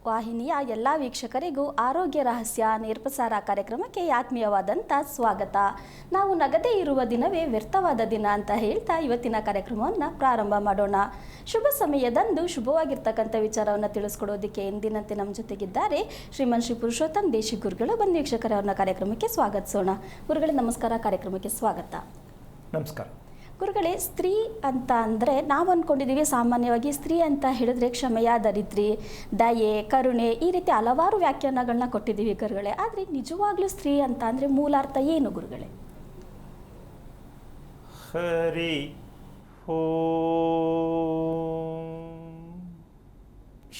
ವಾಹಿನಿಯ ಎಲ್ಲ ವೀಕ್ಷಕರಿಗೂ ಆರೋಗ್ಯ ರಹಸ್ಯ ನೇರಪ್ರಸಾರ ಕಾರ್ಯಕ್ರಮಕ್ಕೆ ಆತ್ಮೀಯವಾದಂಥ ಸ್ವಾಗತ. ನಾವು ನಗದೇ ಇರುವ ದಿನವೇ ವ್ಯರ್ಥವಾದ ದಿನ ಅಂತ ಹೇಳ್ತಾ ಇವತ್ತಿನ ಕಾರ್ಯಕ್ರಮವನ್ನು ಪ್ರಾರಂಭ ಮಾಡೋಣ. ಶುಭ ಸಮಯದಂದು ಶುಭವಾಗಿರ್ತಕ್ಕಂಥ ವಿಚಾರವನ್ನು ತಿಳಿಸ್ಕೊಡೋದಕ್ಕೆ ಎಂದಿನಂತೆ ನಮ್ಮ ಜೊತೆಗಿದ್ದಾರೆ ಶ್ರೀಮನ್ ಶ್ರೀ ಪುರುಷೋತ್ತಮ್ ದೇಶಿ ಗುರುಗಳು. ಬನ್ನಿ ವೀಕ್ಷಕರವ್ರನ್ನ ಕಾರ್ಯಕ್ರಮಕ್ಕೆ ಸ್ವಾಗತಿಸೋಣ. ಗುರುಗಳೇ ನಮಸ್ಕಾರ, ಕಾರ್ಯಕ್ರಮಕ್ಕೆ ಸ್ವಾಗತ. ನಮಸ್ಕಾರ. ಗುರುಗಳೇ, ಸ್ತ್ರೀ ಅಂತ ಅಂದರೆ ನಾವು ಅಂದ್ಕೊಂಡಿದ್ದೀವಿ ಸಾಮಾನ್ಯವಾಗಿ ಸ್ತ್ರೀ ಅಂತ ಹೇಳಿದ್ರೆ ಕ್ಷಮೆಯ, ದರಿದ್ರಿ, ದಯೆ, ಕರುಣೆ ಈ ರೀತಿ ಹಲವಾರು ವ್ಯಾಖ್ಯಾನಗಳನ್ನ ಕೊಟ್ಟಿದ್ದೀವಿ ಗುರುಗಳೇ. ಆದರೆ ನಿಜವಾಗ್ಲೂ ಸ್ತ್ರೀ ಅಂತ ಅಂದರೆ ಮೂಲಾರ್ಥ ಏನು ಗುರುಗಳೇ? ಹರಿ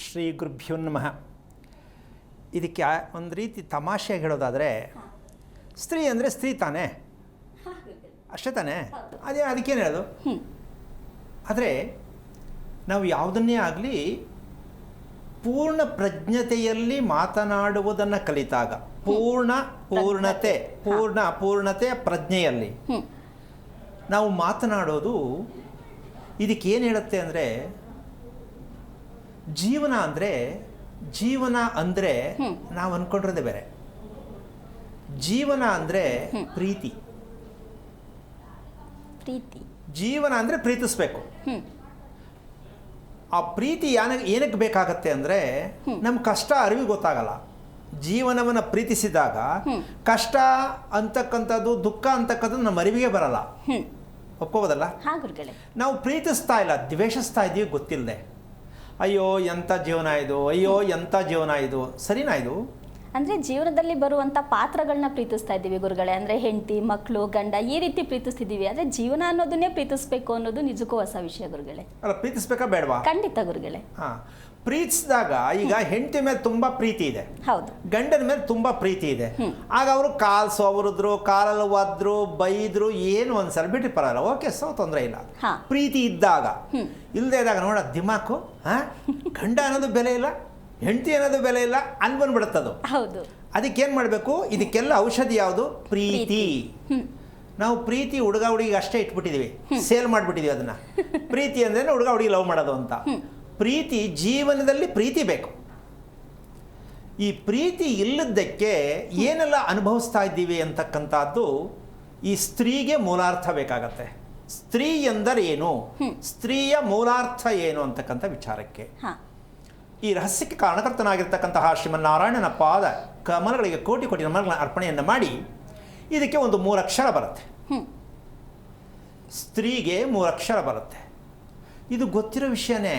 ಶ್ರೀ ಗುರುಭ್ಯೋ ನಮಃ. ಇದಕ್ಕೆ ಒಂದು ರೀತಿ ತಮಾಷೆಯಾಗಿ ಹೇಳೋದಾದರೆ, ಸ್ತ್ರೀ ಅಂದರೆ ಸ್ತ್ರೀ ತಾನೇ, ಅಷ್ಟೇ ತಾನೇ, ಅದಕ್ಕೇನು ಹೇಳೋದು. ಆದರೆ ನಾವು ಯಾವುದನ್ನೇ ಆಗಲಿ ಪೂರ್ಣ ಪ್ರಜ್ಞತೆಯಲ್ಲಿ ಮಾತನಾಡುವುದನ್ನು ಕಲಿತಾಗ, ಪೂರ್ಣತೆಯ ಪ್ರಜ್ಞೆಯಲ್ಲಿ ನಾವು ಮಾತನಾಡೋದು ಇದಕ್ಕೇನು ಹೇಳುತ್ತೆ ಅಂದರೆ, ಜೀವನ ಅಂದರೆ ನಾವು ಅಂದ್ಕೊಂಡಿರೋದೇ ಬೇರೆ. ಜೀವನ ಅಂದರೆ ಪ್ರೀತಿ. ಜೀವನ ಅಂದರೆ ಪ್ರೀತಿಸ್ಬೇಕು. ಆ ಪ್ರೀತಿ ಏನಕ್ಕೆ ಬೇಕಾಗತ್ತೆ ಅಂದರೆ, ನಮ್ಮ ಕಷ್ಟ ಅರಿವಿಗೆ ಗೊತ್ತಾಗಲ್ಲ. ಜೀವನವನ್ನು ಪ್ರೀತಿಸಿದಾಗ ಕಷ್ಟ ಅಂತಕ್ಕಂಥದ್ದು, ದುಃಖ ಅಂತಕ್ಕಂಥದ್ದು ನಮ್ಮ ಅರಿವಿಗೆ ಬರಲ್ಲ. ಒಪ್ಕೋಬೋದಲ್ಲ? ನಾವು ಪ್ರೀತಿಸ್ತಾ ಇಲ್ಲ, ದ್ವೇಷಿಸ್ತಾ ಇದ್ದೀವಿ ಗೊತ್ತಿಲ್ಲದೆ. ಅಯ್ಯೋ ಎಂಥ ಜೀವನ ಇದು, ಅಯ್ಯೋ ಎಂಥ ಜೀವನ ಇದು. ಸರಿನಾ ಇದು? ಅಂದರೆ ಜೀವನದಲ್ಲಿ ಬರುವಂಥ ಪಾತ್ರಗಳನ್ನ ಪ್ರೀತಿಸ್ತಾ ಇದ್ದೀವಿ ಗುರುಗಳೇ. ಅಂದರೆ ಹೆಂಡತಿ, ಮಕ್ಕಳು, ಗಂಡ ಈ ರೀತಿ ಪ್ರೀತಿಸ್ತಿದ್ದೀವಿ. ಆದರೆ ಜೀವನ ಅನ್ನೋದನ್ನೇ ಪ್ರೀತಿಸ್ಬೇಕು ಅನ್ನೋದು ನಿಜಕ್ಕೂ ಹೊಸ ವಿಷಯ ಗುರುಗಳೇ. ಅಲ್ಲ, ಪ್ರೀತಿಸ್ಬೇಕಾ ಬೇಡವಾ? ಖಂಡಿತ ಗುರುಗಳೇ. ಪ್ರೀತಿಸಿದಾಗ ಈಗ ಹೆಂಡತಿ ಮೇಲೆ ತುಂಬಾ ಪ್ರೀತಿ ಇದೆ, ಹೌದು, ಗಂಡನ ಮೇಲೆ ತುಂಬಾ ಪ್ರೀತಿ ಇದೆ. ಆಗ ಅವರು ಕಾಲು ಸವರಿದ್ರು, ಕಾಲಲ್ಲಿ ಒದ್ರು, ಬೈದ್ರು, ಏನು ಒಂದ್ಸಲ ಬಿಟ್ಟು ಬರಲ್ಲ, ಓಕೆ, ತೊಂದರೆ ಇಲ್ಲ. ಪ್ರೀತಿ ಇದ್ದಾಗ, ಇಲ್ಲದೆ ಇದ್ದಾಗ ನೋಡ ದಿಮಾಕು, ಗಂಡ ಅನ್ನೋದು ಬೆಲೆ ಇಲ್ಲ, ಹೆಂಡತಿ ಅನ್ನೋದು ಬೆಲೆ ಇಲ್ಲ ಅನ್ಬಂದ್ಬಿಡುತ್ತದು. ಹೌದು. ಅದಕ್ಕೇನು ಮಾಡಬೇಕು? ಇದಕ್ಕೆಲ್ಲ ಔಷಧಿ ಯಾವುದು? ಪ್ರೀತಿ. ನಾವು ಪ್ರೀತಿ ಹುಡುಗ ಹುಡುಗಿಗೆ ಅಷ್ಟೇ ಇಟ್ಬಿಟ್ಟಿದ್ದೀವಿ, ಸೇಲ್ ಮಾಡಿಬಿಟ್ಟಿದ್ದೀವಿ ಅದನ್ನು. ಪ್ರೀತಿ ಅಂದರೆ ಹುಡುಗ ಹುಡುಗಿ ಲವ್ ಮಾಡೋದು ಅಂತ. ಪ್ರೀತಿ, ಜೀವನದಲ್ಲಿ ಪ್ರೀತಿ ಬೇಕು. ಈ ಪ್ರೀತಿ ಇಲ್ಲದಕ್ಕೆ ಏನೆಲ್ಲ ಅನುಭವಿಸ್ತಾ ಇದ್ದೀವಿ ಅಂತಕ್ಕಂಥದ್ದು ಈ ಸ್ತ್ರೀಗೆ ಮೂಲಾರ್ಥ ಬೇಕಾಗತ್ತೆ. ಸ್ತ್ರೀ ಎಂದರೆ ಏನು, ಸ್ತ್ರೀಯ ಮೂಲಾರ್ಥ ಏನು ಅಂತಕ್ಕಂಥ ವಿಚಾರಕ್ಕೆ ಈ ರಹಸ್ಯಕ್ಕೆ ಕಾರಣಕರ್ತನಾಗಿರ್ತಕ್ಕಂತಹ ಶ್ರೀಮನ್ನಾರಾಯಣನ ಪಾದ ಕಮಲಗಳಿಗೆ ಕೋಟಿ ಕೋಟಿ ನಮನಗಳ ಅರ್ಪಣೆಯನ್ನು ಮಾಡಿ ಇದಕ್ಕೆ ಒಂದು 3 ಅಕ್ಷರ ಬರುತ್ತೆ. ಸ್ತ್ರೀಗೆ 3 ಅಕ್ಷರ ಬರುತ್ತೆ. ಇದು ಗೊತ್ತಿರೋ ವಿಷಯನೇ.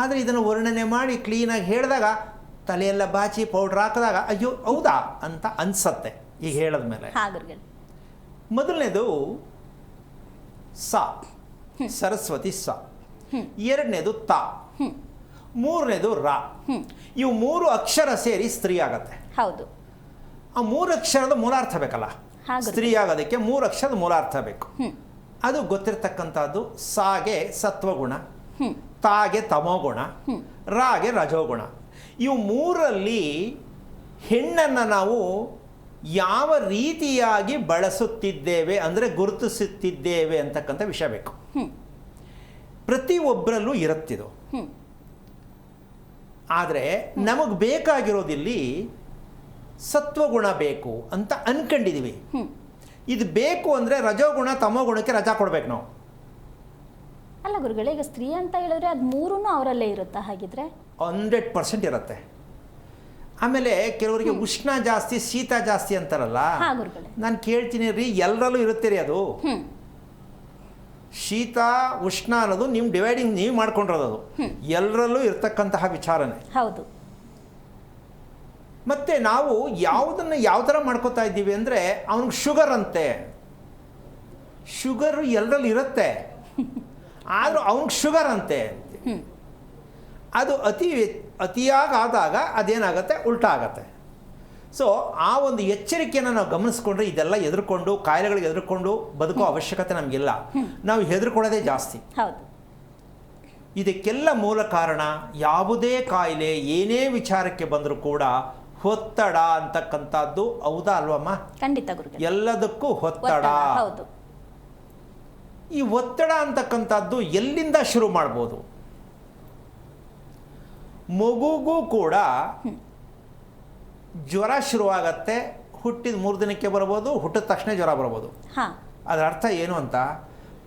ಆದರೆ ಇದನ್ನು ವರ್ಣನೆ ಮಾಡಿ ಕ್ಲೀನಾಗಿ ಹೇಳಿದಾಗ, ತಲೆಯೆಲ್ಲ ಬಾಚಿ ಪೌಡ್ರ್ ಹಾಕಿದಾಗ ಅಯ್ಯೋ ಹೌದಾ ಅಂತ ಅನ್ಸತ್ತೆ. ಈಗ ಹೇಳಿದ ಮೇಲೆ ಮೊದಲನೇದು ಸ, ಸರಸ್ವತಿ ಸ. ಎರಡನೇದು ತ, ಮೂರನೇದು ರ. ಇವು 3 ಅಕ್ಷರ ಸೇರಿ ಸ್ತ್ರೀ ಆಗತ್ತೆ. ಹೌದು. ಆ 3 ಅಕ್ಷರದ ಮೂಲಾರ್ಥ ಬೇಕಲ್ಲ, ಸ್ತ್ರೀ ಆಗೋದಕ್ಕೆ 3 ಅಕ್ಷರದ ಮೂಲಾರ್ಥ ಬೇಕು. ಅದು ಗೊತ್ತಿರ್ತಕ್ಕಂಥದ್ದು. ಸಾಗೆ ಸತ್ವಗುಣ, ತಾಗೆ ತಮೋಗುಣ, ರಾಗೆ ರಜೋಗುಣ. ಇವು 3ರಲ್ಲಿ ಹೆಣ್ಣನ್ನು ನಾವು ಯಾವ ರೀತಿಯಾಗಿ ಬಳಸುತ್ತಿದ್ದೇವೆ ಅಂದರೆ ಗುರುತಿಸುತ್ತಿದ್ದೇವೆ ಅಂತಕ್ಕಂಥ ವಿಷಯ ಬೇಕು. ಪ್ರತಿಯೊಬ್ಬರಲ್ಲೂ ಇರುತ್ತಿದು. ಆದರೆ ನಮಗೆ ಬೇಕಾಗಿರೋದಿಲ್ಲಿ ಸತ್ವಗುಣ ಬೇಕು ಅಂತ ಅನ್ಕೊಂಡಿದ್ದೀವಿ. ಇದು ಬೇಕು ಅಂದರೆ ರಜೋಗುಣ ತಮೋಗುಣಕ್ಕೆ ರಜಾ ಕೊಡ್ಬೇಕು ನಾವು. ಅಲ್ಲ ಗುರುಗಳೇ, ಈಗ ಸ್ತ್ರೀ ಅಂತ ಹೇಳಿದ್ರೆ ಅದು 3 ಅವರಲ್ಲೇ ಇರುತ್ತಾ? ಹಾಗಿದ್ರೆ 100% ಇರುತ್ತೆ. ಆಮೇಲೆ ಕೆಲವರಿಗೆ ಉಷ್ಣ ಜಾಸ್ತಿ, ಶೀತ ಜಾಸ್ತಿ ಅಂತಾರಲ್ಲ, ನಾನು ಕೇಳ್ತೀನಿ ರೀ, ಎಲ್ಲರಲ್ಲೂ ಇರುತ್ತೆ ರೀ ಅದು. ಶೀತ ಉಷ್ಣ ಅನ್ನೋದು ನಿಮ್ಮ ಡಿವೈಡಿಂಗ್ ನೀವು ಮಾಡ್ಕೊಂಡಿರೋದು, ಅದು ಎಲ್ಲರಲ್ಲೂ ಇರ್ತಕ್ಕಂತಹ ವಿಚಾರನೆ. ಹೌದು. ಮತ್ತೆ ನಾವು ಯಾವುದನ್ನು ಯಾವ ಥರ ಮಾಡ್ಕೋತಾ ಇದ್ದೀವಿ ಅಂದರೆ, ಅವನಿಗೆ ಶುಗರ್ ಅಂತೆ. ಶುಗರು ಎಲ್ಲರಲ್ಲಿ ಇರುತ್ತೆ, ಆದರೂ ಅವನಿಗೆ ಶುಗರ್ ಅಂತೆ. ಅದು ಅತಿಯಾಗಾದಾಗ ಅದೇನಾಗುತ್ತೆ, ಉಲ್ಟಾ ಆಗತ್ತೆ. ಸೊ ಆ ಒಂದು ಎಚ್ಚರಿಕೆಯನ್ನು ನಾವು ಗಮನಿಸ್ಕೊಂಡ್ರೆ ಇದೆಲ್ಲ ಎದುರ್ಕೊಂಡು, ಕಾಯಿಲೆಗಳಿಗೆ ಎದುರ್ಕೊಂಡು ಬದುಕೋ ಅವಶ್ಯಕತೆ ನಮಗಿಲ್ಲ. ನಾವು ಹೆದರ್ಕೊಳ್ಳೋದೇ ಜಾಸ್ತಿ. ಇದಕ್ಕೆಲ್ಲ ಮೂಲ ಕಾರಣ, ಯಾವುದೇ ಕಾಯಿಲೆ ಏನೇ ವಿಚಾರಕ್ಕೆ ಬಂದರೂ ಕೂಡ ಒತ್ತಡ ಅಂತಕ್ಕಂಥದ್ದು. ಹೌದಾ ಅಲ್ವಮ್ಮ? ಖಂಡಿತ ಗುರುಗಳೇ. ಎಲ್ಲದಕ್ಕೂ ಒತ್ತಡ. ಹೌದು. ಈ ಒತ್ತಡ ಅಂತಕ್ಕಂಥದ್ದು ಎಲ್ಲಿಂದ ಶುರು ಮಾಡ್ಬೋದು? ಮಗುಗೂ ಕೂಡ ಜ್ವರ ಶುರುವಾಗತ್ತೆ. ಹುಟ್ಟಿದ 3 ದಿನಕ್ಕೆ ಬರ್ಬೋದು, ಹುಟ್ಟಿದ ತಕ್ಷಣ ಜ್ವರ ಬರ್ಬೋದು. ಅದರ ಅರ್ಥ ಏನು ಅಂತ,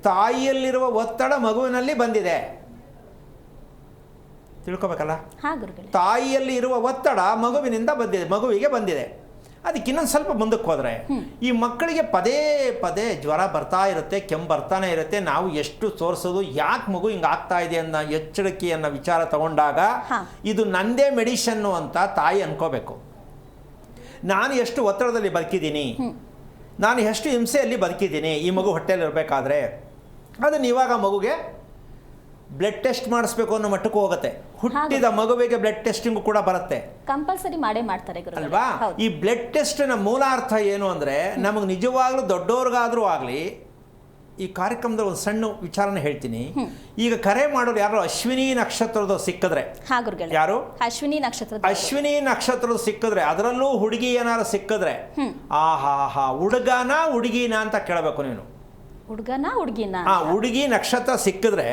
ತಾಯಿಯಲ್ಲಿರುವ ಒತ್ತಡ ಮಗುವಿನಲ್ಲಿ ಬಂದಿದೆ. ತಿಳ್ಕೊಬೇಕಲ್ಲ, ತಾಯಿಯಲ್ಲಿ ಇರುವ ಒತ್ತಡ ಮಗುವಿಗೆ ಬಂದಿದೆ. ಅದಕ್ಕೆ ಇನ್ನೊಂದು ಸ್ವಲ್ಪ ಮುಂದಕ್ಕೆ ಹೋದರೆ, ಈ ಮಕ್ಕಳಿಗೆ ಪದೇ ಪದೇ ಜ್ವರ ಬರ್ತಾ ಇರುತ್ತೆ, ಕೆಮ್ಮು ಬರ್ತಾನೆ ಇರುತ್ತೆ. ನಾವು ಎಷ್ಟು ತೋರಿಸೋದು, ಯಾಕೆ ಮಗು ಹಿಂಗೆ ಆಗ್ತಾ ಇದೆ ಅನ್ನೋ ಎಚ್ಚರಿಕೆಯನ್ನು ವಿಚಾರ ತಗೊಂಡಾಗ ಇದು ನಂದೇ ಮೆಡಿಷನ್ನು ಅಂತ ತಾಯಿ ಅನ್ಕೋಬೇಕು. ನಾನು ಎಷ್ಟು ಒತ್ತಡದಲ್ಲಿ ಬದುಕಿದ್ದೀನಿ, ನಾನು ಎಷ್ಟು ಹಿಂಸೆಯಲ್ಲಿ ಬದುಕಿದ್ದೀನಿ ಈ ಮಗು ಹೊಟ್ಟೆಯಲ್ಲಿ ಇರಬೇಕಾದ್ರೆ, ಅದನ್ನು ಇವಾಗ ಮಗುಗೆ ಬ್ಲಡ್ ಟೆಸ್ಟ್ ಮಾಡಿಸ್ಬೇಕು ಅನ್ನೋ ಮಟ್ಟಕ್ಕೂ ಹೋಗುತ್ತೆ. ಹುಟ್ಟಿದ ಮಗುವಿಗೆ ಬ್ಲಡ್ ಟೆಸ್ಟಿಂಗ್ ಕೂಡ ಬರುತ್ತೆ, ಕಂಪಲ್ಸರಿ ಮಾಡೇ ಮಾಡ್ತಾರೆ ಅಲ್ವಾ. ಈ ಬ್ಲಡ್ ಟೆಸ್ಟಿನ ಮೂಲ ಅರ್ಥ ಏನು ಅಂದರೆ, ನಮಗೆ ನಿಜವಾಗ್ಲೂ ದೊಡ್ಡವ್ರಿಗಾದ್ರೂ ಆಗಲಿ, ಈ ಕಾರ್ಯಕ್ರಮದ ಒಂದು ಸಣ್ಣ ವಿಚಾರನ ಹೇಳ್ತೀನಿ. ಈಗ ಕರೆ ಮಾಡೋರು ಯಾರು ಅಶ್ವಿನಿ ನಕ್ಷತ್ರದ ಸಿಕ್ಕಿದ್ರೆ, ಯಾರು ಅಶ್ವಿನಿ ನಕ್ಷತ್ರದ ಸಿಕ್ಕಿದ್ರೆ, ಅದರಲ್ಲೂ ಹುಡುಗಿ ಏನಾರು ಸಿಕ್ಕಿದ್ರೆ, ಹುಡುಗನ ಹುಡುಗಿನ ಅಂತ ಕೇಳಬೇಕು ನೀನು. ಹುಡುಗಿ ನಕ್ಷತ್ರ ಸಿಕ್ಕಿದ್ರೆ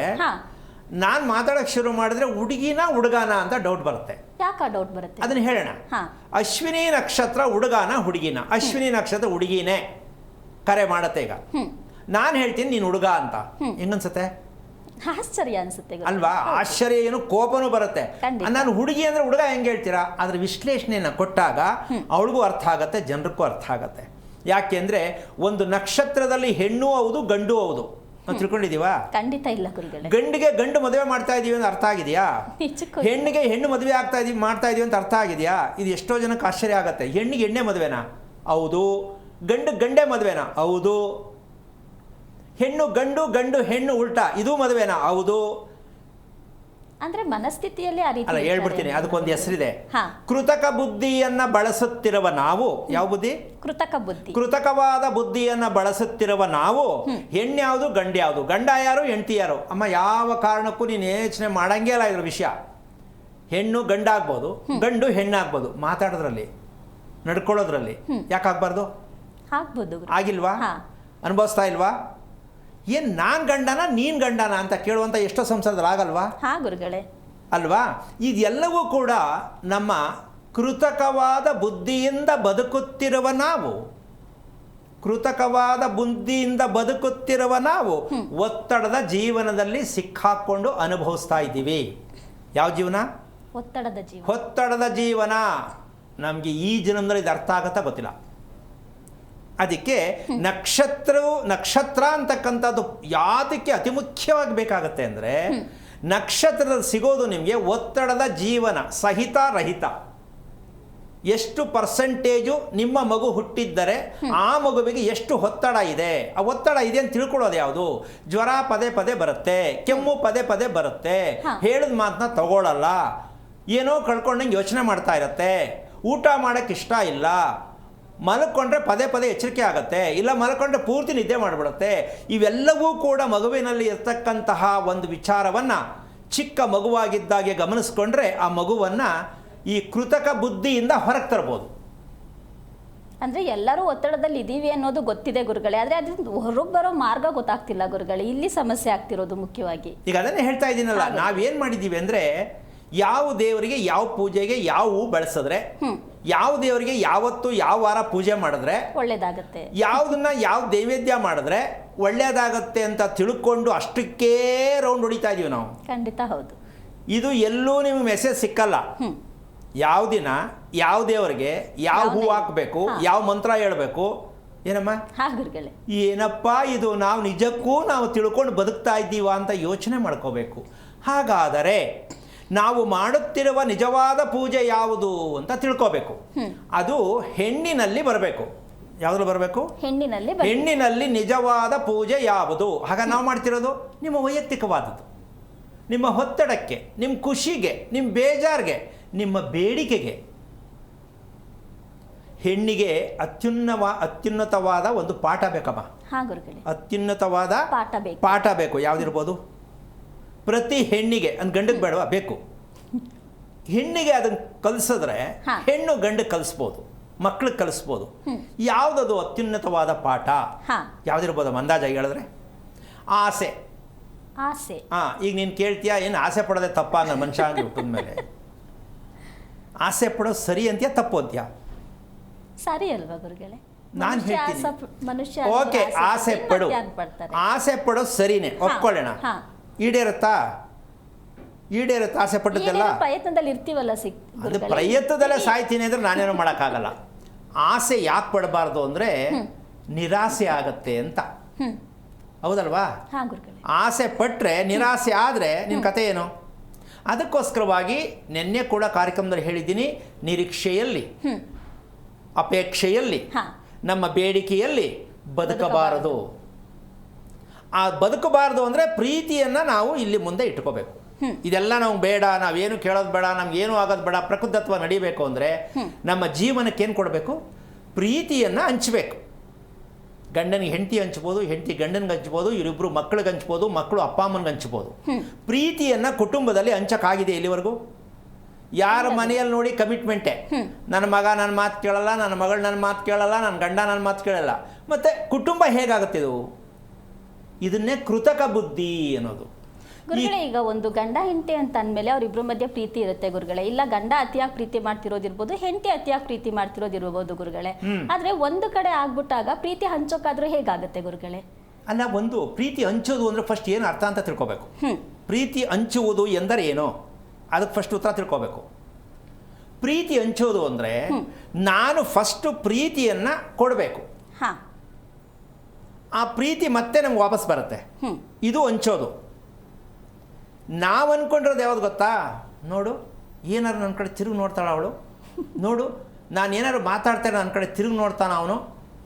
ನಾನು ಮಾತಾಡೋಕೆ ಶುರು ಮಾಡಿದ್ರೆ ಹುಡುಗನ ಅಂತ ಡೌಟ್ ಬರುತ್ತೆ. ಅದನ್ನ ಹೇಳೋಣ. ಅಶ್ವಿನಿ ನಕ್ಷತ್ರ ಹುಡುಗನ ಹುಡುಗಿನ, ಅಶ್ವಿನಿ ನಕ್ಷತ್ರ ಹುಡುಗಿನೇ ಕರೆ ಮಾಡತ್ತೆ. ಈಗ ನಾನು ಹೇಳ್ತೀನಿ ನೀನು ಹುಡುಗ ಅಂತ, ಹೆಂಗನ್ಸುತ್ತೆ? ಆಶ್ಚರ್ಯ ಅನ್ಸುತ್ತೆ ಅಲ್ವಾ? ಆಶ್ಚರ್ಯ ಏನು, ಕೋಪನೂ ಬರುತ್ತೆ. ನಾನು ಹುಡುಗಿ ಅಂದ್ರೆ ಹುಡುಗ ಹೆಂಗೆ ಹೇಳ್ತೀರಾ? ಅದ್ರ ವಿಶ್ಲೇಷಣೆಯನ್ನು ಕೊಟ್ಟಾಗ ಅವಳಿಗೂ ಅರ್ಥ ಆಗತ್ತೆ, ಜನರಿಗೂ ಅರ್ಥ ಆಗತ್ತೆ. ಯಾಕೆಂದ್ರೆ ಒಂದು ನಕ್ಷತ್ರದಲ್ಲಿ ಹೆಣ್ಣು ಹೌದು, ಗಂಡು ಹೌದು. ನಾವು ತಿಳ್ಕೊಂಡಿದೀವಾ? ಖಂಡಿತ ಇಲ್ಲ ಗುರುಗಳೇ. ಗಂಡಿಗೆ ಗಂಡು ಮದುವೆ ಮಾಡ್ತಾ ಇದೀವಿ ಅಂತ ಅರ್ಥ ಆಗಿದೆಯಾ? ಹೆಣ್ಣಿಗೆ ಹೆಣ್ಣು ಮದುವೆ ಮಾಡ್ತಾ ಇದೀವಿ ಅಂತ ಅರ್ಥ ಆಗಿದೆಯಾ? ಇದು ಎಷ್ಟೋ ಜನಕ್ಕೆ ಆಶ್ಚರ್ಯ ಆಗತ್ತೆ. ಹೆಣ್ಣಿಗೆ ಎಣ್ಣೆ ಮದುವೆನಾ? ಹೌದು. ಗಂಡೇ ಮದುವೆನಾ? ಹೌದು. ಹೆಣ್ಣು ಗಂಡು, ಗಂಡು ಹೆಣ್ಣು ಉಲ್ಟಾ, ಇದು ಮದುವೆನಾ? ಹೌದು. ಅಂದ್ರೆ ಮನಸ್ಥಿತಿಯಲ್ಲಿ ಅಲ್ಲ, ಹೇಳ್ಬಿಡ್ತೀನಿ, ಅದಕ್ಕೊಂದು ಹೆಸರಿದೆ. ಕೃತಕ ಬುದ್ಧಿಯನ್ನ ಬಳಸುತ್ತಿರುವ ನಾವು, ಯಾವ ಬುದ್ಧಿ? ಕೃತಕವಾದ ಬುದ್ಧಿಯನ್ನ ಬಳಸುತ್ತಿರುವ ನಾವು, ಹೆಣ್ಣ್ಯಾವುದು ಗಂಡ್ಯಾವುದು, ಗಂಡ ಯಾರು ಹೆಂಡತಿ ಯಾರು? ಅಮ್ಮ, ಯಾವ ಕಾರಣಕ್ಕೂ ನೀನು ಯೋಚನೆ ಮಾಡಂಗೇ ಇಲ್ಲ ಇದ್ರ ವಿಷಯ. ಹೆಣ್ಣು ಗಂಡಾಗ್ಬೋದು, ಗಂಡು ಹೆಣ್ಣಾಗ್ಬೋದು. ಮಾತಾಡೋದ್ರಲ್ಲಿ, ನಡ್ಕೊಳ್ಳೋದ್ರಲ್ಲಿ ಯಾಕಾಗ್ಬಾರ್ದು? ಆಗಿಲ್ವಾ? ಅನುಭವಿಸ್ತಾ ಇಲ್ವಾ? ಏನ್ ನಾನ್ ಗಂಡನ ನೀನ್ ಗಂಡನ ಅಂತ ಕೇಳುವಂತ ಎಷ್ಟೋ ಸಂಸಾರದಲ್ಲಿ ಆಗಲ್ವಾ? ಗುರುಗಳೇ, ಅಲ್ವಾ? ಇದೆಲ್ಲವೂ ಕೂಡ ನಮ್ಮ ಕೃತಕವಾದ ಬುದ್ಧಿಯಿಂದ ಬದುಕುತ್ತಿರುವ ನಾವು, ಒತ್ತಡದ ಜೀವನದಲ್ಲಿ ಸಿಕ್ಕಾಕೊಂಡು ಅನುಭವಿಸ್ತಾ ಇದ್ದೀವಿ. ಯಾವ ಜೀವನ? ಒತ್ತಡದ ಜೀವನ. ನಮಗೆ ಈ ಜನ್ಮದಲ್ಲಿ ಇದು ಅರ್ಥ ಆಗತ್ತಾ ಗೊತ್ತಿಲ್ಲ. ಅದಕ್ಕೆ ನಕ್ಷತ್ರ ಅಂತಕ್ಕಂಥದ್ದು ಯಾತಕ್ಕೆ ಅತಿ ಮುಖ್ಯವಾಗಿ ಬೇಕಾಗತ್ತೆ ಅಂದರೆ, ನಕ್ಷತ್ರದ ಸಿಗೋದು ನಿಮಗೆ ಒತ್ತಡದ ಜೀವನ ಸಹಿತ ರಹಿತ. ಎಷ್ಟು ಪರ್ಸೆಂಟೇಜು ನಿಮ್ಮ ಮಗು ಹುಟ್ಟಿದ್ದರೆ ಆ ಮಗುವಿಗೆ ಎಷ್ಟು ಒತ್ತಡ ಇದೆ, ಆ ಒತ್ತಡ ಇದೆ ಅಂತ ತಿಳ್ಕೊಳ್ಳೋದು ಯಾವುದು? ಜ್ವರ ಪದೇ ಪದೇ ಬರುತ್ತೆ, ಕೆಮ್ಮು ಪದೇ ಪದೇ ಬರುತ್ತೆ, ಹೇಳಿದ ಮಾತನ್ನ ತಗೊಳ್ಳಲ್ಲ, ಏನೋ ಕಳ್ಕೊಂಡಂಗೆ ಯೋಚನೆ ಮಾಡ್ತಾ ಇರತ್ತೆ, ಊಟ ಮಾಡೋಕ್ಕೆ ಇಷ್ಟ ಇಲ್ಲ, ಮಲ್ಕೊಂಡ್ರೆ ಪದೇ ಪದೇ ಎಚ್ಚರಿಕೆ ಆಗುತ್ತೆ, ಇಲ್ಲ ಮಲ್ಕೊಂಡ್ರೆ ಪೂರ್ತಿ ನಿದ್ದೆ ಮಾಡಿಬಿಡುತ್ತೆ. ಇವೆಲ್ಲವೂ ಕೂಡ ಮಗುವಿನಲ್ಲಿ ಇರ್ತಕ್ಕಂತಹ ಒಂದು ವಿಚಾರವನ್ನು ಚಿಕ್ಕ ಮಗುವಾಗಿದ್ದಾಗೆ ಗಮನಿಸ್ಕೊಂಡ್ರೆ ಆ ಮಗುವನ್ನು ಈ ಕೃತಕ ಬುದ್ಧಿಯಿಂದ ಹೊರಗೆ ತರ್ಬೋದು. ಅಂದರೆ ಎಲ್ಲರೂ ಒತ್ತಡದಲ್ಲಿ ಇದ್ದೀವಿ ಅನ್ನೋದು ಗೊತ್ತಿದೆ ಗುರುಗಳೇ, ಆದರೆ ಅದರಿಂದ ಹೊರಗೆ ಬರೋ ಮಾರ್ಗ ಗೊತ್ತಾಗ್ತಿಲ್ಲ ಗುರುಗಳೇ. ಇಲ್ಲಿ ಸಮಸ್ಯೆ ಆಗ್ತಿರೋದು ಮುಖ್ಯವಾಗಿ. ಈಗ ಅದನ್ನೇ ಹೇಳ್ತಾ ಇದ್ದೀನಲ್ಲ, ನಾವೇನು ಮಾಡಿದ್ದೀವಿ ಅಂದರೆ, ಯಾವ ದೇವರಿಗೆ ಯಾವ ಪೂಜೆಗೆ ಯಾವ ಹೂ ಬೆಳೆಸಿದ್ರೆ, ಯಾವ ದೇವರಿಗೆ ಯಾವತ್ತು ಯಾವ ವಾರ ಪೂಜೆ ಮಾಡಿದ್ರೆ ಒಳ್ಳೇದಾಗತ್ತೆ, ಯಾವುದನ್ನ ಯಾವ ನೈವೇದ್ಯ ಮಾಡಿದ್ರೆ ಒಳ್ಳೇದಾಗತ್ತೆ ಅಂತ ತಿಳ್ಕೊಂಡು ಅಷ್ಟಕ್ಕೇ ರೌಂಡ್ ಹೊಡಿತಾ ಇದೀವಿ ನಾವು. ಖಂಡಿತ ಹೌದು. ಇದು ಎಲ್ಲೂ ನಿಮ್ಗೆ ಮೆಸೇಜ್ ಸಿಕ್ಕಲ್ಲ. ಯಾವ ದಿನ ಯಾವ ದೇವರಿಗೆ ಯಾವ ಹೂ ಹಾಕಬೇಕು, ಯಾವ ಮಂತ್ರ ಹೇಳ್ಬೇಕು, ಏನಮ್ಮ ಏನಪ್ಪ ಇದು ನಾವು ನಿಜಕ್ಕೂ ನಾವು ತಿಳ್ಕೊಂಡು ಬದುಕ್ತಾ ಇದ್ದೀವ ಅಂತ ಯೋಚನೆ ಮಾಡ್ಕೋಬೇಕು. ಹಾಗಾದರೆ ನಾವು ಮಾಡುತ್ತಿರುವ ನಿಜವಾದ ಪೂಜೆ ಯಾವುದು ಅಂತ ತಿಳ್ಕೋಬೇಕು. ಅದು ಹೆಣ್ಣಿನಲ್ಲಿ ಬರಬೇಕು. ಯಾವ್ದ್ರಲ್ಲಿ ಬರಬೇಕು? ಹೆಣ್ಣಿನಲ್ಲಿ ನಿಜವಾದ ಪೂಜೆ ಯಾವುದು? ಆಗ ನಾವು ಮಾಡ್ತಿರೋದು ನಿಮ್ಮ ವೈಯಕ್ತಿಕವಾದದ್ದು, ನಿಮ್ಮ ಒತ್ತಡಕ್ಕೆ, ನಿಮ್ಮ ಖುಷಿಗೆ, ನಿಮ್ಮ ಬೇಜಾರಿಗೆ, ನಿಮ್ಮ ಬೇಡಿಕೆಗೆ. ಹೆಣ್ಣಿಗೆ ಅತ್ಯುನ್ನತವಾದ ಒಂದು ಪಾಠ ಬೇಕಮ್ಮ. ಅತ್ಯುನ್ನತವಾದ ಪಾಠ ಬೇಕು. ಯಾವ್ದಿರ್ಬೋದು? ಪ್ರತಿ ಹೆಣ್ಣಿಗೆ, ಒಂದು ಗಂಡಕ್ಕೆ ಬೇಡವಾ? ಬೇಕು. ಹೆಣ್ಣಿಗೆ ಅದನ್ನು ಕಲಿಸಿದ್ರೆ ಹೆಣ್ಣು ಗಂಡು ಕಲಿಸ್ಬೋದು, ಮಕ್ಳಿಗೆ ಕಲಿಸ್ಬೋದು. ಯಾವುದದು ಅತ್ಯುನ್ನತವಾದ ಪಾಠ? ಯಾವ್ದಿರ್ಬೋದು ಅಂದಾಜಾಗಿ ಹೇಳಿದ್ರೆ? ಆಸೆ. ಈಗ ನೀನು ಕೇಳ್ತೀಯಾ, ಏನು ಆಸೆ ಪಡೋದೆ ತಪ್ಪ ಅನ್ನೋ ಮನುಷ್ಯ ಹುಟ್ಟಿದ ಮೇಲೆ? ಆಸೆ ಪಡೋದು ಸರಿ ಅಂತೀಯ ತಪ್ಪು ಅಂತೀಯ? ಸರಿ ಅಲ್ವಾ ಗುರುಗಳೇ? ನಾನು ಮನುಷ್ಯ ಹೇಳ್ತೀನಿ ಮನುಷ್ಯ ಓಕೆ, ಆಸೆ ಪಡು, ಪಡ್ತಾರೆ. ಆಸೆ ಪಡೋದು ಸರಿನೇ, ಒಪ್ಕೊಳ್ಳೋಣ. ಈಡೇರುತ್ತಾ? ಆಸೆ ಪಟ್ಟದ್ದೆಲ್ಲ ಪ್ರಯತ್ನದಲ್ಲಿ ಇರ್ತೀವಲ್ಲ ಅದು ಪ್ರಯತ್ನದಲ್ಲೇ ಸಾಯ್ತೀನಿ ಅಂದ್ರೆ ನಾನೇನು ಮಾಡೋಕ್ಕಾಗಲ್ಲ. ಆಸೆ ಯಾಕೆ ಪಡಬಾರ್ದು ಅಂದರೆ ನಿರಾಸೆ ಆಗತ್ತೆ ಅಂತ, ಹೌದಲ್ವಾ? ಆಸೆ ಪಟ್ಟರೆ ನಿರಾಸೆ ಆದರೆ ನಿನ್ನ ಕತೆ ಏನು? ಅದಕ್ಕೋಸ್ಕರವಾಗಿ ನಿನ್ನೆ ಕೂಡ ಕಾರ್ಯಕ್ರಮದಲ್ಲಿ ಹೇಳಿದ್ದೀನಿ, ನಿರೀಕ್ಷೆಯಲ್ಲಿ, ಅಪೇಕ್ಷೆಯಲ್ಲಿ, ನಮ್ಮ ಬೇಡಿಕೆಯಲ್ಲಿ ಬದುಕಬಾರದು. ಆ ಬದುಕಬಾರದು ಅಂದರೆ ಪ್ರೀತಿಯನ್ನು ನಾವು ಇಲ್ಲಿ ಮುಂದೆ ಇಟ್ಕೋಬೇಕು. ಇದೆಲ್ಲ ನಾವು ಬೇಡ, ನಾವೇನು ಕೇಳೋದು ಬೇಡ, ನಮ್ಗೇನು ಆಗೋದು ಬೇಡ, ಪ್ರಕೃತತ್ವ ನಡಿಬೇಕು ಅಂದರೆ ನಮ್ಮ ಜೀವನಕ್ಕೆ ಏನು ಕೊಡಬೇಕು? ಪ್ರೀತಿಯನ್ನು ಹಂಚಬೇಕು. ಗಂಡನಿಗೆ ಹೆಂಡತಿ ಹಂಚ್ಬೋದು, ಹೆಂಡತಿ ಗಂಡನಿಗೆ ಹಂಚ್ಬೋದು, ಇವರಿಬ್ಬರು ಮಕ್ಕಳಿಗೆ ಹಂಚ್ಬೋದು, ಮಕ್ಕಳು ಅಪ್ಪ ಅಮ್ಮನಿಗೆ ಹಂಚ್ಬೋದು. ಪ್ರೀತಿಯನ್ನು ಕುಟುಂಬದಲ್ಲಿ ಹಂಚಕ್ಕಾಗಿದೆ ಇಲ್ಲಿವರೆಗೂ? ಯಾರ ಮನೆಯಲ್ಲಿ ನೋಡಿ ಕಮಿಟ್ಮೆಂಟೇ, ನನ್ನ ಮಗ ನನ್ನ ಮಾತು ಕೇಳಲ್ಲ, ನನ್ನ ಮಗಳು ನನ್ನ ಮಾತು ಕೇಳಲ್ಲ, ನನ್ನ ಗಂಡ ನನ್ನ ಮಾತು ಕೇಳಲ್ಲ. ಮತ್ತು ಕುಟುಂಬ ಹೇಗಾಗುತ್ತೆ ಇದು? ಇದನ್ನೇ ಕೃತಕ ಬುದ್ಧಿ ಅನ್ನೋದು. ಗುರುಗಳೇ, ಈಗ ಒಂದು ಗಂಡ ಹೆಂಡತಿ ಅಂತ ಅಂದಮೇಲೆ ಅವರಿಬ್ಬರ ಮಧ್ಯೆ ಪ್ರೀತಿ ಇರುತ್ತೆ ಗುರುಗಳೇ. ಇಲ್ಲ ಗಂಡ ಅತಿಯಾಗಿ ಪ್ರೀತಿ ಮಾಡ್ತಿರೋದಿರ್ಬೋದು, ಹೆಂಡತಿ ಅತಿಯಾಗಿ ಪ್ರೀತಿ ಮಾಡ್ತಿರೋದಿರ್ಬೋದು ಗುರುಗಳೇ. ಆದ್ರೆ ಒಂದು ಕಡೆ ಆಗ್ಬಿಟ್ಟಾಗ ಪ್ರೀತಿ ಹಂಚೋಕಾದ್ರೂ ಹೇಗಾಗುತ್ತೆ ಗುರುಗಳೇ? ಅಲ್ಲ, ಒಂದು ಪ್ರೀತಿ ಹಂಚೋದು ಅಂದರೆ ಫಸ್ಟ್ ಏನು ಅರ್ಥ ಅಂತ ತಿಳ್ಕೊಬೇಕು. ಪ್ರೀತಿ ಹಂಚುವುದು ಎಂದರೆ ಏನು ಅದಕ್ಕೆ ಫಸ್ಟ್ ಉತ್ತರ ತಿಳ್ಕೊಬೇಕು. ಪ್ರೀತಿ ಹಂಚೋದು ಅಂದರೆ ನಾನು ಫಸ್ಟು ಪ್ರೀತಿಯನ್ನು ಕೊಡಬೇಕು, ಆ ಪ್ರೀತಿ ಮತ್ತೆ ನಮ್ಗೆ ವಾಪಸ್ ಬರುತ್ತೆ. ಇದು ಹಂಚೋದು. ನಾವು ಅಂದ್ಕೊಂಡಿರೋದು ಯಾವ್ದು ಗೊತ್ತಾ? ನೋಡು, ಏನಾರು ನನ್ನ ಕಡೆ ತಿರುಗಿ ನೋಡ್ತಾಳ ಅವಳು, ನೋಡು ನಾನು ಏನಾದ್ರು ಮಾತಾಡ್ತೇನೆ ನನ್ನ ಕಡೆ ತಿರುಗಿ ನೋಡ್ತಾನ ಅವನು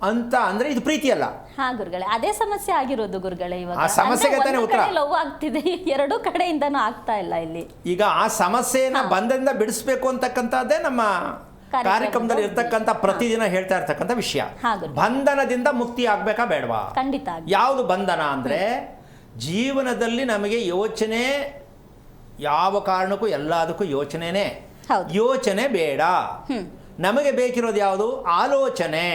ಅಂತ ಅಂದರೆ ಇದು ಪ್ರೀತಿ ಅಲ್ಲ. ಗುರುಗಳೇ, ಅದೇ ಸಮಸ್ಯೆ ಆಗಿರೋದು ಗುರುಗಳೇ. ಇವಾಗ ಆ ಸಮಸ್ಯೆಗೆ ತಾನೇ ಉತ್ತರ. ಲವ್ ಆಗ್ತಿದೆ, ಎರಡೂ ಕಡೆಯಿಂದನೂ ಆಗ್ತಾ ಇಲ್ಲ ಇಲ್ಲಿ. ಈಗ ಆ ಸಮಸ್ಯೆಯನ್ನ ಬಂಧದಿಂದ ಬಿಡಿಸ್ಬೇಕು ಅಂತಕ್ಕಂಥದ್ದೇ ನಮ್ಮ ಕಾರ್ಯಕ್ರಮದಲ್ಲಿ ಇರ್ತಕ್ಕಂಥ ಪ್ರತಿದಿನ ಹೇಳ್ತಾ ಇರ್ತಕ್ಕಂಥ ವಿಷಯ. ಬಂಧನದಿಂದ ಮುಕ್ತಿ ಆಗ್ಬೇಕಾ ಬೇಡವಾ? ಖಂಡಿತ. ಯಾವುದು ಬಂಧನ ಅಂದರೆ ಜೀವನದಲ್ಲಿ ನಮಗೆ ಯೋಚನೆ, ಯಾವ ಕಾರಣಕ್ಕೂ ಎಲ್ಲದಕ್ಕೂ ಯೋಚನೆನೇ. ಯೋಚನೆ ಬೇಡ. ನಮಗೆ ಬೇಕಿರೋದು ಯಾವುದು? ಆಲೋಚನೆ.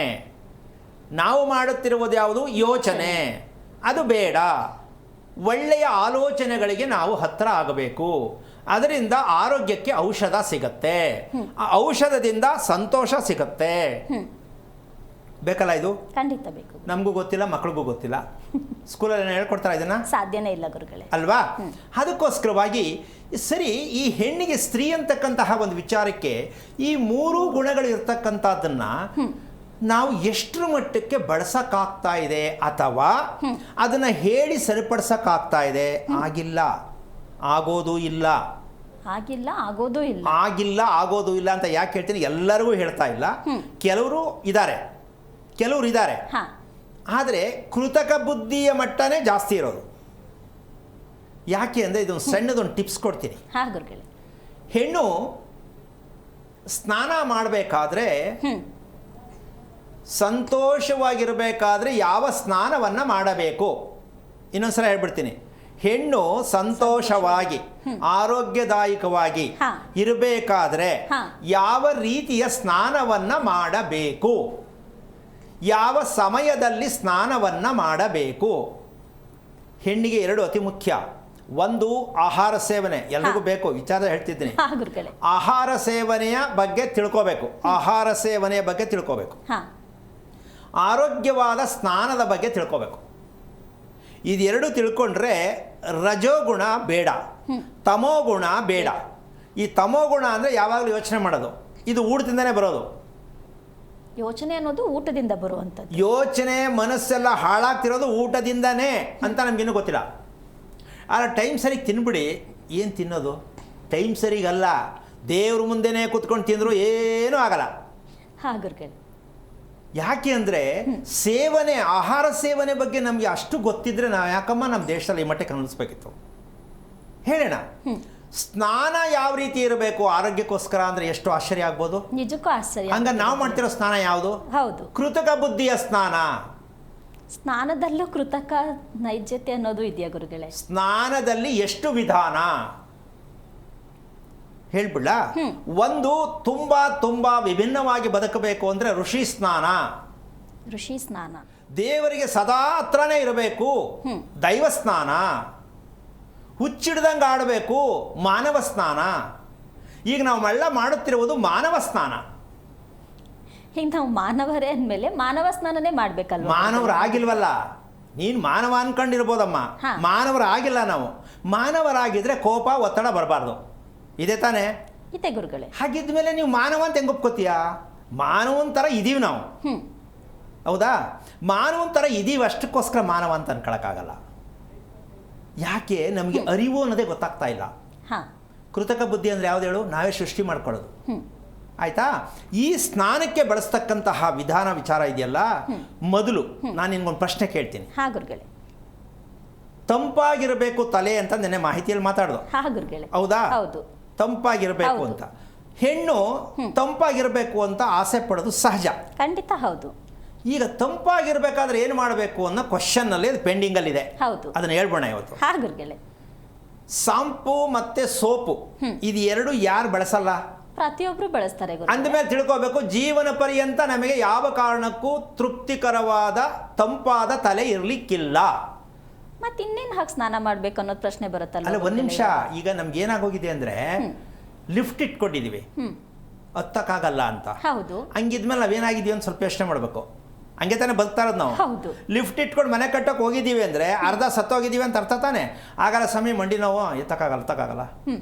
ನಾವು ಮಾಡುತ್ತಿರುವುದು ಯಾವುದು? ಯೋಚನೆ. ಅದು ಬೇಡ. ಒಳ್ಳೆಯ ಆಲೋಚನೆಗಳಿಗೆ ನಾವು ಹತ್ತಿರ ಆಗಬೇಕು. ಅದರಿಂದ ಆರೋಗ್ಯಕ್ಕೆ ಔಷಧ ಸಿಗತ್ತೆ, ಆ ಔಷಧದಿಂದ ಸಂತೋಷ ಸಿಗತ್ತೆ. ಬೇಕಲ್ಲ ಇದು? ಖಂಡಿತ ಬೇಕು. ನಮಗೂ ಗೊತ್ತಿಲ್ಲ, ಮಕ್ಕಳಿಗೂ ಗೊತ್ತಿಲ್ಲ. ಸ್ಕೂಲಲ್ಲಿ ಹೇಳ್ಕೊಡ್ತಾರ ಇದನ್ನ? ಸಾಧ್ಯನೇ ಇಲ್ಲ ಗುರುಗಳೇ. ಅಲ್ವಾ? ಅದಕ್ಕೋಸ್ಕರವಾಗಿ ಸರಿ, ಈ ಹೆಣ್ಣಿಗೆ ಸ್ತ್ರೀ ಅಂತಕ್ಕಂತಹ ಒಂದು ವಿಚಾರಕ್ಕೆ ಈ ಮೂರೂ ಗುಣಗಳು ಇರ್ತಕ್ಕಂಥದ್ದನ್ನ ನಾವು ಎಷ್ಟರ ಮಟ್ಟಕ್ಕೆ ಬಳಸಕ್ಕಾಗ್ತಾ ಇದೆ ಅಥವಾ ಅದನ್ನ ಹೇಳಿ ಸರಿಪಡಿಸಕ್ಕಾಗ್ತಾ ಇದೆ? ಆಗಿಲ್ಲ, ಆಗೋದು ಇಲ್ಲ. ಆಗಿಲ್ಲ, ಆಗೋದು ಇಲ್ಲ. ಆಗಿಲ್ಲ, ಆಗೋದು ಇಲ್ಲ ಅಂತ ಯಾಕೆ ಹೇಳ್ತೀನಿ? ಎಲ್ಲರಿಗೂ ಹೇಳ್ತಾ ಇಲ್ಲ, ಕೆಲವರು ಇದ್ದಾರೆ. ಆದರೆ ಕೃತಕ ಬುದ್ಧಿಯ ಮಟ್ಟನೇ ಜಾಸ್ತಿ ಇರೋದು. ಯಾಕೆ ಅಂದರೆ ಇದೊಂದು ಸಣ್ಣದೊಂದು ಟಿಪ್ಸ್ ಕೊಡ್ತೀನಿ. ಹೆಣ್ಣು ಸ್ನಾನ ಮಾಡಬೇಕಾದ್ರೆ, ಸಂತೋಷವಾಗಿರಬೇಕಾದ್ರೆ ಯಾವ ಸ್ನಾನವನ್ನು ಮಾಡಬೇಕು? ಇನ್ನೊಂದ್ಸಲ ಹೇಳ್ಬಿಡ್ತೀನಿ. ಹೆಣ್ಣು ಸಂತೋಷವಾಗಿ ಆರೋಗ್ಯದಾಯಕವಾಗಿ ಇರಬೇಕಾದ್ರೆ ಯಾವ ರೀತಿಯ ಸ್ನಾನವನ್ನು ಮಾಡಬೇಕು, ಯಾವ ಸಮಯದಲ್ಲಿ ಸ್ನಾನವನ್ನು ಮಾಡಬೇಕು? ಹೆಣ್ಣಿಗೆ ಎರಡು ಅತಿ ಮುಖ್ಯ. ಒಂದು ಆಹಾರ ಸೇವನೆ, ಎಲ್ರಿಗೂ ಬೇಕು, ವಿಚಾರ ಹೇಳ್ತಿದ್ದೀನಿ. ಆಹಾರ ಸೇವನೆಯ ಬಗ್ಗೆ ತಿಳ್ಕೋಬೇಕು, ಆಹಾರ ಸೇವನೆಯ ಬಗ್ಗೆ ತಿಳ್ಕೋಬೇಕು, ಆರೋಗ್ಯವಾದ ಸ್ನಾನದ ಬಗ್ಗೆ ತಿಳ್ಕೋಬೇಕು. ಇದೆರಡು ತಿಳ್ಕೊಂಡ್ರೆ ರಜೋಗುಣ ಬೇಡ, ತಮೋಗುಣ ಬೇಡ. ಈ ತಮೋಗುಣ ಅಂದರೆ ಯಾವಾಗಲೂ ಯೋಚನೆ ಮಾಡೋದು, ಇದು ಊಟದಿಂದನೇ ಬರೋದು. ಯೋಚನೆ ಅನ್ನೋದು ಊಟದಿಂದ ಬರುವಂಥದ್ದು. ಯೋಚನೆ, ಮನಸ್ಸೆಲ್ಲ ಹಾಳಾಗ್ತಿರೋದು ಊಟದಿಂದನೇ ಅಂತ ನಮಗಿನ್ನೂ ಗೊತ್ತಿಲ್ಲ. ಆದರೆ ಟೈಮ್ ಸರಿಗೆ ತಿನ್ಬಿಡಿ. ಏನು ತಿನ್ನೋದು? ಟೈಮ್ ಸರಿಗಲ್ಲ, ದೇವ್ರ ಮುಂದೆನೇ ಕೂತ್ಕೊಂಡು ತಿಂದರೂ ಏನೂ ಆಗಲ್ಲ. ಯಾಕೆ ಅಂದರೆ ಸೇವನೆ, ಆಹಾರ ಸೇವನೆ ಬಗ್ಗೆ ನಮಗೆ ಅಷ್ಟು ಗೊತ್ತಿದ್ರೆ ನಾವು ಯಾಕಮ್ಮ ನಮ್ಮ ದೇಶದಲ್ಲಿ ಈ ಮಟ್ಟಕ್ಕೆ ಅನ್ನಿಸ್ಬೇಕಿತ್ತು? ಹೇಳೋಣ. ಸ್ನಾನ ಯಾವ ರೀತಿ ಇರಬೇಕು ಆರೋಗ್ಯಕ್ಕೋಸ್ಕರ ಅಂದರೆ ಎಷ್ಟು ಆಶ್ಚರ್ಯ ಆಗ್ಬೋದು. ನಿಜಕ್ಕೂ ಆಶ್ಚರ್ಯ. ಹಂಗ ನಾವು ಮಾಡ್ತಿರೋ ಸ್ನಾನ ಯಾವುದು? ಹೌದು, ಕೃತಕ ಬುದ್ಧಿಯ ಸ್ನಾನ. ಸ್ನಾನದಲ್ಲೂ ಕೃತಕ ನೈಜತೆ ಅನ್ನೋದು ಇದೆಯಾ ಗುರುಗಳೇ? ಸ್ನಾನದಲ್ಲಿ ಎಷ್ಟು ವಿಧಾನ ಹೇಳ್ಬಿಡ. ಒಂದು ತುಂಬಾ ತುಂಬಾ ವಿಭಿನ್ನವಾಗಿ ಬದುಕಬೇಕು ಅಂದ್ರೆ ಋಷಿ ಸ್ನಾನ. ದೇವರಿಗೆ ಸದಾ ಹತ್ರನೇ ಇರಬೇಕು, ದೈವ ಸ್ನಾನ. ಹುಚ್ಚಿಡ್ದಂಗೆ ಆಡಬೇಕು, ಮಾನವ ಸ್ನಾನ. ಈಗ ನಾವೆಲ್ಲ ಮಾಡುತ್ತಿರುವುದು ಮಾನವ ಸ್ನಾನ. ಈಗ ನಾವು ಮಾನವರೇ ಅಂದಮೇಲೆ ಮಾನವ ಸ್ನಾನನೇ ಮಾಡ್ಬೇಕಲ್ವ? ಮಾನವರಾಗಿಲ್ವಲ್ಲ, ನೀನು ಮಾನವ ಅನ್ಕೊಂಡಿರ್ಬೋದಮ್ಮ, ಹಾ. ಮಾನವರಾಗಿಲ್ಲ ನಾವು. ಮಾನವರಾಗಿದ್ರೆ ಕೋಪ ಒತ್ತಡ ಬರಬಾರ್ದು, ಇದೆ ತಾನೇ? ಇದೆ ಗುರುಗಳೇ. ಹಾಗಿದ್ಮೇಲೆ ನೀವು ಮಾನವ ಅಂತ ಹೆಂಗೆ ಒಪ್ಕೋತೀಯಾ? ಮಾನವನ ಥರ ಇದೀವಿ ನಾವು, ಹೌದಾ? ಮಾನವನ ಥರ ಇದೀವಿ, ಅಷ್ಟಕ್ಕೋಸ್ಕರ ಮಾನವ ಅಂತ ಅನ್ಕೊಳಕ್ಕಾಗಲ್ಲ. ಯಾಕೆ? ನಮಗೆ ಅರಿವು ಅನ್ನೋದೇ ಗೊತ್ತಾಗ್ತಾ ಇಲ್ಲ. ಹಾಂ. ಕೃತಕ ಬುದ್ಧಿ ಅಂದರೆ ಯಾವ್ದು ಹೇಳು? ನಾವೇ ಸೃಷ್ಟಿ ಮಾಡ್ಕೊಳ್ಳೋದು. ಆಯಿತಾ? ಈ ಸ್ನಾನಕ್ಕೆ ಬಳಸ್ತಕ್ಕಂತಹ ವಿಧಾನ ವಿಚಾರ ಇದೆಯಲ್ಲ, ಮೊದಲು ನಾನು ನಿನ್ಗೊಂದು ಪ್ರಶ್ನೆ ಕೇಳ್ತೀನಿ. ಹಾಂ ಗುರುಗಳೇ. ತಂಪಾಗಿರಬೇಕು ತಲೆ ಅಂತ ನೆನ್ನೆ ಮಾಹಿತಿಯಲ್ಲಿ ಮಾತಾಡ್ದು, ಹಾಂ ಗುರುಗಳೇ. ಹೌದಾ? ಹೌದು. ತಂಪಾಗಿರಬೇಕು ಹೌದು. ಅಂತ. ಹೆಣ್ಣು ತಂಪಾಗಿರಬೇಕು ಅಂತ ಆಸೆ ಪಡೋದು ಸಹಜ. ಖಂಡಿತ ಹೌದು. ಈಗ ತಂಪಾಗಿರ್ಬೇಕಾದ್ರೆ ಏನು ಮಾಡಬೇಕು ಅನ್ನೋ ಕ್ವಶನ್ನಲ್ಲಿ ಅದು ಪೆಂಡಿಂಗಲ್ಲಿದೆ. ಹೌದು. ಅದನ್ನು ಹೇಳ್ಬೋಣ ಇವತ್ತು. ಹಾಂ ಗುರುಗಳೇ. ಶಾಂಪು ಮತ್ತು ಸೋಪು ಇದು ಎರಡು ಯಾರು ಬಳಸಲ್ಲ? ಪ್ರತಿಯೊಬ್ಬರು ಬಳಸ್ತಾರೆ ಗುರು. ಅಂದಮೇಲೆ ತಿಳ್ಕೋಬೇಕು, ಜೀವನ ಪರ್ಯಂತ ನಮಗೆ ಯಾವ ಕಾರಣಕ್ಕೂ ತೃಪ್ತಿಕರವಾದ ತಂಪಾದ ತಲೆ ಇರಲಿಕ್ಕಿಲ್ಲ. ಮತ್ತೆ ಇನ್ನೇನು ಹಾಕಿ ಸ್ನಾನ ಮಾಡ್ಬೇಕು ಅನ್ನೋದು ಪ್ರಶ್ನೆ ಬರುತ್ತಲ್ಲ. ಅಲ್ಲ, ಒಂದು ನಿಮಿಷ. ಈಗ ನಮ್ಗೆ ಏನಾಗೋಗಿದೆ ಅಂದರೆ, ಲಿಫ್ಟ್ ಇಟ್ಕೊಂಡಿದ್ದೀವಿ, ಹತ್ತಕ್ಕಾಗಲ್ಲ ಅಂತ. ಹೌದು. ಹಂಗಿದ್ಮೇಲೆ ನಾವೇನಾಗಿದ್ದೀವಿ ಅಂತ ಸ್ವಲ್ಪ ಯೋಚನೆ ಮಾಡಬೇಕು. ಹಂಗೆ ತಾನೇ ಬದುಕ್ತಾ ಇರೋದು ನಾವು. ಹೌದು. ಲಿಫ್ಟ್ ಇಟ್ಕೊಂಡು ಮನೆ ಕಟ್ಟೋಕೆ ಹೋಗಿದ್ದೀವಿ ಅಂದರೆ ಅರ್ಧ ಸತ್ತೋಗಿದ್ದೀವಿ ಅಂತ ಅರ್ಥ ತಾನೆ. ಆಗಲ್ಲ ಸಮಯ ಮಂಡಿ ನೋವು, ಎತ್ತಕ್ಕಾಗಲ್ಲ.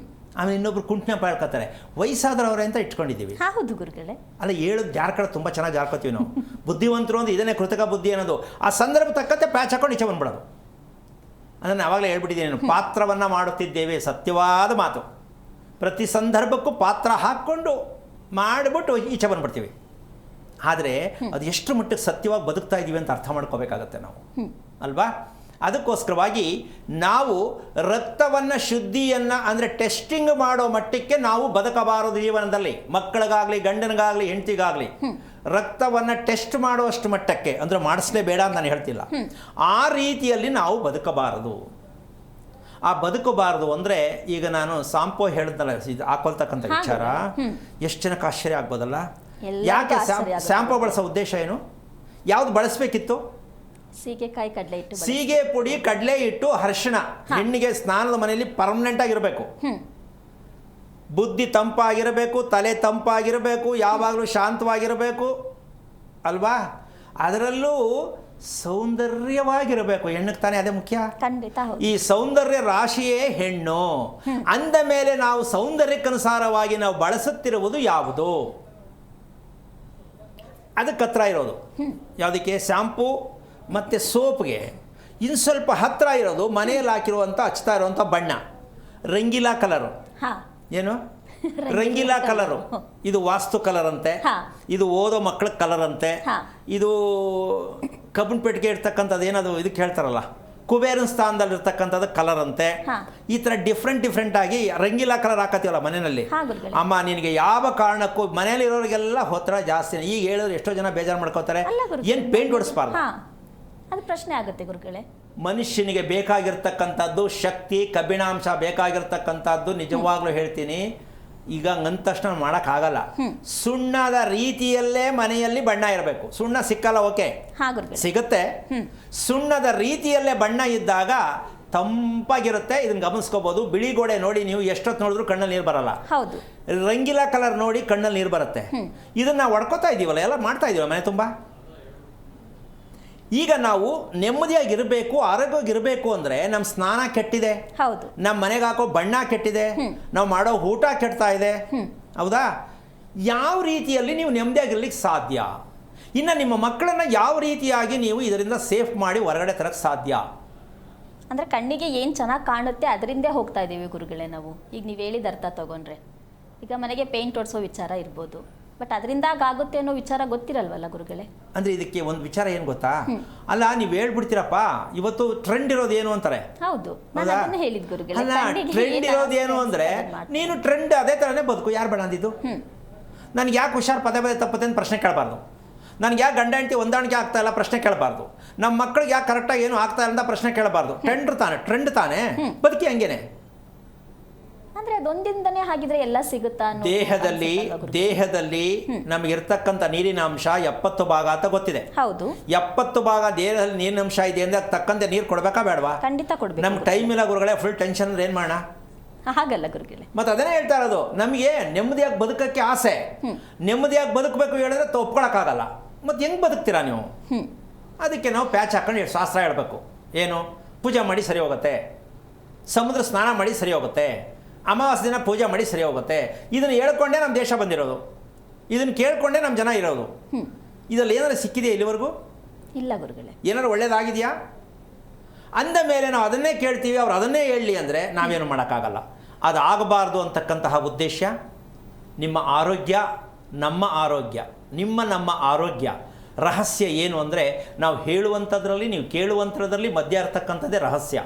ಆಮೇಲೆ ಇನ್ನೊಬ್ರು ಕುಂಟ್ನೆ ಹೇಳ್ಕೊತಾರೆ, ವಯಸ್ಸಾದ್ರವ್ರೆ ಅಂತ ಇಟ್ಕೊಂಡಿದ್ದೀವಿ. ಹೌದು ಗುರುಗಳೇ. ಅಲ್ಲ, ಹೇಳೋದು ಜಾರ್ಕಳ ತುಂಬ ಚೆನ್ನಾಗಿ ಜಾರ್ಕೋತೀವಿ ನಾವು. ಬುದ್ಧಿವಂತರು ಅಂದ್ರೆ ಇದನ್ನೇ ಕೃತಕ ಬುದ್ಧಿ ಅನ್ನೋದು. ಆ ಸಂದರ್ಭ ತಕ್ಕಂತೆ ಪ್ಯಾಚ್ ಹಾಕೊಂಡು ಈಚೆ ಬಂದ್ಬಿಡೋದು. ಅದನ್ನು ಆವಾಗಲೇ ಹೇಳ್ಬಿಟ್ಟಿದ್ದೀನಿ, ಪಾತ್ರವನ್ನು ಮಾಡುತ್ತಿದ್ದೇವೆ, ಸತ್ಯವಾದ ಮಾತು. ಪ್ರತಿ ಸಂದರ್ಭಕ್ಕೂ ಪಾತ್ರ ಹಾಕ್ಕೊಂಡು ಮಾಡಿಬಿಟ್ಟು ಈಚೆ ಬಂದ್ಬಿಡ್ತೀವಿ. ಆದರೆ ಅದು ಎಷ್ಟು ಮಟ್ಟಿಗೆ ಸತ್ಯವಾಗಿ ಬದುಕ್ತಾ ಇದ್ದೀವಿ ಅಂತ ಅರ್ಥ ಮಾಡ್ಕೋಬೇಕಾಗತ್ತೆ ನಾವು, ಅಲ್ವಾ? ಅದಕ್ಕೋಸ್ಕರವಾಗಿ ನಾವು ರಕ್ತವನ್ನು ಶುದ್ಧಿಯನ್ನು ಅಂದರೆ ಟೆಸ್ಟಿಂಗ್ ಮಾಡೋ ಮಟ್ಟಕ್ಕೆ ನಾವು ಬದುಕಬಾರದು ಜೀವನದಲ್ಲಿ. ಮಕ್ಕಳಿಗಾಗಲಿ, ಗಂಡನಿಗಾಗಲಿ, ಹೆಂಡತಿಗಾಗಲಿ ರಕ್ತವನ್ನು ಟೆಸ್ಟ್ ಮಾಡುವಷ್ಟು ಮಟ್ಟಕ್ಕೆ, ಅಂದರೆ ಮಾಡಿಸ್ಲೇಬೇಡ ಅಂತ ನಾನು ಹೇಳ್ತಿಲ್ಲ, ಆ ರೀತಿಯಲ್ಲಿ ನಾವು ಬದುಕಬಾರದು. ಆ ಬದುಕಬಾರದು ಅಂದರೆ ಈಗ ನಾನು ಶಾಂಪು ಹೇಳಿದ್ನಲ್ಲ, ಇದು ಹಾಕೊಳ್ತಕ್ಕಂಥ ವಿಚಾರ ಎಷ್ಟು ಜನಕ್ಕೆ ಆಶ್ಚರ್ಯ ಆಗ್ಬೋದಲ್ಲ. ಯಾಕೆ ಶಾಂಪು ಬಳಸೋ ಉದ್ದೇಶ ಏನು? ಯಾವ್ದು ಬಳಸಬೇಕಿತ್ತು? ಸೀಗೆಕಾಯಿ, ಕಡಲೆ ಹಿಟ್ಟು, ಸೀಗೆ ಪುಡಿ, ಕಡಲೆ ಹಿಟ್ಟು, ಅರಿಶಿಣ. ಹೆಣ್ಣಿಗೆ ಸ್ನಾನದ ಮನೆಯಲ್ಲಿ ಪರ್ಮನೆಂಟ್ ಆಗಿರಬೇಕು. ಬುದ್ಧಿ ತಂಪಾಗಿರಬೇಕು, ತಲೆ ತಂಪಾಗಿರಬೇಕು, ಯಾವಾಗಲೂ ಶಾಂತವಾಗಿರಬೇಕು, ಅಲ್ವಾ? ಅದರಲ್ಲೂ ಸೌಂದರ್ಯವಾಗಿರಬೇಕು. ಹೆಣ್ಣಿಗೆ ತಾನೇ ಅದೇ ಮುಖ್ಯ. ಖಂಡಿತ. ಈ ಸೌಂದರ್ಯ ರಾಶಿಯೇ ಹೆಣ್ಣು. ಅಂದ ಮೇಲೆ ನಾವು ಸೌಂದರ್ಯಕ್ಕನುಸಾರವಾಗಿ ನಾವು ಬಳಸುತ್ತಿರುವುದು ಯಾವುದು? ಅದಕ್ಕೆ ಹತ್ರ ಇರೋದು ಯಾವುದಕ್ಕೆ? ಶಾಂಪು ಮತ್ತು ಸೋಪ್ಗೆ ಇನ್ನು ಸ್ವಲ್ಪ ಹತ್ತಿರ ಇರೋದು ಮನೆಯಲ್ಲಿ ಹಾಕಿರುವಂಥ ಹಚ್ತಾ ಇರುವಂಥ ಬಣ್ಣ, ರಂಗೀಲಾ ಕಲರು. ಏನು ರಂಗೀಲಾ ಕಲರು? ಇದು ವಾಸ್ತು ಕಲರ್ ಅಂತೆ, ಇದು ಓದೋ ಮಕ್ಕಳ ಕಲರ್ ಅಂತೆ, ಇದು ಕಬ್ಬಿಣ ಪೆಟ್ಟಿಗೆ ಇರ್ತಕ್ಕಂಥದ್ದು ಏನದು ಇದಕ್ಕೆ ಹೇಳ್ತಾರಲ್ಲ, ಕುಬೇರನ ಸ್ಥಾನದಲ್ಲಿ ಇರ್ತಕ್ಕಂಥದ್ದು ಕಲರ್ ಅಂತೆ. ಈ ಥರ ಡಿಫ್ರೆಂಟ್ ಆಗಿ ರಂಗೀಲಾ ಕಲರ್ ಹಾಕತ್ತೀವಲ್ಲ ಮನೆಯಲ್ಲಿ. ಅಮ್ಮ, ನಿನಗೆ ಯಾವ ಕಾರಣಕ್ಕೂ ಮನೇಲಿ ಇರೋರಿಗೆಲ್ಲ ಹೊತ್ತರ ಜಾಸ್ತಿ. ಈಗ ಹೇಳಿದ್ರೆ ಎಷ್ಟೋ ಜನ ಬೇಜಾರು ಮಾಡ್ಕೋತಾರೆ, ಏನು ಪೇಂಟ್ ಹೊಡಿಸ್ಬಾರ್ದು. ಅದು ಪ್ರಶ್ನೆ ಆಗುತ್ತೆ ಗುರುಗಳೇ. ಮನುಷ್ಯನಿಗೆ ಬೇಕಾಗಿರ್ತಕ್ಕಂಥದ್ದು ಶಕ್ತಿ, ಕಬ್ಬಿಣಾಂಶ ಬೇಕಾಗಿರ್ತಕ್ಕಂಥದ್ದು. ನಿಜವಾಗ್ಲೂ ಹೇಳ್ತೀನಿ, ಈಗ ಅಂದ ತಕ್ಷಣ ಮಾಡೋಕ್ಕಾಗಲ್ಲ. ಸುಣ್ಣದ ರೀತಿಯಲ್ಲೇ ಮನೆಯಲ್ಲಿ ಬಣ್ಣ ಇರಬೇಕು. ಸುಣ್ಣ ಸಿಕ್ಕಲ್ಲ, ಓಕೆ, ಸಿಗುತ್ತೆ. ಸುಣ್ಣದ ರೀತಿಯಲ್ಲೇ ಬಣ್ಣ ಇದ್ದಾಗ ತಂಪಾಗಿರುತ್ತೆ. ಇದನ್ನು ಗಮನಿಸ್ಕೋಬಹುದು. ಬಿಳಿ ಗೋಡೆ ನೋಡಿ ನೀವು ಎಷ್ಟೊತ್ತು ನೋಡಿದ್ರು ಕಣ್ಣಲ್ಲಿ ನೀರು ಬರಲ್ಲ. ಹೌದು. ರಂಗೀಲಾ ಕಲರ್ ನೋಡಿ ಕಣ್ಣಲ್ಲಿ ನೀರು ಬರುತ್ತೆ. ಇದನ್ನು ನಾವು ಹೊಡ್ಕೋತಾ ಇದ್ದೀವಲ್ಲ, ಎಲ್ಲ ಮಾಡ್ತಾ ಇದೀವಲ್ಲ ಮನೆ ತುಂಬ. ಈಗ ನಾವು ನೆಮ್ಮದಿಯಾಗಿರಬೇಕು, ಆರೋಗ್ಯವಾಗಿರಬೇಕು ಅಂದರೆ ನಮ್ಮ ಸ್ನಾನ ಕೆಟ್ಟಿದೆ, ಹೌದು, ನಮ್ಮ ಮನೆಗೆ ಹಾಕೋ ಬಣ್ಣ ಕೆಟ್ಟಿದೆ, ನಾವು ಮಾಡೋ ಊಟ ಕೆಡ್ತಾ ಇದೆ, ಹೌದಾ? ಯಾವ ರೀತಿಯಲ್ಲಿ ನೀವು ನೆಮ್ಮದಿಯಾಗಿರ್ಲಿಕ್ಕೆ ಸಾಧ್ಯ? ಇನ್ನು ನಿಮ್ಮ ಮಕ್ಕಳನ್ನು ಯಾವ ರೀತಿಯಾಗಿ ನೀವು ಇದರಿಂದ ಸೇಫ್ ಮಾಡಿ ಹೊರಗಡೆ ತರಕ್ಕೆ ಸಾಧ್ಯ? ಅಂದರೆ ಕಣ್ಣಿಗೆ ಏನು ಚೆನ್ನಾಗಿ ಕಾಣುತ್ತೆ ಅದರಿಂದೇ ಹೋಗ್ತಾ ಇದ್ದೀವಿ ಗುರುಗಳೇ ನಾವು. ಈಗ ನೀವು ಹೇಳಿದ ಅರ್ಥ ತಗೊಂಡ್ರೆ, ಈಗ ಮನೆಗೆ ಪೇಂಟ್ ಹೊಡ್ಸೋ ವಿಚಾರ ಇರ್ಬೋದು, ಬಟ್ ಅದರಿಂದ ಆಗುತ್ತೆ ಅನ್ನೋ ವಿಚಾರ ಗೊತ್ತಿರಲ್ವಲ್ಲ ಗುರುಗಳೇ. ಅಂದರೆ ಇದಕ್ಕೆ ಒಂದು ವಿಚಾರ ಏನು ಗೊತ್ತಾ? ಅಲ್ಲ, ನೀವು ಹೇಳ್ಬಿಡ್ತೀರಪ್ಪ, ಇವತ್ತು ಟ್ರೆಂಡ್ ಇರೋದು ಏನು ಅಂತಾರೆ. ಹೌದು, ಹೇಳಿದ್ ಗುರುಗಳೇ. ಅಲ್ಲ, ಟ್ರೆಂಡ್ ಇರೋದು ಏನು ಅಂದರೆ ನೀನು ಟ್ರೆಂಡ್ ಅದೇ ಥರನೇ ಬದುಕು. ಯಾರು ಬೇಡ ಅಂದಿದ್ದು? ನನಗೆ ಯಾಕೆ ಹುಷಾರು ಪದೇ ತಪ್ಪತ್ತೆ ಅಂತ ಪ್ರಶ್ನೆ ಕೇಳಬಾರ್ದು. ನನಗೆ ಯಾಕೆ ಗಂಡ ಹೆಂಡತಿ ಹೊಂದಾಣಿಕೆ ಆಗ್ತಾ ಇಲ್ಲ ಪ್ರಶ್ನೆ ಕೇಳಬಾರ್ದು. ನಮ್ಮ ಮಕ್ಕಳಿಗೆ ಯಾಕೆ ಕರೆಕ್ಟಾಗಿ ಏನು ಆಗ್ತಾ ಇಲ್ಲ ಅಂತ ಪ್ರಶ್ನೆ ಕೇಳಬಾರ್ದು. ಟ್ರೆಂಡ್ ತಾನೇ ಬದುಕಿ ಹಂಗೇನೆ. ಅಂದ್ರೆ ಅದೊಂದಿಂದನೇ ಹಾಗಿದ್ರೆ ಎಲ್ಲ ಸಿಗುತ್ತಾ? ದೇಹದಲ್ಲಿ ನಮಗಿರ್ತಕ್ಕಂಥ ನೀರಿನ ಅಂಶ 70 ಭಾಗ ಅಂತ ಗೊತ್ತಿದೆ. ಹೌದು. 70 ಭಾಗ ದೇಹದಲ್ಲಿ ನೀರಿನ ಅಂಶ ಇದೆ ಅಂದ್ರೆ ತಕ್ಕಂತೆ ನೀರು ಕೊಡ್ಬೇಕಾ ಬೇಡವಾ? ಖಂಡಿತ ಕೊಡ್ಬೇಕು. ನಮ್ಗೆ ಟೈಮ್ ಇಲ್ಲ ಗುರುಗಳೇ, ಫುಲ್ ಟೆನ್ಷನ್ ಅಂದ್ರೆ ಏನು ಮಾಡೋಣ? ಹಾಗಲ್ಲ ಗುರುಗಳೇ. ಮತ್ತು ಅದನ್ನೇ ಹೇಳ್ತಾ ಇರೋದು, ನಮಗೆ ನೆಮ್ಮದಿಯಾಗಿ ಬದುಕಕ್ಕೆ ಆಸೆ, ನೆಮ್ಮದಿಯಾಗಿ ಬದುಕಬೇಕು ಹೇಳಿದ್ರೆ ಒಪ್ಕೊಳಕ್ಕಾಗಲ್ಲ. ಮತ್ತು ಹೆಂಗೆ ಬದುಕ್ತೀರಾ ನೀವು? ಅದಕ್ಕೆ ನಾವು ಪ್ಯಾಚ್ ಹಾಕೊಂಡು ಶಾಸ್ತ್ರ ಹೇಳಬೇಕು. ಏನು? ಪೂಜೆ ಮಾಡಿ ಸರಿ ಹೋಗುತ್ತೆ, ಸಮುದ್ರ ಸ್ನಾನ ಮಾಡಿ ಸರಿ ಹೋಗುತ್ತೆ, ಅಮಾವಾಸ್ಯೆ ದಿನ ಪೂಜೆ ಮಾಡಿ ಸರಿ ಹೋಗುತ್ತೆ. ಇದನ್ನು ಹೇಳ್ಕೊಂಡೇ ನಮ್ಮ ದೇಶ ಬಂದಿರೋದು, ಇದನ್ನು ಕೇಳ್ಕೊಂಡೇ ನಮ್ಮ ಜನ ಇರೋದು. ಇದರಲ್ಲಿ ಏನಾದ್ರು ಸಿಕ್ಕಿದೆಯಾ ಇಲ್ಲಿವರೆಗೂ? ಇಲ್ಲ ಗುರುಗಳೇ. ಏನಾದ್ರು ಒಳ್ಳೇದಾಗಿದೆಯಾ? ಅಂದ ಮೇಲೆ ನಾವು ಅದನ್ನೇ ಕೇಳ್ತೀವಿ, ಅವ್ರು ಅದನ್ನೇ ಹೇಳಲಿ ಅಂದರೆ ನಾವೇನು ಮಾಡೋಕ್ಕಾಗಲ್ಲ. ಅದು ಆಗಬಾರ್ದು ಅಂತಕ್ಕಂತಹ ಉದ್ದೇಶ. ನಿಮ್ಮ ಆರೋಗ್ಯ ನಮ್ಮ ಆರೋಗ್ಯ, ನಮ್ಮ ಆರೋಗ್ಯ. ರಹಸ್ಯ ಏನು ಅಂದರೆ ನಾವು ಹೇಳುವಂಥದ್ರಲ್ಲಿ, ನೀವು ಕೇಳುವಂಥದ್ರಲ್ಲಿ ಮಧ್ಯ ಇರ್ತಕ್ಕಂಥದ್ದೇ ರಹಸ್ಯ.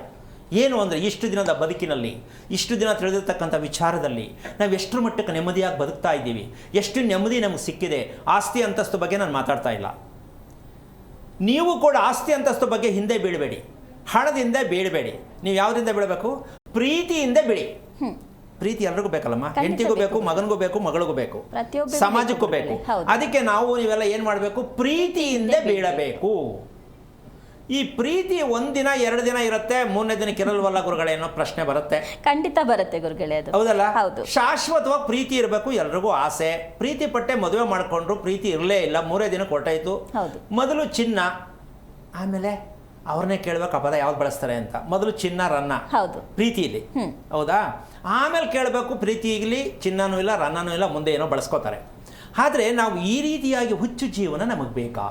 ಏನು ಅಂದರೆ ಇಷ್ಟು ದಿನದ ಬದುಕಿನಲ್ಲಿ, ಇಷ್ಟು ದಿನ ತಿಳಿದಿರ್ತಕ್ಕಂಥ ವಿಚಾರದಲ್ಲಿ ನಾವು ಎಷ್ಟರ ಮಟ್ಟಕ್ಕೆ ನೆಮ್ಮದಿಯಾಗಿ ಬದುಕ್ತಾ ಇದ್ದೀವಿ, ಎಷ್ಟು ನೆಮ್ಮದಿ ನಮಗೆ ಸಿಕ್ಕಿದೆ. ಆಸ್ತಿ ಅಂತಸ್ತು ಬಗ್ಗೆ ನಾನು ಮಾತಾಡ್ತಾ ಇಲ್ಲ. ನೀವು ಕೂಡ ಆಸ್ತಿ ಅಂತಸ್ತು ಬಗ್ಗೆ ಹಿಂದೆ ಬೀಳಬೇಡಿ, ಹಣದಿಂದ ಬೀಳಬೇಡಿ. ನೀವು ಯಾವುದರಿಂದ ಬೀಳಬೇಕು? ಪ್ರೀತಿಯಿಂದ ಬಿಡಿ. ಪ್ರೀತಿ ಎಲ್ರಿಗೂ ಬೇಕಲ್ಲಮ್ಮ, ಹೆಂಡತಿಗೂ ಬೇಕು, ಮಗನಿಗೂ ಬೇಕು, ಮಗಳಿಗೂ ಬೇಕು, ಸಮಾಜಕ್ಕೂ ಬೇಕು. ಅದಕ್ಕೆ ನಾವು ನೀವೆಲ್ಲ ಏನು ಮಾಡಬೇಕು? ಪ್ರೀತಿಯಿಂದ ಬೀಳಬೇಕು. ಈ ಪ್ರೀತಿ ಒಂದಿನ 2 ದಿನ ಇರುತ್ತೆ, 3ನೇ ದಿನಕ್ಕೆ ಇರಲ್ವಲ್ಲ ಗುರುಗಳೇ ಅನ್ನೋ ಪ್ರಶ್ನೆ ಬರುತ್ತೆ. ಖಂಡಿತ ಬರುತ್ತೆ ಗುರುಗಳೇ, ಅದು ಹೌದಲ್ಲ? ಹೌದು. ಶಾಶ್ವತವಾಗಿ ಪ್ರೀತಿ ಇರಬೇಕು, ಎಲ್ರಿಗೂ ಆಸೆ. ಪ್ರೀತಿ ಪಟ್ಟೆ ಮದುವೆ ಮಾಡ್ಕೊಂಡ್ರು, ಪ್ರೀತಿ ಇರಲೇ ಇಲ್ಲ, 3 ದಿನಕ್ಕೆ ಹೊರಟಾಯ್ತು. ಮೊದಲು ಚಿನ್ನ, ಆಮೇಲೆ ಅವ್ರನ್ನೇ ಕೇಳ್ಬೇಕು ಆ ಪದ ಯಾವ್ದು ಬಳಸ್ತಾರೆ ಅಂತ. ಮೊದಲು ಚಿನ್ನ ರನ್ನ ಪ್ರೀತಿಲಿ, ಹೌದಾ? ಆಮೇಲೆ ಕೇಳಬೇಕು ಪ್ರೀತಿ ಈಗಲಿ ಚಿನ್ನನೂ ಇಲ್ಲ ರನ್ನನೂ ಇಲ್ಲ, ಮುಂದೆ ಏನೋ ಬಳಸ್ಕೋತಾರೆ. ಆದರೆ ನಾವು ಈ ರೀತಿಯಾಗಿ ಹುಚ್ಚು ಜೀವನ ನಮಗೆ ಬೇಕಾ?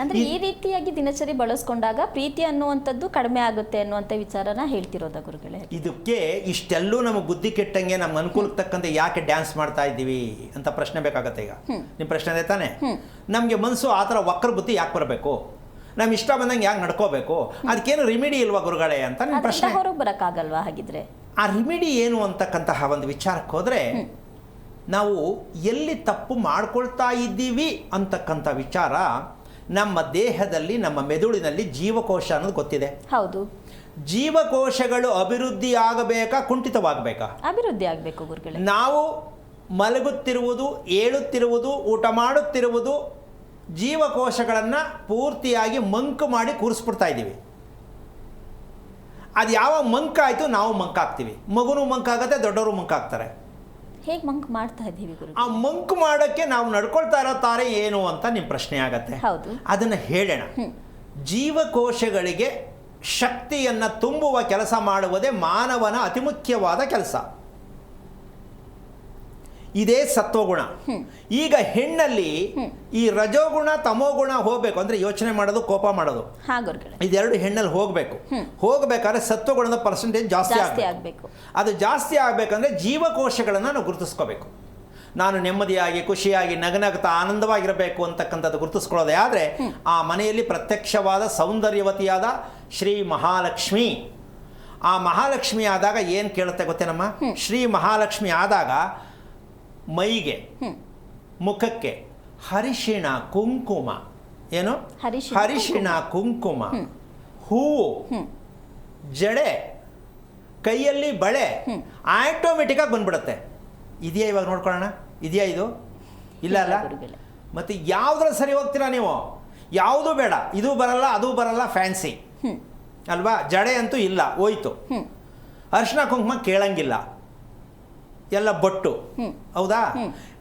ಅಂದ್ರೆ ಈ ರೀತಿಯಾಗಿ ದಿನಚರಿ ಬಳಸ್ಕೊಂಡಾಗ ಪ್ರೀತಿ ಅನ್ನುವಂಥದ್ದು ಕಡಿಮೆ ಆಗುತ್ತೆ ಅನ್ನುವಂಥ ವಿಚಾರನ ಹೇಳ್ತಿರೋದ ಗುರುಗಳೇ. ಇದಕ್ಕೆ ಇಷ್ಟೆಲ್ಲೂ ನಮಗೆ ಬುದ್ಧಿ ಕೆಟ್ಟಂಗೆ ನಮ್ಮ ಅನುಕೂಲಕ್ಕೆ ತಕ್ಕಂತೆ ಯಾಕೆ ಡ್ಯಾನ್ಸ್ ಮಾಡ್ತಾ ಇದ್ದೀವಿ ಅಂತ ಪ್ರಶ್ನೆ ಬೇಕಾಗತ್ತೆ. ಈಗ ನಿಮ್ಮ ಪ್ರಶ್ನೆ ಅದೇ ತಾನೆ? ನಮಗೆ ಮನಸ್ಸು ಆ ಥರ ವಕ್ರ ಬುದ್ಧಿ ಯಾಕೆ ಬರಬೇಕು? ನಮ್ಮ ಇಷ್ಟ ಬಂದಂಗೆ ಯಾಕೆ ನಡ್ಕೋಬೇಕು? ಅದಕ್ಕೇನು ರಿಮಿಡಿ ಇಲ್ವಾ ಗುರುಗಳೇ ಅಂತ ನಿಮ್ಮ ಪ್ರಶ್ನೆ. ಹೊರಗೆ ಬರೋಕ್ಕಾಗಲ್ವಾ ಹಾಗಿದ್ರೆ? ಆ ರಿಮಿಡಿ ಏನು ಅಂತಕ್ಕಂತಹ ಒಂದು ವಿಚಾರಕ್ಕೆ ಹೋದರೆ, ನಾವು ಎಲ್ಲಿ ತಪ್ಪು ಮಾಡ್ಕೊಳ್ತಾ ಇದ್ದೀವಿ ಅಂತಕ್ಕಂಥ ವಿಚಾರ ನಮ್ಮ ದೇಹದಲ್ಲಿ, ನಮ್ಮ ಮೆದುಳಿನಲ್ಲಿ ಜೀವಕೋಶ ಅನ್ನೋದು ಗೊತ್ತಿದೆ. ಹೌದು. ಜೀವಕೋಶಗಳು ಅಭಿವೃದ್ಧಿ ಆಗಬೇಕಾ, ಕುಂಠಿತವಾಗಬೇಕಾ? ಅಭಿವೃದ್ಧಿ ಆಗಬೇಕು ಗುರುಗಳೇ. ನಾವು ಮಲಗುತ್ತಿರುವುದು, ಏಳುತ್ತಿರುವುದು, ಊಟ ಮಾಡುತ್ತಿರುವುದು ಜೀವಕೋಶಗಳನ್ನು ಪೂರ್ತಿಯಾಗಿ ಮಂಕು ಮಾಡಿ ಕೂರಿಸ್ಬಿಡ್ತಾ ಇದ್ದೀವಿ. ಅದು ಯಾವಾಗ ಮಂಕಾಯಿತು ನಾವು ಮಂಕಾಗ್ತೀವಿ. ಮಗುನೂ ಮಂಕಾಗತ್ತೆ, ದೊಡ್ಡವರು ಮಂಕಾಗ್ತಾರೆ. ಹೇಗೆ ಮಂಕ್ ಮಾಡ್ತಾ ಇದ್ದೀವಿ ಗುರು? ಆ ಮಂಕು ಮಾಡೋಕ್ಕೆ ನಾವು ನಡ್ಕೊಳ್ತಾ ಇರೋ ತಾರೆ ಏನು ಅಂತ ನಿಮ್ಮ ಪ್ರಶ್ನೆ ಆಗತ್ತೆ. ಅದನ್ನು ಹೇಳೋಣ. ಜೀವಕೋಶಗಳಿಗೆ ಶಕ್ತಿಯನ್ನು ತುಂಬುವ ಕೆಲಸ ಮಾಡುವುದೇ ಮಾನವನ ಅತಿ ಮುಖ್ಯವಾದ ಕೆಲಸ. ಇದೇ ಸತ್ವಗುಣ. ಈಗ ಹೆಣ್ಣಲ್ಲಿ ಈ ರಜೋಗುಣ ತಮೋಗುಣ ಹೋಗ್ಬೇಕು ಅಂದ್ರೆ ಯೋಚನೆ ಮಾಡೋದು, ಕೋಪ ಮಾಡೋದು, ಇದೆರಡು ಹೆಣ್ಣಲ್ಲಿ ಹೋಗ್ಬೇಕು. ಹೋಗ್ಬೇಕಾದ್ರೆ ಸತ್ವಗುಣದ ಪರ್ಸೆಂಟೇಜ್ ಜಾಸ್ತಿ ಆಗಬೇಕು. ಅದು ಜಾಸ್ತಿ ಆಗಬೇಕಂದ್ರೆ ಜೀವಕೋಶಗಳನ್ನು ನಾವು ಗುರುತಿಸ್ಕೋಬೇಕು. ನಾನು ನೆಮ್ಮದಿಯಾಗಿ, ಖುಷಿಯಾಗಿ, ನಗನಗ್ತಾ ಆನಂದವಾಗಿರಬೇಕು ಅಂತಕ್ಕಂಥದ್ದು ಗುರುತಿಸ್ಕೊಳ್ಳೋದೇ ಆದರೆ ಆ ಮನೆಯಲ್ಲಿ ಪ್ರತ್ಯಕ್ಷವಾದ ಸೌಂದರ್ಯವತಿಯಾದ ಶ್ರೀ ಮಹಾಲಕ್ಷ್ಮಿ. ಆ ಮಹಾಲಕ್ಷ್ಮಿ ಆದಾಗ ಏನು ಕೇಳುತ್ತೆ ಗೊತ್ತೇನಮ್ಮ? ಶ್ರೀ ಮಹಾಲಕ್ಷ್ಮಿ ಆದಾಗ ಮೈಗೆ, ಮುಖಕ್ಕೆ ಹರಿಶಿಣ ಕುಂಕುಮ, ಏನು ಹರಿಶಿಣ ಕುಂಕುಮ, ಹೂವು, ಜಡೆ, ಕೈಯಲ್ಲಿ ಬಳೆ ಆಟೋಮೆಟಿಕ್ಕಾಗಿ ಬಂದ್ಬಿಡುತ್ತೆ. ಇದೆಯಾ? ಇವಾಗ ನೋಡ್ಕೊಳ್ಳೋಣ, ಇದೆಯಾ ಇದು? ಇಲ್ಲ ಅಲ್ಲ. ಮತ್ತೆ ಯಾವುದ್ರಲ್ಲಿ ಸರಿ ಹೋಗ್ತೀರಾ ನೀವು? ಯಾವುದೂ ಬೇಡ, ಇದು ಬರಲ್ಲ ಅದು ಬರಲ್ಲ, ಫ್ಯಾನ್ಸಿ ಅಲ್ವಾ? ಜಡೆ ಅಂತೂ ಇಲ್ಲ, ಹೋಯ್ತು. ಅರಿಶಿಣ ಕುಂಕುಮ ಕೇಳಂಗಿಲ್ಲ, ಎಲ್ಲ ಬೊಟ್ಟು, ಹೌದಾ?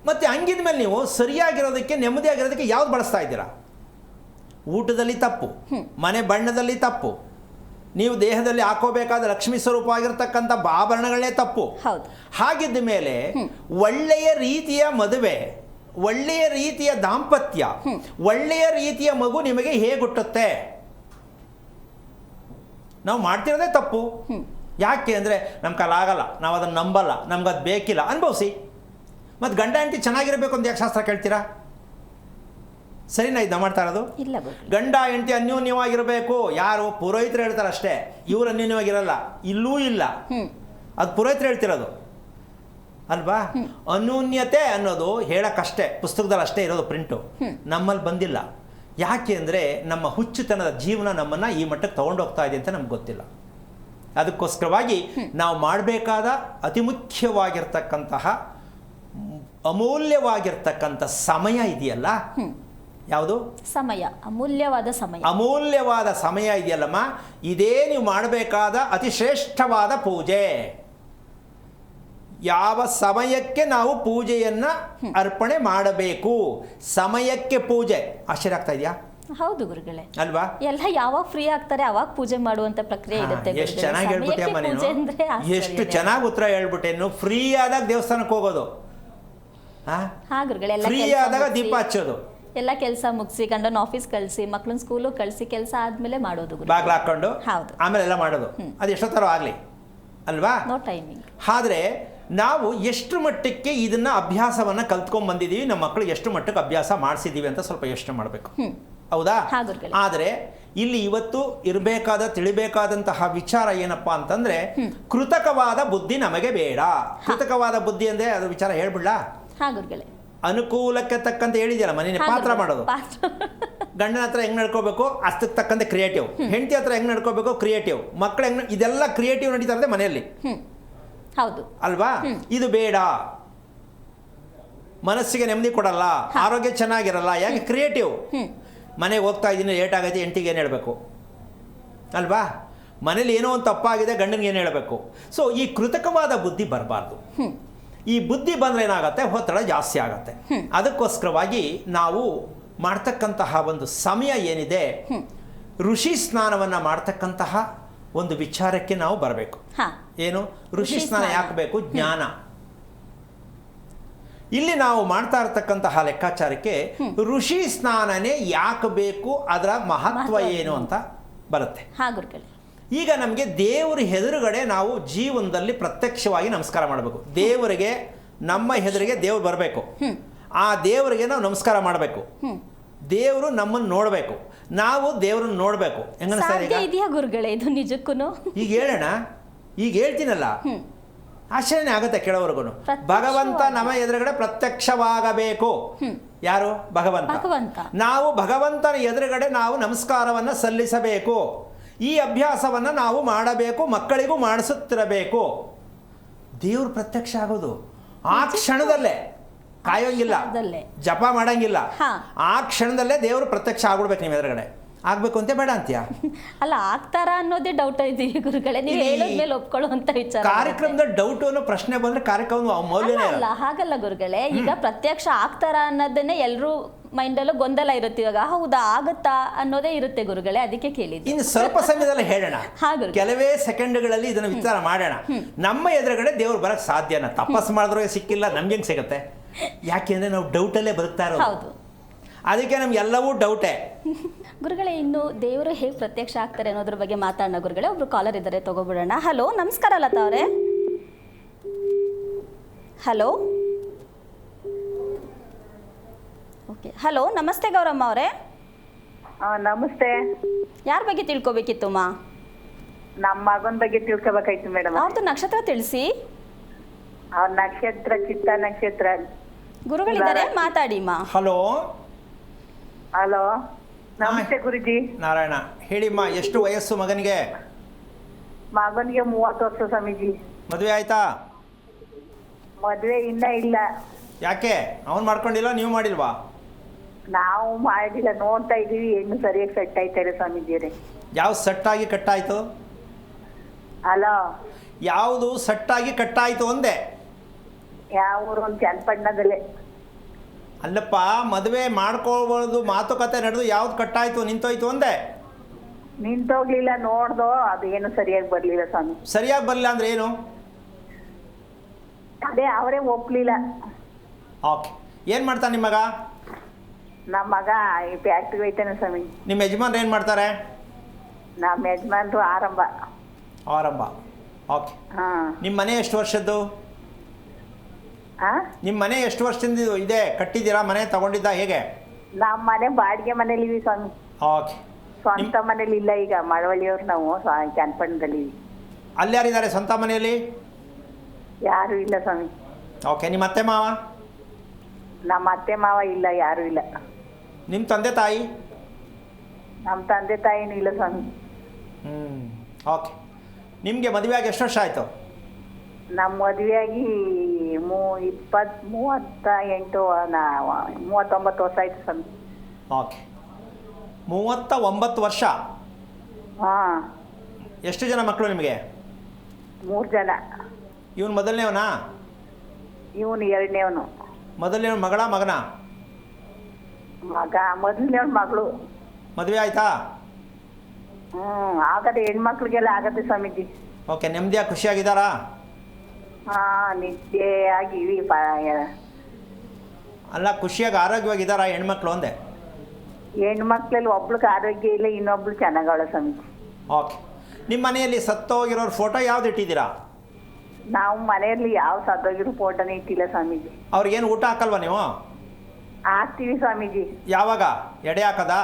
ಮತ್ತೆ ಹಂಗಿದ್ಮೇಲೆ ನೀವು ಸರಿಯಾಗಿರೋದಕ್ಕೆ, ನೆಮ್ಮದಿಯಾಗಿರೋದಕ್ಕೆ ಯಾವ್ದು ಬಳಸ್ತಾ ಇದ್ದೀರಾ? ಊಟದಲ್ಲಿ ತಪ್ಪು, ಮನೆ ಬಣ್ಣದಲ್ಲಿ ತಪ್ಪು, ನೀವು ದೇಹದಲ್ಲಿ ಹಾಕೋಬೇಕಾದ ಲಕ್ಷ್ಮೀ ಸ್ವರೂಪವಾಗಿರ್ತಕ್ಕಂಥ ಆಭರಣಗಳೇ ತಪ್ಪು. ಹಾಗಿದ್ದ ಮೇಲೆ ಒಳ್ಳೆಯ ರೀತಿಯ ಮದುವೆ, ಒಳ್ಳೆಯ ರೀತಿಯ ದಾಂಪತ್ಯ, ಒಳ್ಳೆಯ ರೀತಿಯ ಮಗು ನಿಮಗೆ ಹೇಗೆ ಹುಟ್ಟುತ್ತೆ? ನಾವು ಮಾಡ್ತಿರೋದೇ ತಪ್ಪು. ಯಾಕೆ ಅಂದರೆ ನಮ್ಮ ಕಾಲ ಆಗಲ್ಲ, ನಾವು ಅದನ್ನು ನಂಬಲ್ಲ, ನಮ್ಗೆ ಅದು ಬೇಕಿಲ್ಲ, ಅನುಭವಿಸಿ. ಮತ್ತು ಗಂಡ ಹೆಂಡತಿ ಚೆನ್ನಾಗಿರಬೇಕು ಅಂತ ಯಾಕೆ ಶಾಸ್ತ್ರ ಕೇಳ್ತೀರಾ? ಸರಿನಾ ಇದು ಮಾಡ್ತಾ ಇರೋದು? ಗಂಡ ಹೆಂಡತಿ ಅನ್ಯೋನ್ಯವಾಗಿರಬೇಕು. ಯಾರು? ಪುರೋಹಿತರು ಹೇಳ್ತಾರೆ ಅಷ್ಟೇ, ಇವ್ರು ಅನ್ಯೋನ್ಯವಾಗಿರಲ್ಲ. ಇಲ್ಲೂ ಇಲ್ಲ, ಅದು ಪುರೋಹಿತರು ಹೇಳ್ತಿರೋದು ಅಲ್ವಾ? ಅನ್ಯೋನ್ಯತೆ ಅನ್ನೋದು ಹೇಳಕ್ಕಷ್ಟೇ, ಪುಸ್ತಕದಲ್ಲಿ ಅಷ್ಟೇ ಇರೋದು, ಪ್ರಿಂಟು. ನಮ್ಮಲ್ಲಿ ಬಂದಿಲ್ಲ. ಯಾಕೆ ಅಂದರೆ ನಮ್ಮ ಹುಚ್ಚುತನದ ಜೀವನ ನಮ್ಮನ್ನು ಈ ಮಟ್ಟಕ್ಕೆ ತೊಗೊಂಡೋಗ್ತಾ ಇದೆ ಅಂತ ನಮ್ಗೆ ಗೊತ್ತಿಲ್ಲ. ಅದಕ್ಕೋಸ್ಕರವಾಗಿ ನಾವು ಮಾಡಬೇಕಾದ ಅತಿ ಮುಖ್ಯವಾಗಿರ್ತಕ್ಕಂತಹ ಅಮೂಲ್ಯವಾಗಿರ್ತಕ್ಕಂಥ ಸಮಯ ಇದೆಯಲ್ಲ, ಯಾವುದು? ಸಮಯ, ಅಮೂಲ್ಯವಾದ ಸಮಯ. ಅಮೂಲ್ಯವಾದ ಸಮಯ ಇದೆಯಲ್ಲಮ್ಮ, ಇದೇ ನೀವು ಮಾಡಬೇಕಾದ ಅತಿ ಶ್ರೇಷ್ಠವಾದ ಪೂಜೆ. ಯಾವ ಸಮಯಕ್ಕೆ ನಾವು ಪೂಜೆಯನ್ನು ಅರ್ಪಣೆ ಮಾಡಬೇಕು, ಸಮಯಕ್ಕೆ ಪೂಜೆ. ಆಶ್ಚರ್ಯ ಆಗ್ತಾ ಇದೆಯಾ? ಹೌದು ಗುರುಗಳೇ, ಅಲ್ವಾ? ಎಲ್ಲ ಯಾವಾಗ ಫ್ರೀ ಆಗ್ತಾರೆ ಅವಾಗ ಪೂಜೆ ಮಾಡುವಂತ ಪ್ರಕ್ರಿಯೆ ಇರುತ್ತೆ. ಎಷ್ಟು ಚೆನ್ನಾಗಿ ಹೇಳ್ಬಿಟ್ಟೆ ಅಮ್ಮ ನೀನು, ಎಷ್ಟು ಚೆನ್ನಾಗಿ ಉತ್ತರ ಹೇಳ್ಬಿಟ್ಟೆ. ಫ್ರೀ ಆದಾಗ ದೇವಸ್ಥಾನಕ್ಕೆ ಹೋಗೋದು, ಹಾ ಗುರುಗಳೇ, ಫ್ರೀ ಆದಾಗ ದೀಪ ಹಚ್ಚೋದು, ಎಲ್ಲ ಕೆಲಸ ಮುಗಿಸಿ ಗಂಡನ ಆಫೀಸ್ ಕಳಿಸಿ ಮಕ್ಳನ್ನ ಸ್ಕೂಲು ಕಳಿಸಿ ಕೆಲಸ ಆದ್ಮೇಲೆ ಮಾಡೋದು, ಬಾಗ್ಲ ಹಾಕೊಂಡು ಆಮೇಲೆ ಎಲ್ಲ ಮಾಡೋದು. ಅದು ಎಷ್ಟೊತ್ತರ ಆಗಲಿ ಅಲ್ವಾ? No timing. ಆದ್ರೆ ನಾವು ಎಷ್ಟು ಮಟ್ಟಕ್ಕೆ ಇದನ್ನ ಅಭ್ಯಾಸವನ್ನ ಕಲ್ತ್ಕೊಂಡ್ ಬಂದಿದೀವಿ, ನಮ್ಮ ಮಕ್ಕಳಿಗೆ ಎಷ್ಟು ಮಟ್ಟಕ್ಕೆ ಅಭ್ಯಾಸ ಮಾಡಿಸಿದೀವಿ ಅಂತ ಸ್ವಲ್ಪ ಯೋಚನೆ ಮಾಡಬೇಕು. ಹೌದಾ? ಆದರೆ ಇಲ್ಲಿ ಇವತ್ತು ಇರಬೇಕಾದ ತಿಳಿಬೇಕಾದಂತಹ ವಿಚಾರ ಏನಪ್ಪಾ ಅಂತಂದ್ರೆ, ಕೃತಕವಾದ ಬುದ್ಧಿ ನಮಗೆ ಬೇಡ. ಕೃತಕವಾದ ಬುದ್ಧಿ ಅಂದ್ರೆ ಅದು ವಿಚಾರ ಹೇಳ್ಬಿಡ್ಲಾ? ಅನುಕೂಲಕ್ಕೆ ತಕ್ಕಂತೆ ಹೇಳಿದ್ಯಲ್ಲ, ಮನೇಲಿ ಪಾತ್ರ ಮಾಡೋದು. ಗಂಡನ ಹತ್ರ ಹೆಂಗ್ ನಡ್ಕೋಬೇಕು ಅಷ್ಟಕ್ಕೆ ತಕ್ಕಂತೆ ಕ್ರಿಯೇಟಿವ್, ಹೆಂಡತಿ ಹತ್ರ ಹೆಂಗ್ ನಡ್ಕೋಬೇಕು ಕ್ರಿಯೇಟಿವ್, ಮಕ್ಕಳು ಹೆಂಗ್, ಇದೆಲ್ಲ ಕ್ರಿಯೇಟಿವ್ ನಡೀತಾ ಇರುತ್ತೆ ಮನೆಯಲ್ಲಿ. ಹೌದು ಅಲ್ವಾ? ಇದು ಬೇಡ, ಮನಸ್ಸಿಗೆ ನೆಮ್ಮದಿ ಕೊಡಲ್ಲ, ಆರೋಗ್ಯ ಚೆನ್ನಾಗಿರಲ್ಲ. ಯಾಕೆ? ಕ್ರಿಯೇಟಿವ್. ಮನೆಗೆ ಹೋಗ್ತಾ ಇದ್ದೀನಿ, ಲೇಟ್ ಆಗೈತೆ, ಹೆಂಡತಿಗೆ ಏನು ಹೇಳಬೇಕು ಅಲ್ವಾ? ಮನೇಲಿ ಏನೋ ಒಂದು ತಪ್ಪಾಗಿದೆ, ಗಂಡನಿಗೆ ಏನು ಹೇಳಬೇಕು? ಸೊ ಈ ಕೃತಕವಾದ ಬುದ್ಧಿ ಬರಬಾರ್ದು. ಈ ಬುದ್ಧಿ ಬಂದರೆ ಏನಾಗುತ್ತೆ? ಒತ್ತಡ ಜಾಸ್ತಿ ಆಗುತ್ತೆ. ಅದಕ್ಕೋಸ್ಕರವಾಗಿ ನಾವು ಮಾಡ್ತಕ್ಕಂತಹ ಒಂದು ಸಮಯ ಏನಿದೆ, ಋಷಿ ಸ್ನಾನವನ್ನು ಮಾಡ್ತಕ್ಕಂತಹ ಒಂದು ವಿಚಾರಕ್ಕೆ ನಾವು ಬರಬೇಕು. ಏನು ಋಷಿ ಸ್ನಾನ ಯಾಕೆ ಬೇಕು? ಜ್ಞಾನ. ಇಲ್ಲಿ ನಾವು ಮಾಡ್ತಾ ಇರತಕ್ಕಂತಹ ಲೆಕ್ಕಾಚಾರಕ್ಕೆ ಋಷಿ ಸ್ನಾನನೇ ಯಾಕೆ ಬೇಕು, ಅದರ ಮಹತ್ವ ಏನು ಅಂತ ಬರುತ್ತೆ. ಈಗ ನಮಗೆ ದೇವರ ಎದುರುಗಡೆ ನಾವು ಜೀವನದಲ್ಲಿ ಪ್ರತ್ಯಕ್ಷವಾಗಿ ನಮಸ್ಕಾರ ಮಾಡಬೇಕು. ದೇವರಿಗೆ ನಮ್ಮ ಎದುರಿಗೆ ದೇವ್ರು ಬರಬೇಕು, ಆ ದೇವರಿಗೆ ನಾವು ನಮಸ್ಕಾರ ಮಾಡಬೇಕು. ದೇವರು ನಮ್ಮನ್ನು ನೋಡಬೇಕು, ನಾವು ದೇವ್ರನ್ನ ನೋಡಬೇಕು. ಹೆಂಗನಿಸ್ತಾ ಗುರುಗಳೇ ಇದು ನಿಜಕ್ಕೂ? ಈಗ ಹೇಳೋಣ, ಈಗ ಹೇಳ್ತೀನಲ್ಲ, ಆಶ್ಚರ್ಯನೇ ಆಗುತ್ತೆ ಕೇಳೋವರೆಗೂ. ಭಗವಂತ ನಮ್ಮ ಎದುರುಗಡೆ ಪ್ರತ್ಯಕ್ಷವಾಗಬೇಕು. ಯಾರು? ಭಗವಂತ. ನಾವು ಭಗವಂತನ ಎದುರುಗಡೆ ನಾವು ನಮಸ್ಕಾರವನ್ನು ಸಲ್ಲಿಸಬೇಕು. ಈ ಅಭ್ಯಾಸವನ್ನು ನಾವು ಮಾಡಬೇಕು, ಮಕ್ಕಳಿಗೂ ಮಾಡಿಸುತ್ತಿರಬೇಕು. ದೇವ್ರು ಪ್ರತ್ಯಕ್ಷ ಆಗೋದು ಆ ಕ್ಷಣದಲ್ಲೇ, ಕಾಯೋಂಗಿಲ್ಲ, ಜಪ ಮಾಡಂಗಿಲ್ಲ. ಆ ಕ್ಷಣದಲ್ಲೇ ದೇವರು ಪ್ರತ್ಯಕ್ಷ ಆಗ್ಬಿಡ್ಬೇಕು ನಿಮ್ಮ ಎದುರುಗಡೆ. ಆಗ್ಬೇಕು ಅಂತ ಬೇಡ ಅಂತೀಯ? ಅಲ್ಲ, ಆಗ್ತಾರ ಅನ್ನೋದೇ ಡೌಟ್ ಇದೀವಿ ಗುರುಗಳೇ, ನೀವು ಹೇಳಿದ್ಮೇಲೆ ಒಪ್ಕೊಳ್ಳುವಂತ ವಿಚಾರ. ಕಾರ್ಯಕ್ರಮದ ಡೌಟ್ ಅನ್ನೋ ಪ್ರಶ್ನೆ ಬಂದ್ರೆ ಕಾರ್ಯಕ್ರಮ ಮೌಲ್ಯನೇ ಅಲ್ಲ. ಹಾಗಲ್ಲ ಗುರುಗಳೇ, ಈಗ ಪ್ರತ್ಯಕ್ಷ ಆಗ್ತಾರ ಅನ್ನೋದನ್ನೇ ಎಲ್ಲರೂ ಮೈಂಡಲ್ಲೂ ಗೊಂದಲ ಇರುತ್ತೆ. ಇವಾಗ ಹೌದಾ ಆಗುತ್ತಾ ಅನ್ನೋದೇ ಇರುತ್ತೆ ಗುರುಗಳೇ, ಅದಕ್ಕೆ ಕೇಳಿದ್ದೆ. ಇನ್ನು ಸ್ವಲ್ಪ ಸಮಯದಲ್ಲಿ ಹೇಳೋಣ, ಕೆಲವೇ ಸೆಕೆಂಡ್ಗಳಲ್ಲಿ ಇದನ್ನ ವಿಚಾರ ಮಾಡೋಣ. ನಮ್ಮ ಎದುರುಗಡೆ ದೇವ್ರು ಬರಕ್ ಸಾಧ್ಯನಾ? ತಪಸ್ ಮಾಡಿದ್ರೆ ಸಿಕ್ಕಿಲ್ಲ, ನಮ್ಗೆ ಹೆಂಗ್ ಸಿಗುತ್ತೆ? ಯಾಕೆಂದ್ರೆ ನಾವು ಡೌಟಲ್ಲೇ ಬದುಕ್ತಾ ಇರೋದು. ಅದಕ್ಕೆ ನಮ್ಗೆ ಎಲ್ಲವೂ ಡೌಟೇ. ಗುರುಗಳೇ, ಇನ್ನು ದೇವರು ಹೇಗೆ ಪ್ರತ್ಯಕ್ಷ ಆಗ್ತಾರೆ ಅನ್ನೋದ್ರ ಬಗ್ಗೆ ಮಾತಾಡೋಣ ಗುರುಗಳೇ. ಒಬ್ರು ಕಾಲರ್ ಇದ್ದಾರೆ, ತಗೋಬಿಡೋಣ. ಹಲೋ, ನಮಸ್ಕಾರ ಲತಾ ಅವರೇ. ಹಲೋ. ಓಕೆ, ಹಲೋ, ನಮಸ್ತೆ ಗೌರಮ್ಮ ಅವರೇ. ನಮಸ್ತೆ. ಯಾರ ಬಗ್ಗೆ ತಿಳ್ಕೊಬೇಕಿತ್ತು ಮಾ? ನಮ್ಮ ಮಗನ ಬಗ್ಗೆ ತಿಳ್ಕೊಬೇಕಾಯ್ತು ಮೇಡಮ್. ಅವ್ರದ್ದು ನಕ್ಷತ್ರ ತಿಳಿಸಿ. ಅವ್ರ ನಕ್ಷತ್ರ ಚಿತ್ತ ನಕ್ಷತ್ರ. ಗುರುಗಳಿದ್ದಾರೆ, ಮಾತಾಡಿ ಮಾ. ಹಲೋ. ಹಲೋ, ನಮಸ್ತೆ ಗುರುಜಿ. ನಾರಾಯಣ, ಹೇಳಿಮ್ಮ, ಎಷ್ಟು ವಯಸ್ಸು ಮಗನಿಗೆ? ಮಗನಿಗೆ 30 ವರ್ಷ ಸ್ವಾಮೀಜಿ. ಮದುವೆ ಆಯ್ತಾ? ಮದುವೆ ಇನ್ನ ಇಲ್ಲ. ಯಾಕೆ? ಅವನು ಮಾಡ್ಕೊಂಡಿಲ್ಲ, ನೀವು ಮಾಡಿಲ್ವಾ? ನಾವು ಮಾಡಿಲ್ಲ, ನೋಡ್ತಾ ಇದೀವಿ, ಹೆಣ್ಣು ಸರಿಯಾಗಿ ಸೆಟ್ ಆಯ್ತಾರೆ ಸ್ವಾಮೀಜಿಯರೇ. ಯಾವ ಸೆಟ್ಟಾಗಿ ಕಟ್ಟಾಯ್ತು? ಹಲೋ, ಯಾವುದು ಸೆಟ್ಟಾಗಿ ಕಟ್ಟಾಯ್ತು ಅಂದೆ? ಯಾವ ಊರು? ಒಂದು ಚನ್ನಪಟ್ಟಣದಲ್ಲೇ. ಅಲ್ಲಪ್ಪ, ಮದುವೆ ಮಾಡ್ಕೊಳ್ಬೋದು, ಮಾತುಕತೆ ನಡೆದು ಯಾವ್ದು ಕಟ್ಟಾಯ್ತು, ನಿಂತೋಯ್ತು ಅಂದೆ? ನಿಂತೋಗ್ಲಿಲ್ಲ, ನೋಡ್ದೋ, ಅದು ಏನು ಸರಿಯಾಗಿ ಬರ್ಲಿಲ್ಲ ಸ್ವಾಮಿ. ಸರಿಯಾಗಿ ಬರ್ಲಿಲ್ಲ ಅಂದ್ರೆ ಏನು? ಅದೇ ಅವರೇ ಒಪ್ಲಿಲ್ಲ. ಓಕೆ, ಏನ್ ಮಾಡ್ತಾನೆ ನಿಮ್ಮ ಮಗ? ನಮ್ಮ ಮಗ ಈ ಫ್ಯಾಕ್ಟ್ರಿ ಹೋಯ್ತಾನೆ ಸ್ವಾಮಿ. ನಿಮ್ಮ ಯಜಮಾನ್ರು ಏನ್ ಮಾಡ್ತಾರೆ? ನಮ್ಮ ಯಜಮಾನ್ರು ಆರಂಭ. ಓಕೆ. ನಿಮ್ಮ ಮನೆ ಎಷ್ಟು ವರ್ಷದ್ದು? ನಿಮ್ಮ ಮನೆ ಎಷ್ಟು ವರ್ಷದಿಂದ ಇದೆ? ಕಟ್ಟಿದ್ದೀರಾ? ಮನೆ ತಗೊಂಡಿದ್ದ ಹೇಗೆ? ನಮ್ಮ ಮನೆ ಬಾಡಿಗೆ ಮನೇಲಿ ಇದೀವಿ ಸ್ವಾಮಿ. ಓಕೆ. ಸ್ವಂತ ಮನೇಲಿ ಇಲ್ಲ. ಈಗ ಮಳವಳ್ಳಿಯವ್ರು ನಾವು ಚನ್ನಪಟ್ಟಣದಲ್ಲಿ. ಅಲ್ಲಿ ಯಾರಿದ್ದಾರೆ ಸ್ವಂತ ಮನೆಯಲ್ಲಿ? ಯಾರು ಇಲ್ಲ ಸ್ವಾಮಿ. ಓಕೆ. ನಿಮ್ಮ ಅತ್ತೆ ಮಾವ? ನಮ್ಮ ಅತ್ತೆ ಮಾವ ಇಲ್ಲ, ಯಾರು ಇಲ್ಲ. ನಿಮ್ಮ ತಂದೆ ತಾಯಿ? ನಮ್ಮ ತಂದೆ ತಾಯಿನೂ ಇಲ್ಲ ಸ್ವಾಮಿ. ಓಕೆ. ನಿಮಗೆ ಮದುವೆ ಆಗಿ ಎಷ್ಟು ವರ್ಷ ಆಯಿತು? ನಮ್ಮ ಮದುವೆಯಾಗಿ 39 39 ವರ್ಷ ಆಯ್ತು ಸ್ವಾಮಿ. ಓಕೆ 39 ವರ್ಷ. ಹಾ ಎಷ್ಟು ಜನ ಮಕ್ಕಳು ನಿಮಗೆ? 3 ಜನ. ಇವನು ಮೊದಲನೇವನಾ? ಇವನು 2ನೇವನು. ಮೊದಲನೇವನು ಮಗಳ ಮಗನ? ಮಗ. ಮೊದಲನೇವನು ಮಗಳು. ಮದುವೆ ಆಯ್ತಾ? ಆಗದೆ, ಹೆಣ್ಮಕ್ಳಿಗೆಲ್ಲ ಆಗತ್ತೆ ಸ್ವಾಮೀಜಿ. ಓಕೆ, ನೆಮ್ಮದಿಯಾಗಿ ಖುಷಿಯಾಗಿದ್ದಾರಾ? ಹಾ ನಿದ್ದೆ ಆಗಿವಿ. ಅಲ್ಲ, ಖುಷಿಯಾಗಿ ಆರೋಗ್ಯವಾಗಿದ್ದಾರಾ ಹೆಣ್ಮಕ್ಳು ಅಂದೆ? ಹೆಣ್ಮಕ್ಳಲ್ಲಿ ಒಬ್ಳಿಗೆ ಆರೋಗ್ಯ ಇಲ್ಲ, ಇನ್ನೊಬ್ಳು ಚೆನ್ನಾಗವಳ ಸ್ವಾಮೀಜಿ. ಓಕೆ. ನಿಮ್ಮ ಮನೆಯಲ್ಲಿ ಸತ್ತೋಗಿರೋರ ಫೋಟೋ ಯಾವ್ದು ಇಟ್ಟಿದ್ದೀರಾ? ನಾವು ಮನೆಯಲ್ಲಿ ಯಾವ ಸತ್ತೋಗಿರೋ ಫೋಟೋನೇ ಇಟ್ಟಿಲ್ಲ ಸ್ವಾಮೀಜಿ. ಅವ್ರಿಗೇನು ಊಟ ಹಾಕಲ್ವಾ ನೀವು? ಹಾಕ್ತೀವಿ ಸ್ವಾಮೀಜಿ. ಯಾವಾಗ? ಎಡೆ ಹಾಕೋದಾ?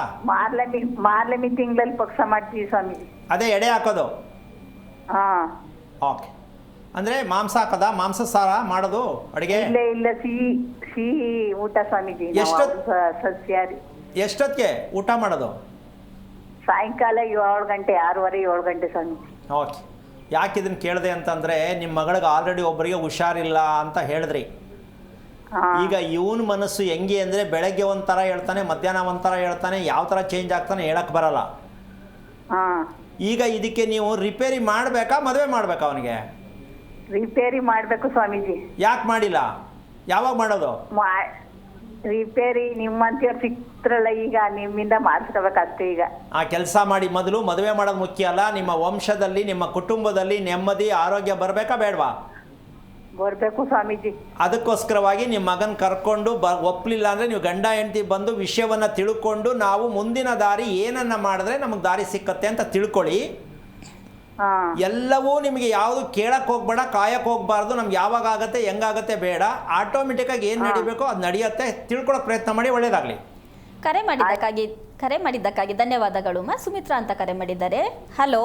ಮಾರ್ಲಮಿ ತಿಂಗಳಲ್ಲಿ ಪಕ್ಷ ಮಾಡ್ತೀವಿ ಸ್ವಾಮೀಜಿ. ಅದೇ ಎಡೆ ಹಾಕೋದು? ಹಾ. ಓಕೆ. ಅಂದರೆ ಮಾಂಸ ಹಾಕೋದಾ? ಮಾಂಸ ಸಾರ ಮಾಡೋದು ಅಡುಗೆ? ಇಲ್ಲ ಸಿಹಿ ಊಟ ಸ್ವಾಮೀಜಿ. ಸಸ್ಯಾಹಾರಿ. ಎಷ್ಟೊತ್ತಿಗೆ ಊಟ ಮಾಡೋದು? ಸಾಯಂಕಾಲ 7 ಗಂಟೆ, 6:30, 7 ಗಂಟೆ ಸ್ವಾಮೀಜಿ. ಓಕೆ. ಯಾಕೆ ಇದನ್ನು ಕೇಳಿದೆ ಅಂತಂದರೆ, ನಿಮ್ಮ ಮಗಳಿಗೆ ಆಲ್ರೆಡಿ ಒಬ್ಬರಿಗೆ ಹುಷಾರಿಲ್ಲ ಅಂತ ಹೇಳಿದ್ರಿ. ಈಗ ಇವನ ಮನಸ್ಸು ಹೆಂಗೆ ಅಂದರೆ, ಬೆಳಗ್ಗೆ ಒಂಥರ ಹೇಳ್ತಾನೆ, ಮಧ್ಯಾಹ್ನ ಒಂಥರ ಹೇಳ್ತಾನೆ, ಯಾವ ಥರ ಚೇಂಜ್ ಆಗ್ತಾನೆ ಹೇಳಕ್ಕೆ ಬರಲ್ಲ. ಈಗ ಇದಕ್ಕೆ ನೀವು ರಿಪೇರಿ ಮಾಡಬೇಕಾ, ಮದುವೆ ಮಾಡಬೇಕಾ ಅವನಿಗೆ? ರಿಪೇರಿ ಮಾಡಬೇಕು ಸ್ವಾಮೀಜಿ. ಯಾಕೆ ಮಾಡಿಲ್ಲ? ಯಾವಾಗ ಮಾಡೋದು? ರಿಪೇರಿ ನಿಮ್ಮಂತೀವ್ರು ಸಿಕ್ತ್ರಲ್ಲ, ಈಗ ನಿಮ್ಮಿಂದ ಮಾಡಿಸ್ಕೋಬೇಕಷ್ಟೇ. ಈಗ ಆ ಕೆಲಸ ಮಾಡಿ. ಮೊದಲು ಮದುವೆ ಮಾಡೋದು ಮುಖ್ಯ ಅಲ್ಲ. ನಿಮ್ಮ ವಂಶದಲ್ಲಿ, ನಿಮ್ಮ ಕುಟುಂಬದಲ್ಲಿ ನೆಮ್ಮದಿ ಆರೋಗ್ಯ ಬರಬೇಕಾ ಬೇಡವಾ? ಬರಬೇಕು ಸ್ವಾಮೀಜಿ. ಅದಕ್ಕೋಸ್ಕರವಾಗಿ ನಿಮ್ಮ ಮಗನ ಕರ್ಕೊಂಡು ಒಪ್ಪಲಿಲ್ಲ ಅಂದರೆ ನೀವು ಗಂಡ ಹೆಂಡತಿ ಬಂದು ವಿಷಯವನ್ನು ತಿಳ್ಕೊಂಡು, ನಾವು ಮುಂದಿನ ದಾರಿ ಏನನ್ನ ಮಾಡಿದ್ರೆ ನಮಗೆ ದಾರಿ ಸಿಕ್ಕತ್ತೆ ಅಂತ ತಿಳ್ಕೊಳ್ಳಿ. ಎಲ್ಲವೂ ನಿಮಗೆ ಯಾವುದು ಕೇಳಕ್ಕೆ ಹೋಗ್ಬೇಡ, ಕಾಯಕ್ಕೆ ಹೋಗ್ಬಾರ್ದು. ನಮ್ಗೆ ಯಾವಾಗ ಆಗತ್ತೆ, ಹೆಂಗಾಗತ್ತೆ ಬೇಡ. ಆಟೋಮೆಟಿಕ್ಕಾಗಿ ಏನು ನಡಿಬೇಕೋ ಅದು ನಡೆಯುತ್ತೆ. ತಿಳ್ಕೊಳ್ಳೋಕೆ ಪ್ರಯತ್ನ ಮಾಡಿ. ಒಳ್ಳೇದಾಗಲಿ. ಕರೆ ಮಾಡಿದ್ದಕ್ಕಾಗಿ ಧನ್ಯವಾದಗಳು. ಸುಮಿತ್ರಾ ಅಂತ ಕರೆ ಮಾಡಿದ್ದಾರೆ. ಹಲೋ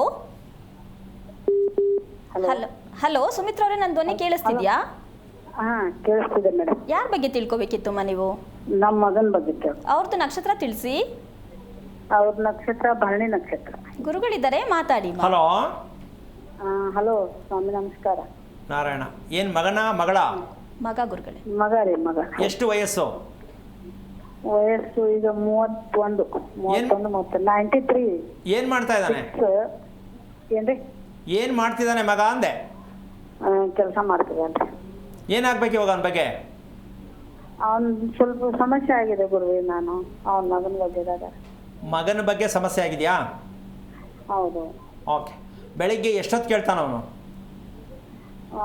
ಹಲೋ ಸುಮಿತ್ರಾ ಅವರೇ, ನನ್ನ ಧ್ವನಿ ಕೇಳಿಸ್ತಿದ್ಯಾ? ಕೇಳಿಸ್ತಿದೆ ಮೇಡಮ್. ಯಾರ ಬಗ್ಗೆ ತಿಳ್ಕೊಬೇಕಿತ್ತಮ್ಮ ನೀವು? ನಮ್ಮ ಮಗನ ಬಗ್ಗೆ. ಅವ್ರದ್ದು ನಕ್ಷತ್ರ ತಿಳಿಸಿ. ಅವ್ರ ನಕ್ಷತ್ರ ಭರಣಿ ನಕ್ಷತ್ರ. ಗುರುಗಳಿದ್ದಾರೆ, ಮಾತಾಡಿ. ಹಲೋ. ಹಲೋ ಸ್ವಾಮಿ, ನಮಸ್ಕಾರ. ನಾರಾಯಣ. ಏನು ಮಗನ ಮಗಳ? ಮಗ ಗುರುಗಳೇ. ಮಗ ರೀ, ಮಗ. ಎಷ್ಟು ವಯಸ್ಸು? ವಯಸ್ಸು ಈಗ 31, 93. ಏನು ಮಾಡ್ತಾ ಇದ್ದಾನೆ? ಏನ್ರಿ? ಏನು ಮಾಡ್ತಿದ್ದಾನೆ ಮಗ ಅಂದೆ? ಕೆಲಸ ಮಾಡ್ತಿದ್ದಾನೆ. ಏನಾಗ್ಬೇಕು ಇವಾಗ ಅವನ ಬಗ್ಗೆ? ಅವನ್ ಸ್ವಲ್ಪ ಸಮಸ್ಯೆ ಆಗಿದೆ ಗುರುವೇ. ನಾನು ಅವನ ಮಗನ ಬಗ್ಗೆ. ಮಗನ ಬಗ್ಗೆ ಸಮಸ್ಯೆ ಆಗಿದೆಯಾ? ಹೌದು. ಓಕೆ. ಬೆಳಿಗ್ಗೆ ಎಷ್ಟೊತ್ತು ಕೇಳ್ತಾನ ಅವನು?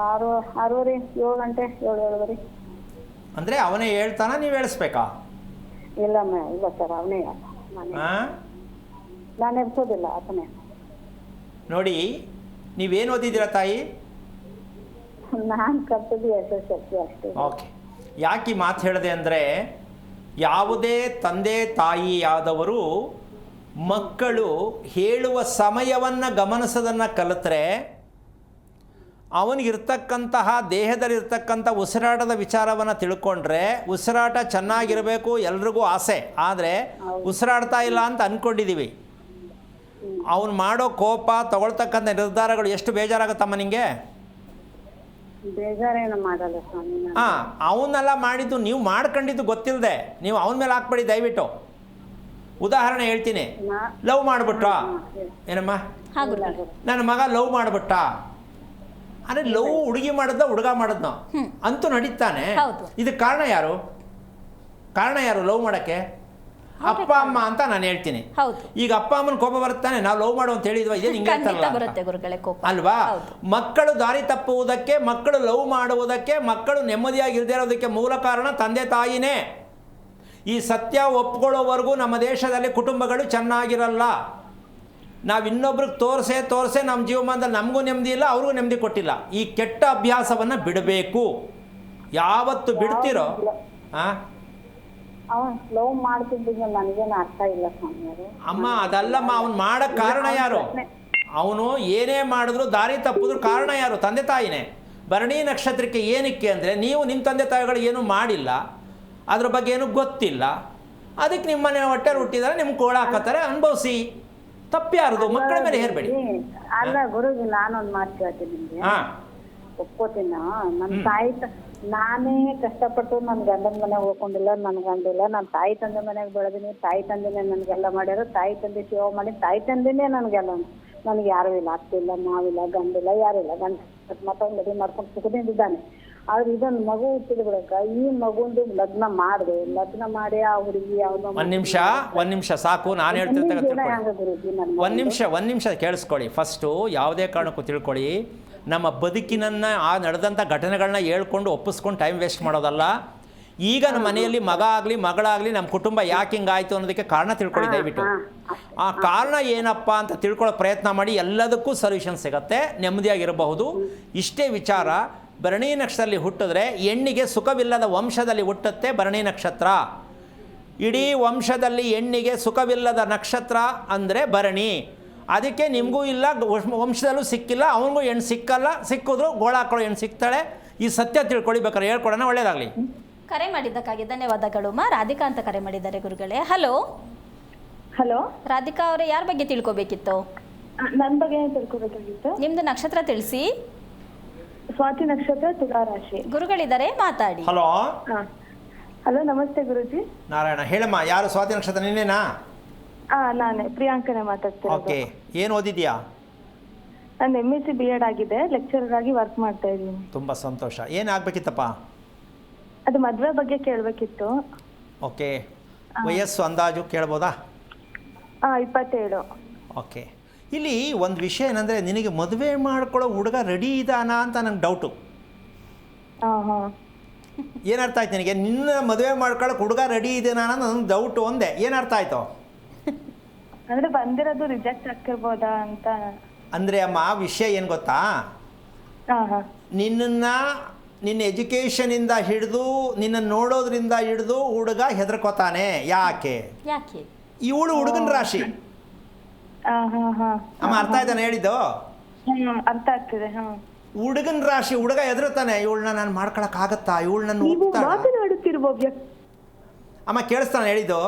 6:30, 7 ಗಂಟೆ, 7:30. ಅಂದರೆ ಅವನೇ ಹೇಳ್ತಾನ, ನೀವು ಹೇಳಿಸ್ಬೇಕಾ? ಇಲ್ಲ ಸರ್, ಅವನೇ. ನಾನು ಎಬ್ಸೋದಿಲ್ಲ, ಆತನೇ. ನೋಡಿ, ನೀವೇನು ಓದಿದ್ದೀರಾ ತಾಯಿ? ನಾನು ಕಲ್ತಿದ್ದು SSLC ಅಷ್ಟೇ. ಓಕೆ. ಯಾಕೆ ಈ ಮಾತು ಹೇಳಿದೆ ಅಂದರೆ, ಯಾವುದೇ ತಂದೆ ತಾಯಿಯಾದವರು ಮಕ್ಕಳು ಹೇಳುವ ಸಮಯವನ್ನು ಗಮನಿಸೋದನ್ನು ಕಲಿತ್ರೆ, ಅವನಿಗಿರ್ತಕ್ಕಂತಹ ದೇಹದಲ್ಲಿರ್ತಕ್ಕಂಥ ಉಸಿರಾಟದ ವಿಚಾರವನ್ನು ತಿಳ್ಕೊಂಡ್ರೆ, ಉಸಿರಾಟ ಚೆನ್ನಾಗಿರಬೇಕು ಎಲ್ರಿಗೂ ಆಸೆ. ಆದರೆ ಉಸಿರಾಡ್ತಾ ಇಲ್ಲ ಅಂತ ಅಂದ್ಕೊಂಡಿದ್ದೀವಿ. ಅವನು ಮಾಡೋ ಕೋಪ, ತಗೊಳ್ತಕ್ಕಂಥ ನಿರ್ಧಾರಗಳು ಎಷ್ಟು ಬೇಜಾರಾಗುತ್ತಮ್ಮ ನಿಮಗೆ? ಬೇಜಾರೇನು ಮಾಡಲ್ಲ ಸ್ವಾಮಿ. ಅವನ್ನೆಲ್ಲ ಮಾಡಿದ್ದು ನೀವು ಮಾಡ್ಕೊಂಡಿದ್ದು ಗೊತ್ತಿಲ್ಲದೆ ನೀವು ಅವನ ಮೇಲೆ ಹಾಕ್ಬೇಡಿ ದಯವಿಟ್ಟು. ಉದಾಹರಣೆ ಹೇಳ್ತೀನಿ. ಲವ್ ಮಾಡಿಬಿಟ್ಟ. ಏನಮ್ಮ? ನನ್ನ ಮಗ ಲವ್ ಮಾಡಿಬಿಟ್ಟ ಅಂದರೆ ಲವ್ ಹುಡುಗಿ ಮಾಡಿದ್ನ ಹುಡುಗ ಮಾಡಿದ್ನೋ ಅಂತೂ ನಡೀತಾನೆ. ಇದಕ್ಕೆ ಕಾರಣ ಯಾರು ಲವ್ ಮಾಡೋಕ್ಕೆ? ಅಪ್ಪ ಅಮ್ಮ ಅಂತ ನಾನು ಹೇಳ್ತೀನಿ. ಈಗ ಅಪ್ಪ ಅಮ್ಮನ ಕೋಪ ಬರುತ್ತಾನೆ, ನಾವು ಲವ್ ಮಾಡು ಅಂತ ಹೇಳಿದ್ವಾ? ಇದೇ ಹಿಂಗೆ ಅಲ್ವಾ? ಮಕ್ಕಳು ದಾರಿ ತಪ್ಪುವುದಕ್ಕೆ, ಮಕ್ಕಳು ಲವ್ ಮಾಡುವುದಕ್ಕೆ, ಮಕ್ಕಳು ನೆಮ್ಮದಿಯಾಗಿರದೇ ಇರೋದಕ್ಕೆ ಮೂಲ ಕಾರಣ ತಂದೆ ತಾಯಿನೇ. ಈ ಸತ್ಯ ಒಪ್ಕೊಳ್ಳೋವರೆಗೂ ನಮ್ಮ ದೇಶದಲ್ಲಿ ಕುಟುಂಬಗಳು ಚೆನ್ನಾಗಿರಲ್ಲ. ನಾವು ಇನ್ನೊಬ್ರಿಗೆ ತೋರಿಸೆ ನಮ್ಮ ಜೀವಮಾನದಲ್ಲಿ ನಮಗೂ ನೆಮ್ಮದಿ ಇಲ್ಲ, ಅವ್ರಿಗೂ ನೆಮ್ಮದಿ ಕೊಟ್ಟಿಲ್ಲ. ಈ ಕೆಟ್ಟ ಅಭ್ಯಾಸವನ್ನು ಬಿಡಬೇಕು. ಯಾವತ್ತು ಬಿಡ್ತಿರೋ ಲವ್ ಮಾಡ್ತಿದ್ದ ನನಗೇನು ಅರ್ಥ ಇಲ್ಲ ಸ್ವಾಮಿ. ಅಮ್ಮ ಅದಲ್ಲಮ್ಮ, ಅವನು ಮಾಡಕ್ಕೆ ಕಾರಣ ಯಾರು? ಅವನು ಏನೇ ಮಾಡಿದ್ರು ದಾರಿ ತಪ್ಪಿದ್ರು ಕಾರಣ ಯಾರು? ತಂದೆ ತಾಯಿನೇ. ಭರಣಿ ನಕ್ಷತ್ರಕ್ಕೆ ಏನಕ್ಕೆ ಅಂದರೆ, ನೀವು ನಿಮ್ಮ ತಂದೆ ತಾಯಿಗಳು ಏನೂ ಮಾಡಿಲ್ಲ, ಅದ್ರ ಬಗ್ಗೆ ಏನೂ ಗೊತ್ತಿಲ್ಲ, ಅದಕ್ಕೆ ನಿಮ್ಮನೆ ಹೊಟ್ಟೆ ಹುಟ್ಟಿದರೆ ನಿಮ್ಗೆ ಕೋಳ ಹಾಕತ್ತಾರೆ, ಅನುಭವಿಸಿ. ತಪ್ಪ್ಯಾರದು? ಮಕ್ಕಳ ಮೇಲೆ ಹೇರ್ಬೇಡಿ. ಅಲ್ಲ ಗುರುಜಿ, ನಾನೊಂದು ಮಾತು ಕೇಳ್ತೀನಿ ನಿಮಗೆ. ಒಪ್ಕೋತೀನಿ. ನಾನೇ ಕಷ್ಟಪಟ್ಟು ನನ್ನ ಗಂಡನ ಮನೆಗೆ ಹೋಗ್ಕೊಂಡಿಲ್ಲ, ನನ್ ಗಂಡಿಲ್ಲ. ನಾನು ತಾಯಿ ತಂದೆ ಮನೆಗೆ ಬೆಳೆದಿನಿ, ತಾಯಿ ತಂದೆನೇ ನನ್ಗೆಲ್ಲ ಮಾಡ್ಯಾರ. ತಾಯಿ ತಂದೆ ಸೇವೆ ಮಾಡಿ ತಾಯಿ ತಂದೆನೇ ನನ್ಗೆಲ್ಲ. ನನಗೆ ಯಾರು ಇಲ್ಲ, ಅತ್ತಿಲ್ಲ, ಮಾವಿಲ್ಲ, ಗಂಡಿಲ್ಲ, ಯಾರಿಲ್ಲ. ಗಂಡ ಮತ್ತೊಂದು ಮದುವೆ ಮಾಡ್ಕೊಂಡು ಸುಖದಿಂದಿದ್ದಾನೆ. ಆದ್ರೆ ಇದೊಂದು ಮಗು ಹುಟ್ಟಿದ ಬಿಡಕ ಈ ಮಗುಂದು ಲಗ್ನ ಮಾಡಿ ಆ ಹುಡುಗಿ ಯಾವ್ದೋ ಒಂದ್ ನಿಮಿಷ ಸಾಕು. ನಾನು ಹೇಳ್ತಿರ್ತ ಗುರುಜಿ ನನ್ ಒಂದ್ ನಿಮಿಷ ಕೇಳಿಸ್ಕೊಳ್ಳಿ. ಫಸ್ಟು ಯಾವುದೇ ಕಾರಣಕ್ಕೂ ತಿಳ್ಕೊಳ್ಳಿ, ನಮ್ಮ ಬದುಕಿನನ್ನು ಆ ನಡೆದಂಥ ಘಟನೆಗಳನ್ನ ಹೇಳ್ಕೊಂಡು ಒಪ್ಪಿಸ್ಕೊಂಡು ಟೈಮ್ ವೇಸ್ಟ್ ಮಾಡೋದಲ್ಲ. ಈಗ ನಮ್ಮ ಮನೆಯಲ್ಲಿ ಮಗ ಆಗಲಿ ಮಗಳಾಗಲಿ ನಮ್ಮ ಕುಟುಂಬ ಯಾಕೆ ಹಿಂಗಾಯ್ತು ಅನ್ನೋದಕ್ಕೆ ಕಾರಣ ತಿಳ್ಕೊಳ್ಳಿ ದಯವಿಟ್ಟು. ಆ ಕಾರಣ ಏನಪ್ಪ ಅಂತ ತಿಳ್ಕೊಳ್ಳೋ ಪ್ರಯತ್ನ ಮಾಡಿ, ಎಲ್ಲದಕ್ಕೂ ಸೊಲ್ಯೂಷನ್ ಸಿಗುತ್ತೆ, ನೆಮ್ಮದಿಯಾಗಿರಬಹುದು. ಇಷ್ಟೇ ವಿಚಾರ. ಭರಣಿ ನಕ್ಷತ್ರದಲ್ಲಿ ಹುಟ್ಟಿದ್ರೆ ಹೆಣ್ಣಿಗೆ ಸುಖವಿಲ್ಲದ ವಂಶದಲ್ಲಿ ಹುಟ್ಟುತ್ತೆ ಭರಣಿ ನಕ್ಷತ್ರ. ಇಡೀ ವಂಶದಲ್ಲಿ ಹೆಣ್ಣಿಗೆ ಸುಖವಿಲ್ಲದ ನಕ್ಷತ್ರ ಅಂದರೆ ಭರಣಿ. ಅದಕ್ಕೆ ನಿಮಗೂ ಇಲ್ಲ, ವಂಶದಲ್ಲೂ ಸಿಕ್ಕಿಲ್ಲ, ಅವನಿಗೂ ಹೆಣ್ಣು ಸಿಕ್ಕಲ್ಲ, ಸಿಕ್ಕಿದ್ರು ಗೋಳಾಕೊಳ್ಳೋ ಹೆಣ್ಣು ಸಿಗ್ತಾಳೆ. ಈ ಸತ್ಯ ತಿಳ್ಕೊಳ್ಳಿ, ಬೇಕಾದ್ರೆ ಹೇಳ್ಕೊಡೋಣ, ಒಳ್ಳೇದಾಗಲಿ. ಕರೆ ಮಾಡಿದ್ದಕ್ಕಾಗಿ ಧನ್ಯವಾದಗಳು. ರಾಧಿಕಾ ಅಂತ ಕರೆ ಮಾಡಿದ್ದಾರೆ ಗುರುಗಳೇ. ಹಲೋ ಹಲೋ ರಾಧಿಕಾ ಅವರೇ, ಯಾರ ಬಗ್ಗೆ ತಿಳ್ಕೊಬೇಕಿತ್ತು? ನನ್ ಬಗ್ಗೆ ತಿಳ್ಕೊಬೇಕಾಗಿತ್ತು. ನಿಮ್ದು ನಕ್ಷತ್ರ ತಿಳಿಸಿ. ಸ್ವಾತಿ ನಕ್ಷತ್ರ, ತುಲಾ ರಾಶಿ. ಗುರುಗಳಿದ್ದಾರೆ, ಮಾತಾಡಿ. ಹಲೋ ಹಲೋ, ನಮಸ್ತೆ ಗುರುಜಿ. ನಾರಾಯಣ, ಹೇಳಮ್ಮ. ಯಾರು ಸ್ವಾತಿ ನಕ್ಷತ್ರ? ನಿನ್ನೇನಾ? ನಾನೇ ಪ್ರಿಯಾಂಕನೇ ಮಾತಾಡ್ತೀನಿ. ಓಕೆ, ಏನು ಓದಿದ್ಯಾ? ನಾನು MSc B.Ed ಆಗಿದೆ, ಲೆಕ್ಚರರ್ ಆಗಿ ವರ್ಕ್ ಮಾಡ್ತಾ ಇದ್ದೀನಿ. ತುಂಬ ಸಂತೋಷ. ಏನಾಗಬೇಕಿತ್ತಪ್ಪ? ಅದು ಮದ್ವೆ ಬಗ್ಗೆ ಕೇಳಬೇಕಿತ್ತು. ಓಕೆ, ವಯಸ್ಸು ಅಂದಾಜು ಕೇಳ್ಬೋದಾ? 27. ಓಕೆ, ಇಲ್ಲಿ ಒಂದು ವಿಷಯ ಏನಂದರೆ, ನಿನಗೆ ಮದುವೆ ಮಾಡ್ಕೊಳ್ಳೋ ಹುಡುಗ ರೆಡಿ ಇದ್ದಾನಾ ಅಂತ ನಂಗೆ ಡೌಟು. ಏನರ್ಥ ಆಯ್ತು ನಿನಗೆ? ನಿನ್ನ ಮದುವೆ ಮಾಡ್ಕೊಳ್ಳೋಕೆ ಹುಡುಗ ರೆಡಿ ಇದ್ದಾನಾ ಅನ್ನೋ ನನಗೆ ಡೌಟು ಒಂದೇ. ಏನರ್ಥ ಆಯಿತು? ಅಂದ್ರೆ ಬಂದಿರೋದು ರಿಜೆಕ್ಟ್ ಆಗ್ತಿರ್ಬೋದಾ ಅಂತ. ಅಂದರೆ ಅಮ್ಮ, ವಿಷಯ ಏನು ಗೊತ್ತಾ, ನಿನ್ನ ಎಜುಕೇಷನಿಂದ ಹಿಡಿದು ನಿನ್ನ ನೋಡೋದ್ರಿಂದ ಹಿಡಿದು ಹುಡುಗ ಹೆದರ್ಕೋತಾನೆ. ಯಾಕೆ? ಇವಳು ಹುಡುಗನ ರಾಶಿ. ಅಮ್ಮ, ಅರ್ಥ ಆಯ್ತಾನೆ ಹೇಳಿದ್ದು? ಅರ್ಥ ಆಗ್ತಿದೆ. ಹುಡುಗನ ರಾಶಿ, ಹುಡುಗ ಹೆದರ್ತಾನೆ. ಇವಳನ್ನ ನಾನು ಮಾಡ್ಕೊಳಕ್ ಆಗತ್ತಾ, ಇವಳು ನನ್ನ ಅಮ್ಮ ಕೇಳಿಸ್ತಾನೆ ಹೇಳಿದ್ದು?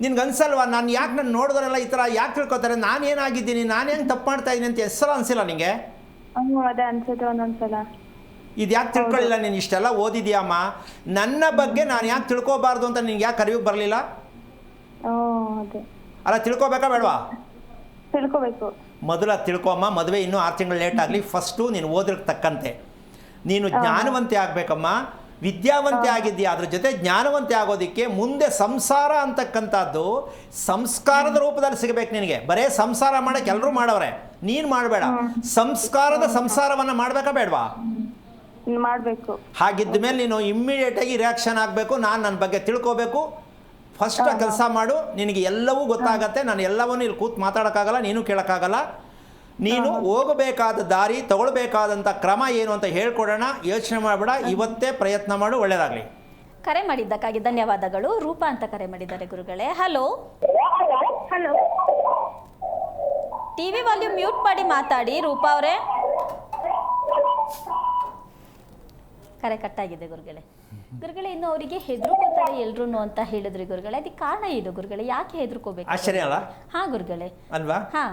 ನಿನ್ಗನ್ಸಲ್ವಾ, ನಾನು ಯಾಕೆ ನನ್ನ ನೋಡಿದ್ರೆಲ್ಲ ಈ ಥರ ಯಾಕೆ ತಿಳ್ಕೊತಾರೆ, ನಾನು ಏನಾಗಿದ್ದೀನಿ, ನಾನು ಹೆಂಗೆ ತಪ್ಪು ಮಾಡ್ತಾ ಇದ್ದೀನಿ ಅಂತ ಹೆಸರು ಅನ್ಸಿಲ್ಲ ನಿಂಗೆ? ಅದೇ ಅನ್ಸುತ್ತೆ ಒಂದೊಂದ್ಸಲ. ಇದು ಯಾಕೆ ತಿಳ್ಕೊಳ್ಳಿಲ್ಲ ನೀನು? ಇಷ್ಟೆಲ್ಲ ಓದಿದ್ಯಾಮ್ಮ, ನನ್ನ ಬಗ್ಗೆ ನಾನು ಯಾಕೆ ತಿಳ್ಕೊಬಾರ್ದು ಅಂತ ನಿನ್ಗೆ ಯಾಕೆ ಅರಿವಿಗೆ ಬರಲಿಲ್ಲ? ಅಲ್ಲ, ತಿಳ್ಕೊಬೇಕಾ ಬೇಡವಾ? ತಿಳ್ಕೊಬೇಕು. ಮೊದಲ ತಿಳ್ಕೊಮ್ಮ. ಮದುವೆ ಇನ್ನೂ 6 ತಿಂಗಳು ಲೇಟ್ ಆಗಲಿ. ಫಸ್ಟು ನೀನು ಓದ್ರಿಗೆ ತಕ್ಕಂತೆ ನೀನು ಜ್ಞಾನವಂತೆ ಆಗಬೇಕಮ್ಮ. ವಿದ್ಯಾವಂತೆ ಆಗಿದ್ದೀಯಾ, ಅದ್ರ ಜೊತೆ ಜ್ಞಾನವಂತೆ ಆಗೋದಕ್ಕೆ ಮುಂದೆ ಸಂಸಾರ ಅಂತಕ್ಕಂಥದ್ದು ಸಂಸ್ಕಾರದ ರೂಪದಲ್ಲಿ ಸಿಗಬೇಕು ನಿನಗೆ. ಬರೇ ಸಂಸಾರ ಮಾಡೋಕ್ಕೆ ಎಲ್ಲರೂ ಮಾಡವ್ರೆ, ನೀನು ಮಾಡಬೇಡ. ಸಂಸ್ಕಾರದ ಸಂಸಾರವನ್ನು ಮಾಡಬೇಕಾ ಬೇಡವಾ? ಮಾಡಬೇಕು. ಹಾಗಿದ್ದ ಮೇಲೆ ನೀನು ಇಮ್ಮಿಡಿಯೇಟಾಗಿ ರಿಯಾಕ್ಷನ್ ಆಗಬೇಕು. ನಾನು ನನ್ನ ಬಗ್ಗೆ ತಿಳ್ಕೋಬೇಕು. ಫಸ್ಟ್ ಆ ಕೆಲಸ ಮಾಡು, ನಿನಗೆ ಎಲ್ಲವೂ ಗೊತ್ತಾಗತ್ತೆ. ನಾನು ಎಲ್ಲವನ್ನೂ ಇಲ್ಲಿ ಕೂತು ಮಾತಾಡೋಕ್ಕಾಗಲ್ಲ, ನೀನು ಕೇಳೋಕ್ಕಾಗಲ್ಲ. ನೀನು ಹೋಗಬೇಕಾದ ದಾರಿ, ತಗೊಳ್ಬೇಕಾದಂಥ ಕ್ರಮ ಏನು ಅಂತ ಹೇಳ್ಕೊಡೋಣ. ಯೋಚನೆ ಮಾಡಬೇಡ, ಇವತ್ತೇ ಪ್ರಯತ್ನ ಮಾಡು. ಒಳ್ಳೆಯದಾಗಲಿ. ಕರೆ ಮಾಡಿದ್ದಕ್ಕಾಗಿ ಧನ್ಯವಾದಗಳು. ರೂಪಾ ಅಂತ ಕರೆ ಮಾಡಿದ್ದಾರೆ ಗುರುಗಳೇ. Hello hello, TV volume mute ಮಾಡಿ ಮಾತಾಡಿ. ರೂಪಾ ಅವರೇ, ಕರೆ ಕಟ್ಟಾಗಿದೆ ಗುರುಗಳೇ. ಗುರುಗಳೇ, ಇನ್ನು ಅವರಿಗೆ ಹೆದರ್ಕೋತಾರೆ ಎಲ್ರು ಅಂತ ಹೇಳಿದ್ರಿ ಗುರುಗಳೇ. ಅದಕ್ಕೆ ಕಾರಣ ಏನು ಗುರುಗಳೇ? ಯಾಕೆ ಹೆದರ್ಕೋಬೇಕು? ಆಶ್ಚರ್ಯ ಅಲ್ಲ? ಹಾ ಗುರುಗಳೇ. ಅಲ್ವಾ? ಹಾ,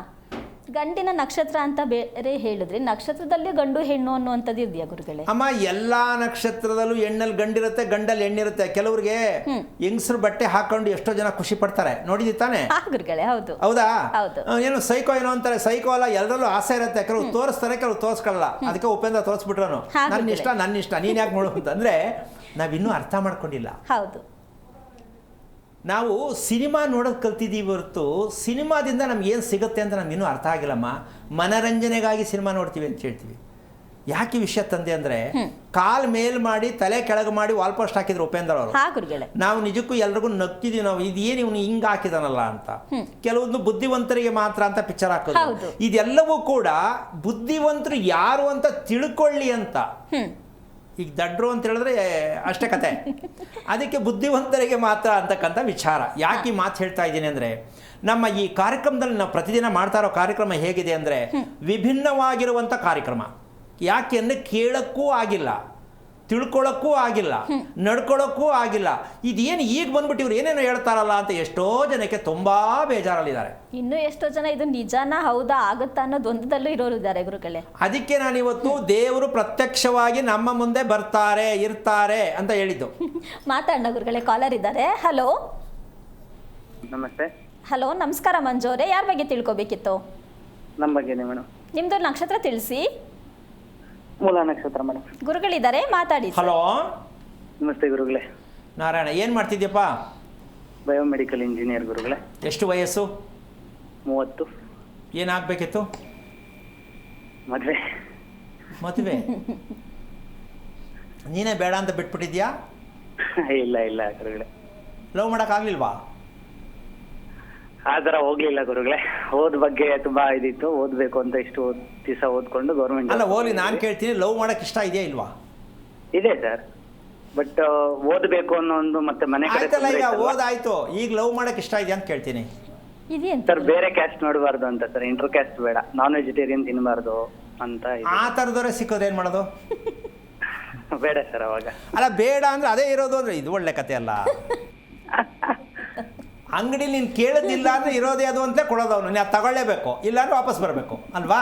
ಗಂಡಿನ ನಕ್ಷತ್ರ ಅಂತ ಬೇರೆ ಹೇಳಿದ್ರಿ, ನಕ್ಷತ್ರದಲ್ಲಿ ಗಂಡು ಹೆಣ್ಣು ಅನ್ನುವಂಥದ್ದು ಇದೆಯಾ ಗುರುಗಳೇ? ಅಮ್ಮ, ಎಲ್ಲಾ ನಕ್ಷತ್ರದಲ್ಲೂ ಹೆಣ್ಣಲ್ಲಿ ಗಂಡಿರುತ್ತೆ, ಗಂಡಲ್ಲಿ ಹೆಣ್ಣಿರುತ್ತೆ. ಕೆಲವ್ರಿಗೆ ಹೆಂಗಸರು ಬಟ್ಟೆ ಹಾಕೊಂಡು ಎಷ್ಟೋ ಜನ ಖುಷಿ ಪಡ್ತಾರೆ, ನೋಡಿದಿ ತಾನೆ? ಗುರುಗಳೇ, ಹೌದು. ಹೌದಾ? ಹೌದು. ಏನು ಸೈಕೋ ಏನೋ ಅಂತಾರೆ. ಸೈಕೋ ಅಲ್ಲ, ಎಲ್ಲರಲ್ಲೂ ಆಸೆ ಇರುತ್ತೆ. ಕೆಲವು ತೋರಿಸ್ತಾರೆ, ಕೆಲವು ತೋರಿಸ್ಕೊಳ್ಳಲ್ಲ. ಅದಕ್ಕೆ ಉಪೇಂದ್ರ ತೋರಿಸ್ಬಿಟ್ರು, ನನ್ನ ಇಷ್ಟ ನೀನ್ ಯಾಕೆ ನೋಡು ಅಂತಂದ್ರೆ, ನಾವಿನ್ನೂ ಅರ್ಥ ಮಾಡ್ಕೊಂಡಿಲ್ಲ. ಹೌದು. ನಾವು ಸಿನಿಮಾ ನೋಡೋದು ಕಲ್ತಿದ್ದೀವಿ ಹೊರತು ಸಿನಿಮಾದಿಂದ ನಮ್ಗೆ ಏನು ಸಿಗುತ್ತೆ ಅಂತ ನಮಗಿನ್ನೂ ಅರ್ಥ ಆಗಿಲ್ಲಮ್ಮ. ಮನರಂಜನೆಗಾಗಿ ಸಿನಿಮಾ ನೋಡ್ತೀವಿ ಅಂತ ಹೇಳ್ತೀವಿ. ಯಾಕೆ ವಿಷಯ ತಂದೆ ಅಂದರೆ, ಕಾಲ್ ಮೇಲ್ ಮಾಡಿ ತಲೆ ಕೆಳಗೆ ಮಾಡಿ ವಾಲ್ ಪೋಸ್ಟ್ ಹಾಕಿದ್ರು ಉಪೇಂದ್ರ ಅವರು. ನಾವು ನಿಜಕ್ಕೂ ಎಲ್ರಿಗೂ ನಗ್ತಿದೀವಿ. ನಾವು ಇದೇನು ಇವನು ಹಿಂಗೆ ಹಾಕಿದಾನಲ್ಲ ಅಂತ. ಕೆಲವೊಂದು ಬುದ್ಧಿವಂತರಿಗೆ ಮಾತ್ರ ಅಂತ ಪಿಕ್ಚರ್ ಹಾಕೋದು. ಇದೆಲ್ಲವೂ ಕೂಡ ಬುದ್ಧಿವಂತರು ಯಾರು ಅಂತ ತಿಳ್ಕೊಳ್ಳಿ ಅಂತ. ಈಗ ದಡ್ರು ಅಂತ ಹೇಳಿದ್ರೆ ಅಷ್ಟೇ ಕತೆ. ಅದಕ್ಕೆ ಬುದ್ಧಿವಂತರಿಗೆ ಮಾತ್ರ ಅಂತಕ್ಕಂಥ ವಿಚಾರ. ಯಾಕೆ ಈ ಮಾತು ಹೇಳ್ತಾ ಇದ್ದೀನಿ ಅಂದರೆ, ನಮ್ಮ ಈ ಕಾರ್ಯಕ್ರಮದಲ್ಲಿ ನಾವು ಪ್ರತಿದಿನ ಮಾಡ್ತಾ ಇರೋ ಕಾರ್ಯಕ್ರಮ ಹೇಗಿದೆ ಅಂದರೆ, ವಿಭಿನ್ನವಾಗಿರುವಂಥ ಕಾರ್ಯಕ್ರಮ. ಯಾಕೆ ಅಂದರೆ ಕೇಳೋಕ್ಕೂ ಆಗಿಲ್ಲ, ತಿಳ್ಕೊಳ್ಳೋಕ್ಕೂ ಆಗಿಲ್ಲ, ನಡ್ಕೊಳ್ಳೋಕ್ಕೂ ಆಗಿಲ್ಲ. ಇದೇನು ಈಗ ಬಂದ್ಬಿಟ್ಟು ಇವ್ರು ಏನೇನೋ ಹೇಳ್ತಾರಲ್ಲ ಅಂತ ಎಷ್ಟೋ ಜನಕ್ಕೆ ತುಂಬ ಬೇಜಾರಲ್ಲಿದ್ದಾರೆ. ಇನ್ನೂ ಎಷ್ಟೋ ಜನ ಇದು ನಿಜಾನ ಹೌದಾ ಆಗುತ್ತಾ ಅನ್ನೋದು ಒಂದದಲ್ಲೂ ಇರೋರು ಇದ್ದಾರೆ ಗುರುಗಳೇ. ಅದಕ್ಕೆ ನಾನಿವತ್ತು ದೇವರು ಪ್ರತ್ಯಕ್ಷವಾಗಿ ನಮ್ಮ ಮುಂದೆ ಬರ್ತಾರೆ, ಇರ್ತಾರೆ ಅಂತ ಹೇಳಿದ್ದು. ಮಾತಾಡೋಣ ಗುರುಗಳೇ, ಕಾಲರ್ ಇದ್ದಾರೆ. ಹಲೋ ನಮಸ್ತೆ. ಹಲೋ, ನಮಸ್ಕಾರ ಮಂಜು ಅವರೇ. ಯಾರ ಬಗ್ಗೆ ತಿಳ್ಕೊಬೇಕಿತ್ತು? ನಮ್ಮ ಬಗ್ಗೆನೇ ಮೇಡಮ್. ನಿಮ್ದು ನಕ್ಷತ್ರ ತಿಳಿಸಿ. ಮೂಲ ನಕ್ಷತ್ರ ಮೇಡಮ್. ಗುರುಗಳಿದ್ದಾರೆ, ಮಾತಾಡಿ. ಹಲೋ ನಮಸ್ತೆ ಗುರುಗಳೇ. ನಾರಾಯಣ, ಏನು ಮಾಡ್ತಿದ್ಯಪ್ಪ? ಬಯೋಮೆಡಿಕಲ್ ಇಂಜಿನಿಯರ್ ಗುರುಗಳೇ. ಎಷ್ಟು ವಯಸ್ಸು? 30. ಏನಾಗಬೇಕಿತ್ತು? ಮದುವೆ. ಮದುವೆ ನೀನೇ ಬೇಡ ಅಂತ ಬಿಟ್ಬಿಟ್ಟಿದ್ಯಾ? ಇಲ್ಲ ಇಲ್ಲ ಗುರುಗಳೇ. ಲವ್ ಮಾಡೋಕ್ಕಾಗಲಿಲ್ವಾ? ಆ ಥರ ಹೋಗ್ಲಿಲ್ಲ ಗುರುಗಳೇ. ಓದ್ ಬಗ್ಗೆ ತುಂಬಾ ಇದಿತ್ತು, ಓದ್ಬೇಕು ಅಂತ ಇಷ್ಟು ದಿವಸ ಓದ್ಕೊಂಡು ಗೌರ್ಮೆಂಟ್. ಅಲ್ಲ ಹೋಗ್ಲಿ, ನಾನು ಕೇಳ್ತೀನಿ, ಲವ್ ಮಾಡೋಕೆ ಇಷ್ಟ ಇದೆಯಾ ಇಲ್ವಾ? ಇದೆ ಸರ್, ಬಟ್ ಓದ್ಬೇಕು ಅನ್ನೋ ಒಂದು ಮತ್ತೆ ಮನೆ ಕಡೆ ಆಯ್ತಲ್ಲ, ಈಗ ಓದಾಯ್ತು, ಈಗ ಲವ್ ಮಾಡೋಕೆ ಇಷ್ಟ ಇದೆಯಾ ಅಂತ ಕೇಳ್ತೀನಿ. ಇದೆಯಂತ ಸರ್ ಬೇರೆ ಕ್ಯಾಸ್ಟ್ ನೋಡಬಾರ್ದು ಅಂತ ಸರ್, ಇಂಟರ್ ಕ್ಯಾಸ್ಟ್ ಬೇಡ, ನಾನ್ ವೆಜಿಟೇರಿಯನ್ ತಿನ್ನಬಾರ್ದು ಅಂತ ಇದೆ. ಆ ಥರದವರೇ ಸಿಕ್ಕೋದು ಏನು ಮಾಡೋದು? ಬೇಡ ಸರ್ ಅವಾಗ. ಅಲ್ಲ ಬೇಡ ಅಂದರೆ ಅದೇ ಇರೋದು ಅಂದರೆ ಇದು ಒಳ್ಳೆ ಕತೆ ಅಲ್ಲ. ಅಂಗಡಿ ನೀನು ಕೇಳೋದಿಲ್ಲ ಅಂದರೆ ಇರೋದೇ ಅದು ಅಂತಲೇ ಕೊಡೋದು ಅವನು, ನೀವು ತಗೊಳ್ಳೇಬೇಕು, ಇಲ್ಲಾಂದ್ರೆ ವಾಪಸ್ ಬರಬೇಕು ಅಲ್ವಾ?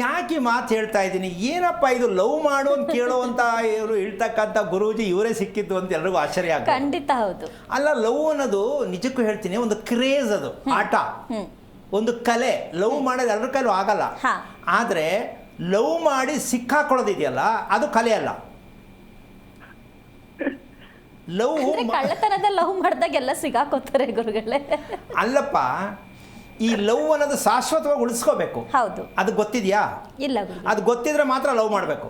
ಯಾಕೆ ಮಾತು ಹೇಳ್ತಾ ಇದ್ದೀನಿ, ಏನಪ್ಪ ಇದು ಲವ್ ಮಾಡು ಅಂತ ಕೇಳುವಂಥ ಇವರು ಹೇಳ್ತಕ್ಕಂಥ ಗುರೂಜಿ ಇವರೇ ಸಿಕ್ಕಿದ್ದು ಅಂತ ಎಲ್ರಿಗೂ ಆಶ್ಚರ್ಯ ಆಗುತ್ತೆ. ಖಂಡಿತ ಹೌದು. ಅಲ್ಲ, ಲವ್ ಅನ್ನೋದು ನಿಜಕ್ಕೂ ಹೇಳ್ತೀನಿ ಒಂದು ಕ್ರೇಜ್, ಅದು ಆಟ, ಒಂದು ಕಲೆ. ಲವ್ ಮಾಡೋದು ಎಲ್ಲರ ಕೈಲೂ ಆಗಲ್ಲ. ಆದರೆ ಲವ್ ಮಾಡಿ ಸಿಕ್ಕಾಕೊಳ್ಳೋದಿದೆಯಲ್ಲ ಅದು ಕಲೆ ಅಲ್ಲ. ಲವ್ ಕಳ್ಳತನದ ಲವ್ ಮಾಡಿದಾಗ ಎಲ್ಲ ಸಿಗಾಕೋತಾರೆ ಗುರುಗಳೇ. ಅಲ್ಲಪ್ಪ, ಈ ಲವ್ ಅನ್ನೋದು ಶಾಶ್ವತವಾಗಿ ಉಳಿಸ್ಕೋಬೇಕು. ಹೌದು. ಅದು ಗೊತ್ತಿದೆಯಾ? ಇಲ್ಲ. ಅದು ಗೊತ್ತಿದ್ರೆ ಮಾತ್ರ ಲವ್ ಮಾಡಬೇಕು.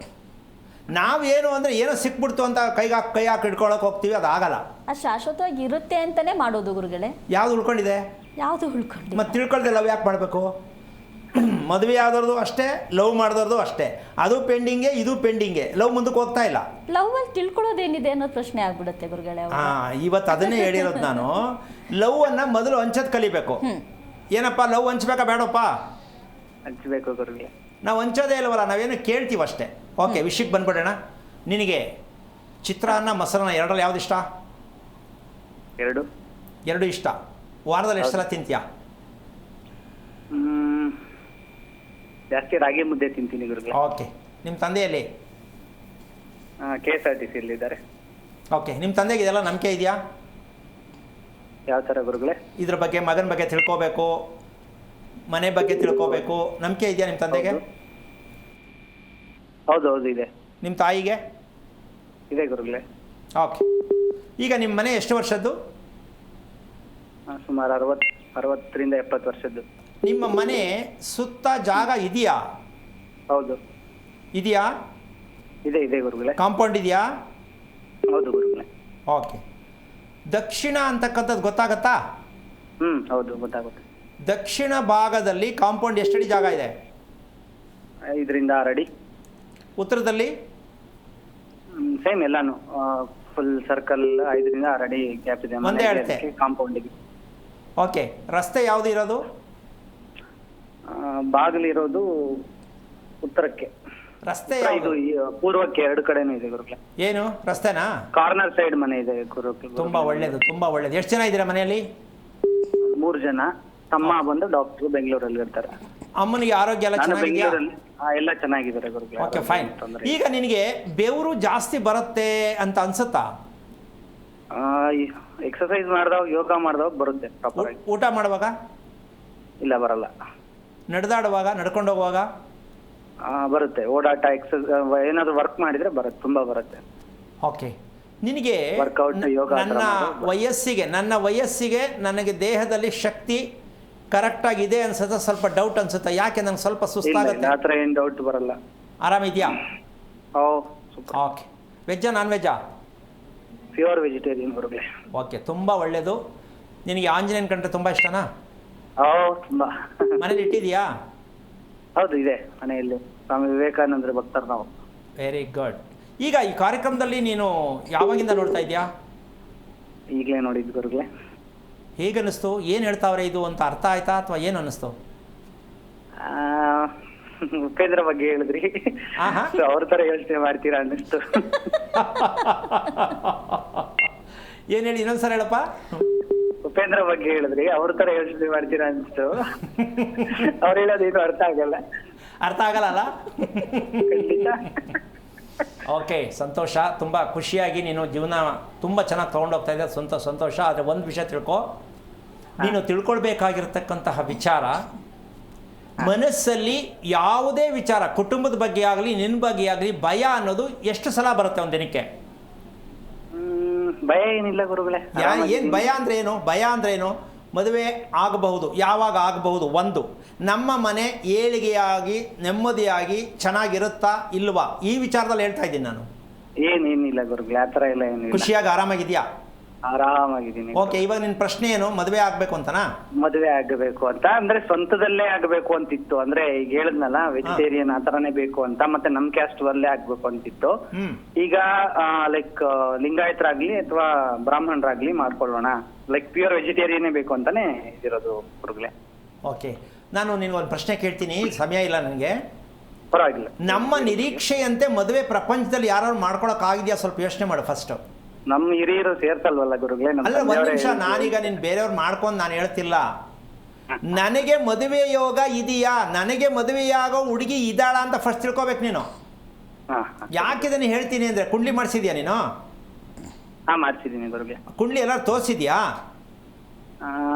ನಾವೇನು ಅಂದರೆ ಏನೋ ಸಿಕ್ಬಿಡ್ತು ಅಂತ ಕೈ ಹಾಕಿ ಹಿಡ್ಕೊಳಕ್ಕೆ ಹೋಗ್ತೀವಿ, ಅದು ಆಗಲ್ಲ. ಅದು ಶಾಶ್ವತವಾಗಿ ಇರುತ್ತೆ ಅಂತಾನೆ ಮಾಡೋದು ಗುರುಗಳೇ. ಯಾವ್ದು ಉಳ್ಕೊಂಡಿದೆ? ಯಾವುದು ಉಳ್ಕೊಂಡು ಮತ್ತೆ ತಿಳ್ಕೊಳ್ದೆ ಲವ್ ಯಾಕೆ ಮಾಡಬೇಕು? ಮದುವೆ ಆದವ್ರದ್ದು ಅಷ್ಟೇ, ಲವ್ ಮಾಡಿದವ್ರದ್ದು ಅಷ್ಟೇ, ಅದು ಪೆಂಡಿಂಗೆ, ಇದು ಪೆಂಡಿಂಗೆ, ಲವ್ ಮುಂದಕ್ಕೆ ಹೋಗ್ತಾ ಇಲ್ಲ. ಲವ್ ಅಲ್ಲಿ ತಿಳ್ಕೊಳ್ಳೋದೇನಿದೆ ಅನ್ನೋ ಪ್ರಶ್ನೆ ಆಗ್ಬಿಡುತ್ತೆ ಗುರುಗಳೇ. ಇವತ್ತು ಅದನ್ನೇ ಹೇಳಿರೋದು ನಾನು. ಲವ್ ಅನ್ನ ಮೊದಲು ಹಂಚೋದು ಕಲಿಬೇಕು. ಏನಪ್ಪ ಲವ್ ಹಂಚ್ಬೇಕಾ ಬೇಡಪ್ಪ? ಹಂಚ್ಬೇಕು ಗುರುಗಳೇ. ನಾವು ಹಂಚೋದೇ ಇಲ್ವಲ್ಲ, ನಾವೇನು ಕೇಳ್ತೀವಿ ಅಷ್ಟೇ. ಓಕೆ, ವಿಷಯಕ್ಕೆ ಬಂದ್ಬಿಡೋಣ. ನಿನಗೆ ಚಿತ್ರಾನ್ನ ಮೊಸರನ್ನ ಎರಡರಲ್ಲಿ ಯಾವ್ದು ಇಷ್ಟ? ಎರಡು ಇಷ್ಟ. ವಾರದಲ್ಲಿ ಎಷ್ಟು ಸಲ ತಿಂತೀಯಾ? ಜಾಸ್ತಿ ರಾಗಿ ಮುದ್ದೆ ತಿಂತೀನಿ ಗುರುಗಳೇ. ಓಕೆ. ನಿಮ್ಮ ತಂದೆಯಲ್ಲಿ? KSRTC ಇದ್ದಾರೆ. ಓಕೆ. ನಿಮ್ಮ ತಂದೆಗೆ ಇದೆಲ್ಲ ನಂಬಿಕೆ ಇದೆಯಾ? ಯಾವ ಥರ ಗುರುಗಳೇ? ಇದ್ರ ಬಗ್ಗೆ, ಮಗನ ಬಗ್ಗೆ ತಿಳ್ಕೋಬೇಕು, ಮನೆ ಬಗ್ಗೆ ತಿಳ್ಕೋಬೇಕು, ನಂಬಿಕೆ ಇದೆಯಾ ನಿಮ್ಮ ತಂದೆಗೆ? ಹೌದು ಇದೆ. ನಿಮ್ಮ ತಾಯಿಗೆ? ಇದೆ ಗುರುಗಳೇ. ಓಕೆ. ಈಗ ನಿಮ್ಮ ಮನೆ ಎಷ್ಟು ವರ್ಷದ್ದು? ಸುಮಾರು 60ರಿಂದ 70 ವರ್ಷದ್ದು. ನಿಮ್ಮ ಮನೆ ಸುತ್ತ ಜಾಗ ಇದೆಯಾ? ಹೌದು. ಇದೆಯಾ? ಇದೆ ಗುರುಗಳೇ. ಕಾಂಪೌಂಡ್ ಇದೆಯಾ? ಹೌದು ಗುರುಗಳೇ. ಓಕೆ. ದಕ್ಷಿಣ ಅಂತಕ್ಕಂಥದ್ದು ಗೊತ್ತಾಗತ್ತಾ? ಹೌದು ಗೊತ್ತಾಗುತ್ತೆ. ದಕ್ಷಿಣ ಭಾಗದಲ್ಲಿ ಕಾಂಪೌಂಡ್ ಎಷ್ಟಡಿ ಜಾಗ ಇದೆ? 5ರಿಂದ 6 ಅಡಿ. ಉತ್ತರದಲ್ಲಿ? ಸೇಮ್ ಎಲ್ಲಾನು ಫುಲ್ ಸರ್ಕಲ್ 5ರಿಂದ 6 ಅಡಿ ಗ್ಯಾಪ್ ಇದೆ ಒಂದೇ ಅಳತೆ ಕಾಂಪೌಂಡಿಗೆ. ಓಕೆ. ರಸ್ತೆ ಯಾವುದು ಇರೋದು? ಬಾಗಿಲಿರೋದು ಉತ್ತರಕ್ಕೆ. ರಸ್ತೆ ಇದು ಪೂರ್ವಕ್ಕೆ, 2 ಕಡೆನೂ ಇದೆ ಗುರುಗಳೇ. ಏನು ರಸ್ತೆನಾ? ಕಾರ್ನರ್ ಸೈಡ್ ಮನೆ ಇದೆ ಗುರುಗಳೇ. ತುಂಬಾ ಒಳ್ಳೇದು, ತುಂಬಾ ಒಳ್ಳೇದು. ಎಷ್ಟು ಜನ ಇದ್ದೀರಾ ಮನೆಯಲ್ಲಿ? 3 ಜನ. ತಮ್ಮ ಬಂದು ಡಾಕ್ಟರ್, ಬೆಂಗಳೂರಲ್ಲಿ ಇರ್ತಾರೆ. ಅಮ್ಮನಿಗೆ ಆರೋಗ್ಯ ಎಲ್ಲ ಚೆನ್ನಾಗಿದೆಯಾ? ಎಲ್ಲ ಚೆನ್ನಾಗಿದ್ದಾರೆ ಗುರುಗಳೇ. Okay, fine. ಈಗ ನಿನಗೆ ಬೆವರು ಜಾಸ್ತಿ ಬರುತ್ತೆ ಅಂತ ಅನ್ಸುತ್ತಾ? ಎಕ್ಸರ್ಸೈಸ್ ಮಾಡಿದಾಗ, ಯೋಗ ಮಾಡಿದಾಗ ಬರುತ್ತೆ ಪ್ರಾಪರ್ ಆಗಿ. ಊಟ ಮಾಡುವಾಗ? ಇಲ್ಲ, ಬರಲ್ಲ. ನಡೆದಾಡುವಾಗ, ನಡ್ಕೊಂಡು ಹೋಗುವಾಗ? ಬರುತ್ತೆ. ಓಡಾಟ, ಏನಾದ್ರು ವರ್ಕ್ ಮಾಡಿದ್ರೆ ಬರುತ್ತೆ, ತುಂಬಾ ಬರುತ್ತೆ. ಓಕೆ. ನಿನಗೆ ವರ್ಕೌಟ್, ಯೋಗ ನನ್ನ ವಯಸ್ಸಿಗೆ ನನಗೆ ದೇಹದಲ್ಲಿ ಶಕ್ತಿ ಕರೆಕ್ಟಾಗಿದೆ ಅನ್ಸುತ್ತೆ, ಸ್ವಲ್ಪ ಡೌಟ್ ಅನ್ಸುತ್ತೆ. ಯಾಕೆ ನಂಗೆ ಸ್ವಲ್ಪ ಸುಸ್ತಾಗುತ್ತೆ? ಆ ಥರ ಏನು ಡೌಟ್ ಬರಲ್ಲ. ಆರಾಮಿದೆಯಾ? ಸೂಪರ್. ಓಕೆ. ವೆಜ್ಜಾ ನಾನ್ ವೆಜ್ಜಾ? ಪ್ಯೂರ್ ವೆಜಿಟೇರಿಯನ್ ಗುರುಗಳೇ. ಓಕೆ, ತುಂಬ ಒಳ್ಳೆಯದು. ನಿನಗೆ ಆಂಜನೇಯನ ಕಂಡ್ರೆ ತುಂಬ ಇಷ್ಟನಾ? ತುಂಬಾ. ಮನೇಲಿ ಇಟ್ಟಿದೆಯಾ? ಹೌದು, ಇದೆ ಮನೆಯಲ್ಲಿ. ಸ್ವಾಮಿ ವಿವೇಕಾನಂದರ ಭಕ್ತರು ನಾವು. Very good. ಈಗ ಈ ಕಾರ್ಯಕ್ರಮದಲ್ಲಿ ನೀನು ಯಾವಾಗಿಂದ ನೋಡ್ತಾ ಇದೆಯಾ? ಈಗಲೇ ನೋಡಿದ್ದು ಗುರುಗಳೇ. ಹೇಗನ್ನಿಸ್ತು? ಏನು ಹೇಳ್ತಾವ್ರೆ ಇದು ಅಂತ ಅರ್ಥ ಆಯ್ತಾ ಅಥವಾ ಏನು ಅನ್ನಿಸ್ತು? ಉಪೇಂದ್ರ ಬಗ್ಗೆ ಹೇಳಿದ್ರಿ, ಆಹಾ. So ಅವ್ರ ತರ ಯೋಚನೆ ಮಾಡ್ತೀರಾ ಅನ್ನಿಸ್ತು. ಏನು ಹೇಳಿ ಇನ್ನೊಂದ್ಸಲ ಹೇಳಪ್ಪ. ಉಪೇಂದ್ರ ಬಗ್ಗೆ ಹೇಳಿದ್ರಿ, ಅವ್ರ ತರ ಯೋಚನೆ ಮಾಡ್ತೀರಾ ಅನ್ಸ್ತು. ಅವ್ರು ಹೇಳೋದೇನು ಅರ್ಥ ಆಗಲ್ಲ. ಅರ್ಥ ಆಗಲ್ಲ. ಖಂಡಿತ. ಓಕೆ, ಸಂತೋಷ. ತುಂಬ ಖುಷಿಯಾಗಿ ನೀನು ಜೀವನ ತುಂಬ ಚೆನ್ನಾಗಿ ತೊಗೊಂಡೋಗ್ತಾ ಇದೆ, ಸಂತೋಷ. ಆದರೆ ಒಂದು ವಿಷಯ ತಿಳ್ಕೊ, ನೀನು ತಿಳ್ಕೊಳ್ಬೇಕಾಗಿರ್ತಕ್ಕಂತಹ ವಿಚಾರ, ಮನಸ್ಸಲ್ಲಿ ಯಾವುದೇ ವಿಚಾರ, ಕುಟುಂಬದ ಬಗ್ಗೆ ಆಗಲಿ ನಿನ್ನ ಬಗ್ಗೆ ಆಗಲಿ, ಭಯ ಅನ್ನೋದು ಎಷ್ಟು ಸಲ ಬರುತ್ತೆ ಒಂದು ದಿನಕ್ಕೆ? ಭಯ ಏನಿಲ್ಲ ಗುರುಗಳೇ. ಏನು ಭಯ ಅಂದ್ರೆ ಏನು? ಭಯ ಅಂದ್ರೆ ಏನು? ಮದುವೆ ಆಗಬಹುದು, ಯಾವಾಗ ಆಗಬಹುದು, ಒಂದು ನಮ್ಮ ಮನೆ ಏಳಿಗೆಯಾಗಿ ನೆಮ್ಮದಿಯಾಗಿ ಚೆನ್ನಾಗಿರುತ್ತಾ ಇಲ್ವಾ, ಈ ವಿಚಾರದಲ್ಲಿ ಹೇಳ್ತಾ ಇದ್ದೀನಿ ನಾನು. ಏನಿಲ್ಲ ಗುರುಗಳೇ, ಆತರ ಎಲ್ಲ ಏನಿಲ್ಲ. ಖುಷಿಯಾಗಿ ಆರಾಮಾಗಿದ್ಯಾ? ಆರಾಮಾಗಿದ್ದೀನಿ. ಓಕೆ, ಇವಾಗ ನಿನ್ನ ಪ್ರಶ್ನೆ ಏನು? ಮದುವೆ ಆಗ್ಬೇಕು ಅಂತನಾ? ಮದುವೆ ಆಗಬೇಕು ಅಂತ ಅಂದ್ರೆ ಸ್ವಂತದಲ್ಲೇ ಆಗ್ಬೇಕು ಅಂತಿತ್ತು. ಅಂದ್ರೆ ಈಗ ಹೇಳಿದ್ನಲ್ಲ, ವೆಜಿಟೇರಿಯನ್ ಆತರನೇ ಬೇಕು ಅಂತ, ಮತ್ತೆ ನಮ್ ಕ್ಯಾಸ್ಟ್ ಅಲ್ಲೇ ಆಗ್ಬೇಕು ಅಂತಿತ್ತು. ಈಗ ಲೈಕ್ ಲಿಂಗಾಯತರಾಗ್ಲಿ ಅಥವಾ ಬ್ರಾಹ್ಮಣರಾಗ್ಲಿ ಮಾಡ್ಕೊಳ್ಳೋಣ, ಲೈಕ್ ಪ್ಯೂರ್ ವೆಜಿಟೇರಿಯನ್ನೇ ಬೇಕು ಅಂತಾನೆ ಇದಿರೋದು ಗುರುಗಳೇ. ಓಕೆ, ನಾನು ನಿನ್ಗೊಂದು ಪ್ರಶ್ನೆ ಕೇಳ್ತೀನಿ, ಸಮಯ ಇಲ್ಲ ನನಗೆ. ಪರವಾಗಿಲ್ಲ. ನಮ್ಮ ನಿರೀಕ್ಷೆಯಂತೆ ಮದುವೆ ಪ್ರಪಂಚದಲ್ಲಿ ಯಾರು ಮಾಡ್ಕೊಳಕ್ಕಾಗಿದೆಯಾ? ಸ್ವಲ್ಪ ಯೋಚನೆ ಮಾಡು ಫಸ್ಟ್. ನಮ್ ಹಿರಿಯರು ಸೇರ್ಸಲ್ವಲ್ಲ ಗುರುಗಳೇ. ಅಲ್ಲ, ಒಂದು ನಿಮಿಷ, ನಾನೀಗ ನೀನು ಬೇರೆಯವ್ರು ಮಾಡ್ಕೊಂಡು ನಾನು ಹೇಳ್ತಿಲ್ಲ. ನನಗೆ ಮದುವೆ ಯೋಗ ಇದೆಯಾ, ನನಗೆ ಮದುವೆಯಾಗೋ ಹುಡುಗಿ ಇದ್ದಾಳ ಅಂತ ಫಸ್ಟ್ ತಿಳ್ಕೊಬೇಕು ನೀನು. ಯಾಕಿದನ್ನು ಹೇಳ್ತೀನಿ ಅಂದರೆ, ಕುಂಡ್ಲಿ ಮಾಡಿಸಿದ್ಯಾ ನೀನು? ಮಾಡ್ಸಿದ್ದೀನಿ ಗುರುಗಳೇ. ಕುಂಡ್ಲಿ ಎಲ್ಲರೂ ತೋರಿಸಿದ್ಯಾ?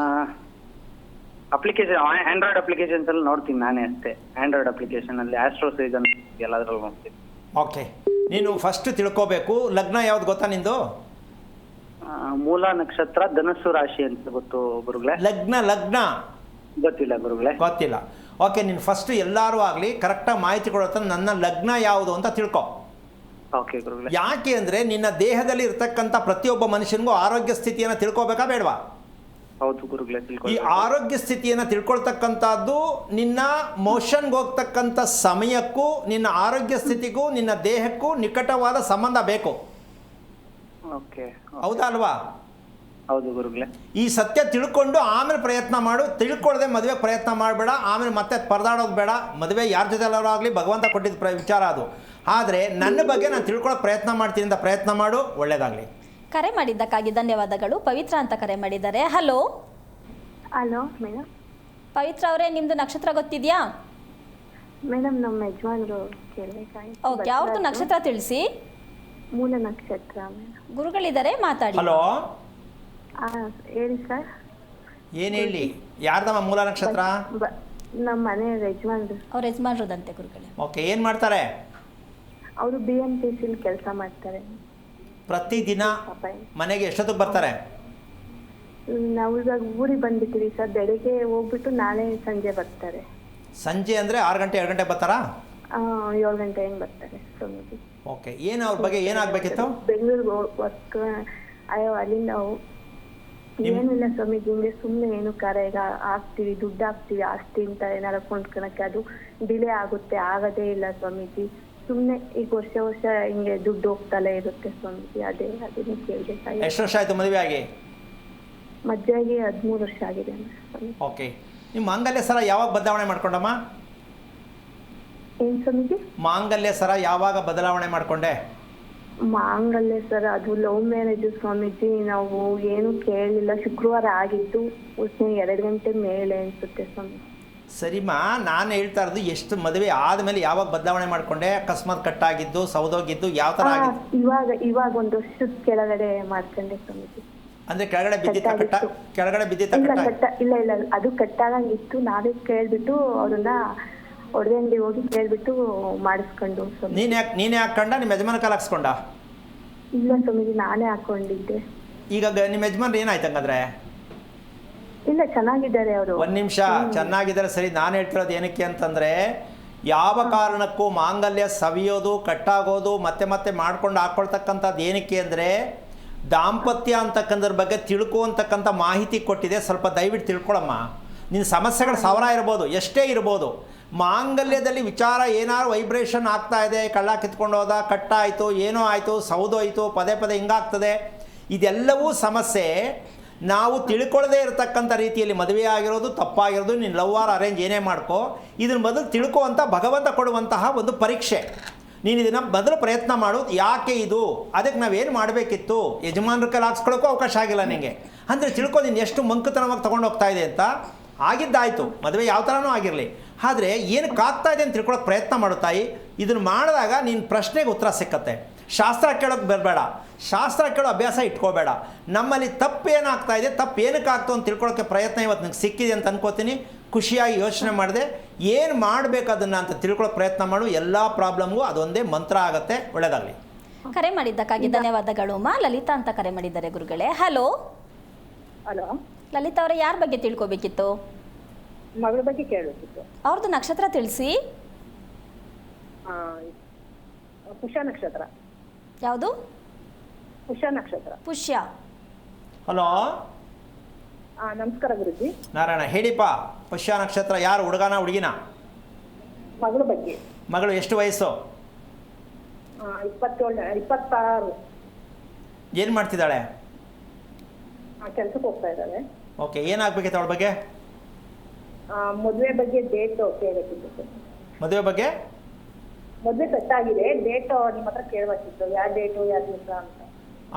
ಅಪ್ಲಿಕೇಶನ್, ಆಂಡ್ರಾಯ್ಡ್ ಅಪ್ಲಿಕೇಶನ್ಸ್ ಅಲ್ಲಿ ನೋಡ್ತೀನಿ ನಾನೇ ಅಷ್ಟೇ. ಆಂಡ್ರಾಯ್ಡ್ ಅಪ್ಲಿಕೇಶನ್ ಅಲ್ಲಿ ಆಸ್ಟ್ರೋ ಸೀಸನ್ ಎಲ್ಲದ್ರಲ್ಲಿ ನೋಡ್ತೀನಿ. ಓಕೆ, ನೀನು ಫಸ್ಟ್ ತಿಳ್ಕೋಬೇಕು. ಲಗ್ನ ಯಾವ್ದು ಗೊತ್ತಾ ನಿಂದು? ಮೂಲ ನಕ್ಷತ್ರ ಧನಸ್ಸು ರಾಶಿ ಅಂತ ಗೊತ್ತು ಗುರುಗಳೇ. ಲಗ್ನ ಗೊತ್ತಿಲ್ಲ ಗುರುಗಳೇ. ಗೊತ್ತಿಲ್ಲ. ಓಕೆ, ನೀನು ಫಸ್ಟ್ ಎಲ್ಲರೂ ಆಗಲಿ ಕರೆಕ್ಟಾಗಿ ಮಾಹಿತಿ ಕೊಡೋ ನನ್ನ ಲಗ್ನ ಯಾವುದು ಅಂತ ತಿಳ್ಕೊ. ಓಕೆ ಗುರುಗಳೇ. ಯಾಕೆ ಅಂದರೆ ನಿನ್ನ ದೇಹದಲ್ಲಿ ಇರ್ತಕ್ಕಂಥ ಪ್ರತಿಯೊಬ್ಬ ಮನುಷ್ಯನಿಗೂ ಆರೋಗ್ಯ ಸ್ಥಿತಿಯನ್ನು ತಿಳ್ಕೊಬೇಕಾ ಬೇಡವಾ? ಹೌದು ಗುರುಗಳೇ, ಈ ಆರೋಗ್ಯ ಸ್ಥಿತಿಯನ್ನು ತಿಳ್ಕೊಳ್ತಕ್ಕಂಥದ್ದು ನಿನ್ನ ಮೋಷನ್ಗೆ ಹೋಗ್ತಕ್ಕಂಥ ಸಮಯಕ್ಕೂ ನಿನ್ನ ಆರೋಗ್ಯ ಸ್ಥಿತಿಗೂ ನಿನ್ನ ದೇಹಕ್ಕೂ ನಿಕಟವಾದ ಸಂಬಂಧ ಬೇಕು. ಓಕೆ, ಹೌದಾ ಅಲ್ವಾ? ಹೌದು ಗುರುಗಳೇ. ಈ ಸತ್ಯ ತಿಳ್ಕೊಂಡು ಆಮೇಲೆ ಪ್ರಯತ್ನ ಮಾಡು. ತಿಳ್ಕೊಳ್ಳದೆ ಮದುವೆ ಪ್ರಯತ್ನ ಮಾಡಬೇಡ. ಆಮೇಲೆ ಮತ್ತೆ ಪರದಾಡೋದು ಬೇಡ. ಮದುವೆ ಯಾರ ಜೊತೆ ಎಲ್ಲರೂ ಆಗಲಿ ಭಗವಂತ ಕೊಟ್ಟಿದ್ದ ವಿಚಾರ ಅದು. ಆದರೆ ನನ್ನ ಬಗ್ಗೆ ನಾನು ತಿಳ್ಕೊಳ್ಳೋಕೆ ಪ್ರಯತ್ನ ಮಾಡ್ತೀನಿ ಅಂತ ಪ್ರಯತ್ನ ಮಾಡು. ಒಳ್ಳೆಯದಾಗಲಿ. ಕರೆ ಮಾಡಿದ್ದಕ್ಕಾಗಿ ಧನ್ಯವಾದಗಳು. ಪವಿತ್ರ ಅಂತ ಕರೆ ಮಾಡಿದ್ದಾರೆ. Hello madam. ಪವಿತ್ರ ಅವರೇ, ನಿಮ್ದು ನಕ್ಷತ್ರ ಗೊತ್ತಿದೆಯಾ? ಮೇಡಮ್, ನಮ್ಮ ಯಜಮಾನ್ರು ಕೇಳಬೇಕಾಗಿತ್ತು. ಓಕೆ, ಅವ್ರದ್ದು ನಕ್ಷತ್ರ ತಿಳಿಸಿ. ಮೂಲ ನಕ್ಷತ್ರ ಮೇಡಮ್. ಗುರುಗಳಿದ್ದಾರೆ, ಮಾತಾಡಿ. ಹಲೋ, ಹೇಳಿ ಸರ್. ಏನು ಹೇಳಿ? ಯಾರ್ದಮ್ಮ ಮೂಲ ನಕ್ಷತ್ರ? ನಮ್ಮ ಮನೆ ಯಜಮಾನ್ರು. ಅವ್ರ ಯಜಮಾನ್ರದಂತೆ ಗುರುಗಳೇ. ಓಕೆ, ಏನು ಮಾಡ್ತಾರೆ? ಅವರು BMTC ಕೆಲಸ ಮಾಡ್ತಾರೆ. ಪ್ರತಿದಿನ ಮನೆಗೆ ಎಷ್ಟೊತ್ತಿಗೆ ಬರ್ತಾರೆ? ನಾವು ಇವಾಗ ಊರಿಗೆ ಬಂದ್ಬಿಟ್ಟಿವಿ ಸರ್. ಬೆಳಿಗ್ಗೆ ಹೋಗ್ಬಿಟ್ಟು ನಾಳೆ ಸಂಜೆ ಬರ್ತಾರೆ. ಸಂಜೆ ಅಂದರೆ 6 ಗಂಟೆ 7 ಗಂಟೆ ಬರ್ತಾರಾ? 7 ಗಂಟೆ ಹೆಂಗೆ ಬರ್ತಾರೆ ಸ್ವಾಮೀಜಿ. ಓಕೆ, ಏನು ಅವ್ರ ಬಗ್ಗೆ ಏನಾಗಬೇಕಿತ್ತು? ಬೆಂಗಳೂರಿಗೆ ವರ್ಕ್. ಅಲ್ಲಿಂದ ಏನಿಲ್ಲ ಸ್ವಾಮೀಜಿ, ಹಿಂಗೆ ಸುಮ್ಮನೆ ಏನು ಈಗ ಹಾಕ್ತೀವಿ, ದುಡ್ಡು ಹಾಕ್ತೀವಿ, ಆಸ್ತಿ ಅಂತ ಏನಾರ ಕೊಂಡ್ಕೊಳಕ್ಕೆ ಅದು ಡಿಲೇ ಆಗುತ್ತೆ, ಆಗದೇ ಇಲ್ಲ ಸ್ವಾಮೀಜಿ. ಸುಮ್ಮನೆ ಈಗ ವರ್ಷ ಹಿಂಗೆ ದುಡ್ಡು ಹೋಗ್ತಲೇ ಇರುತ್ತೆ ಸ್ವಾಮೀಜಿ. ಅದನ್ನೇ ಕೇಳಬೇಕಾಗಿ. ಎಷ್ಟು ವರ್ಷ ಆಯಿತು ಮದುವೆ ಆಗಿ? ಮದುವೆಯಾಗಿ 13 ವರ್ಷ ಆಗಿದೆ ಸ್ವಾಮಿ. ಓಕೆ, ನಿಮ್ಮ ಮಾಂಗಲ್ಯ ಸರ ಯಾವಾಗ ಬದಲಾವಣೆ ಮಾಡ್ಕೊಂಡಮ್ಮ? ಏನ್ ಸ್ವಾಮೀಜಿ? ಮಾಂಗಲ್ಯ ಸರ ಯಾವಾಗ ಬದಲಾವಣೆ ಮಾಡ್ಕೊಂಡೆ? ಮಾಂಗಲ್ಯ ಸರ್, ಅದು ಲವ್ ಮ್ಯಾರೇಜ್ ಸ್ವಾಮೀಜಿ. ನಾವು ಏನು ಕೇಳಲಿಲ್ಲ. ಶುಕ್ರವಾರ ಆಗಿದ್ದು 2 ಗಂಟೆ ಮೇಲೆ ಅನ್ಸುತ್ತೆ ಸ್ವಾಮಿ. ಸರಿಮಾ, ನಾನು ಹೇಳ್ತಾ ಇರೋದು ಎಷ್ಟು ಮದುವೆ ಆದಮೇಲೆ ಯಾವಾಗ ಬದಲಾವಣೆ ಮಾಡ್ಕೊಂಡೆ? ಅಕಸ್ಮಾತ್ ಕಟ್ಟಾಗಿದ್ದು, ಸೌದೋಗಿದ್ದು, ಯಾವ ಥರ ಆಗಿದ್ದು? ಇವಾಗ 1 ವರ್ಷದ ಕೆಳಗಡೆ ಮಾಡ್ಕೊಂಡೆ ಸ್ವಾಮೀಜಿ. ಅಂದರೆ ಕೆಳಗಡೆ ಬಿದ್ದಿತ್ತ? ಕೆಳಗಡೆ ಬಿದ್ದಿತ್ತ? ಇಲ್ಲ, ಅದು ಕಟ್ಟಾಗಂಗಿತ್ತು. ನಾವೇ ಕೇಳ್ಬಿಟ್ಟು ಅವ್ರನ್ನ ಒಡವೆ ಹೋಗಿ ಕೇಳ್ಬಿಟ್ಟು ಮಾಡಿಸ್ಕೊಂಡು. ನೀನೇ ಹಾಕೊಂಡ? ನಿಮ್ಮ ಯಜಮಾನ ಕಾಲ ಹಾಕ್ಸ್ಕೊಂಡ? ಇಲ್ಲ ಸ್ವಾಮೀಜಿ, ನಾನೇ ಹಾಕೊಂಡಿದ್ದೆ. ಈಗ ನಿಮ್ಮ ಯಜಮಾನ್ರು ಏನಾಯ್ತು ಹಂಗಂದ್ರೆ? ಇಲ್ಲ, ಚೆನ್ನಾಗಿದ್ದಾರೆ ಅವರು. ಒಂದು ನಿಮಿಷ, ಚೆನ್ನಾಗಿದ್ದಾರೆ ಸರಿ. ನಾನು ಹೇಳ್ತಿರೋದು ಏನಕ್ಕೆ ಅಂತಂದರೆ, ಯಾವ ಕಾರಣಕ್ಕೂ ಮಾಂಗಲ್ಯ ಸವಿಯೋದು, ಕಟ್ಟಾಗೋದು, ಮತ್ತೆ ಮಾಡ್ಕೊಂಡು ಹಾಕ್ಕೊಳ್ತಕ್ಕಂಥದ್ದು ಏನಕ್ಕೆ ಅಂದರೆ, ದಾಂಪತ್ಯ ಅಂತಕ್ಕಂಥದ್ರ ಬಗ್ಗೆ ತಿಳ್ಕೊತಕ್ಕಂಥ ಮಾಹಿತಿ ಕೊಟ್ಟಿದೆ. ಸ್ವಲ್ಪ ದಯವಿಟ್ಟು ತಿಳ್ಕೊಳಮ್ಮ. ನಿನ್ನ ಸಮಸ್ಯೆಗಳು 1000 ಇರ್ಬೋದು, ಎಷ್ಟೇ ಇರ್ಬೋದು. ಮಾಂಗಲ್ಯದಲ್ಲಿ ವಿಚಾರ ಏನಾದ್ರು ವೈಬ್ರೇಷನ್ ಆಗ್ತಾ ಇದೆ, ಕಳ್ಳ ಕಿತ್ಕೊಂಡು ಹೋದ, ಕಟ್ಟಾಯಿತು, ಏನೋ ಆಯಿತು, ಸೌದೋಯ್ತು, ಪದೇ ಹಿಂಗಾಗ್ತದೆ, ಇದೆಲ್ಲವೂ ಸಮಸ್ಯೆ. ನಾವು ತಿಳ್ಕೊಳ್ಳದೇ ಇರತಕ್ಕಂಥ ರೀತಿಯಲ್ಲಿ ಮದುವೆ ಆಗಿರೋದು ತಪ್ಪಾಗಿರೋದು, ನೀನು ಲವ್ ಆರ್ ಅರೇಂಜ್ ಏನೇ ಮಾಡ್ಕೋ, ಇದನ್ನು ಮೊದಲು ತಿಳ್ಕೊ ಭಗವಂತ ಕೊಡುವಂತಹ ಒಂದು ಪರೀಕ್ಷೆ. ನೀನು ಇದನ್ನು ಮೊದಲು ಪ್ರಯತ್ನ ಮಾಡು. ಯಾಕೆ ಇದು, ಅದಕ್ಕೆ ನಾವೇನು ಮಾಡಬೇಕಿತ್ತು, ಯಜಮಾನ್ರ ಕೈಲಿ ಹಾಕ್ಸ್ಕೊಳ್ಳೋಕ್ಕೂ ಅವಕಾಶ ಆಗಿಲ್ಲ ನಿನಗೆ ಅಂದರೆ ತಿಳ್ಕೊ ನೀನು ಎಷ್ಟು ಮಂಕುತನವಾಗಿ ತೊಗೊಂಡು ಹೋಗ್ತಾ ಇದೆ ಅಂತ. ಆಗಿದ್ದಾಯಿತು, ಮದುವೆ ಯಾವ ಥರನೂ ಆಗಿರಲಿ, ಆದರೆ ಏನಕ್ಕೆ ಆಗ್ತಾ ಇದೆ ಅಂತ ತಿಳ್ಕೊಳ್ಳೋಕೆ ಪ್ರಯತ್ನ ಮಾಡು ತಾಯಿ. ಇದನ್ನು ಮಾಡಿದಾಗ ನಿನ್ನ ಪ್ರಶ್ನೆಗೆ ಉತ್ತರ ಸಿಕ್ಕತ್ತೆ. ಶಾಸ್ತ್ರ ಕೇಳೋಕ್ಕೆ ಬರಬೇಡ, ಶಾಸ್ತ್ರ ಕೇಳೋ ಅಭ್ಯಾಸ ಇಟ್ಕೋಬೇಡ. ನಮ್ಮಲ್ಲಿ ತಪ್ಪು ಏನಾಗ್ತಾ ಇದೆ, ತಪ್ಪು ಏನಕ್ಕೆ ಆಗ್ತು ಅಂತ ತಿಳ್ಕೊಳ್ಳೋಕ್ಕೆ ಪ್ರಯತ್ನ ಇವತ್ತು ನನಗೆ ಸಿಕ್ಕಿದೆ ಅಂತ ಅನ್ಕೋತೀನಿ. ಖುಷಿಯಾಗಿ ಯೋಚನೆ ಮಾಡಿದೆ, ಏನು ಮಾಡಬೇಕು ಅದನ್ನು ಅಂತ ತಿಳ್ಕೊಳ್ಳೋಕೆ ಪ್ರಯತ್ನ ಮಾಡು. ಎಲ್ಲ ಪ್ರಾಬ್ಲಮ್ಗೂ ಅದೊಂದೇ ಮಂತ್ರ ಆಗುತ್ತೆ. ಒಳ್ಳೆಯದಾಗಲಿ. ಕರೆ ಮಾಡಿದ್ದಕ್ಕಾಗಿ ಧನ್ಯವಾದಗಳು ಅಮ್ಮ. ಲಲಿತಾ ಅಂತ ಕರೆ ಮಾಡಿದ್ದಾರೆ ಗುರುಗಳೇ. ಹಲೋ ಹಲೋ, ಲಲಿತಾ ಅವರೇ, ಯಾರ ಬಗ್ಗೆ ತಿಳ್ಕೊಬೇಕಿತ್ತು? ಮಗಳ ಬಗ್ಗೆ ಕೇಳಬೇಕಿತ್ತು. ಅವ್ರದ್ದು ನಕ್ಷತ್ರ ತಿಳಿಸಿ. ಪುಷ್ಯ ನಕ್ಷತ್ರ. ಯಾವುದು? ಪುಷ್ಯ ನಕ್ಷತ್ರ. ಪುಷ್ಯ. ಹಲೋ, ನಮಸ್ಕಾರ ಗುರುಜಿ. ನಾರಾಯಣ, ಹೇಳಿಪ್ಪ. ಪುಷ್ಯ ನಕ್ಷತ್ರ, ಯಾರು, ಹುಡುಗನ ಹುಡುಗಿನ? ಮಗಳ ಬಗ್ಗೆ. ಮಗಳು ಎಷ್ಟು ವಯಸ್ಸು? 26. ಏನು ಮಾಡ್ತಿದ್ದಾಳೆ? ಕೆಲ್ಸಕ್ಕೆ ಹೋಗ್ತಾ ಇದ್ದಾಳೆ. ಓಕೆ, ಏನಾಗಬೇಕಿತ್ತು ಅವಳ ಬಗ್ಗೆ? ಮದುವೆ ಬಗ್ಗೆ ಡೇಟ್ ಕೇಳಬೇಕಿತ್ತು. ಮದುವೆ ಬಗ್ಗೆ? ಮದುವೆ ಸೆಟ್ ಆಗಿದೆ, ಡೇಟ್ ನಿಮ್ಮ ಹತ್ರ ಕೇಳಬೇಕಿತ್ತು. ಯಾವ ಡೇಟು, ಯಾವ ದಿವಸ ಅಂತ.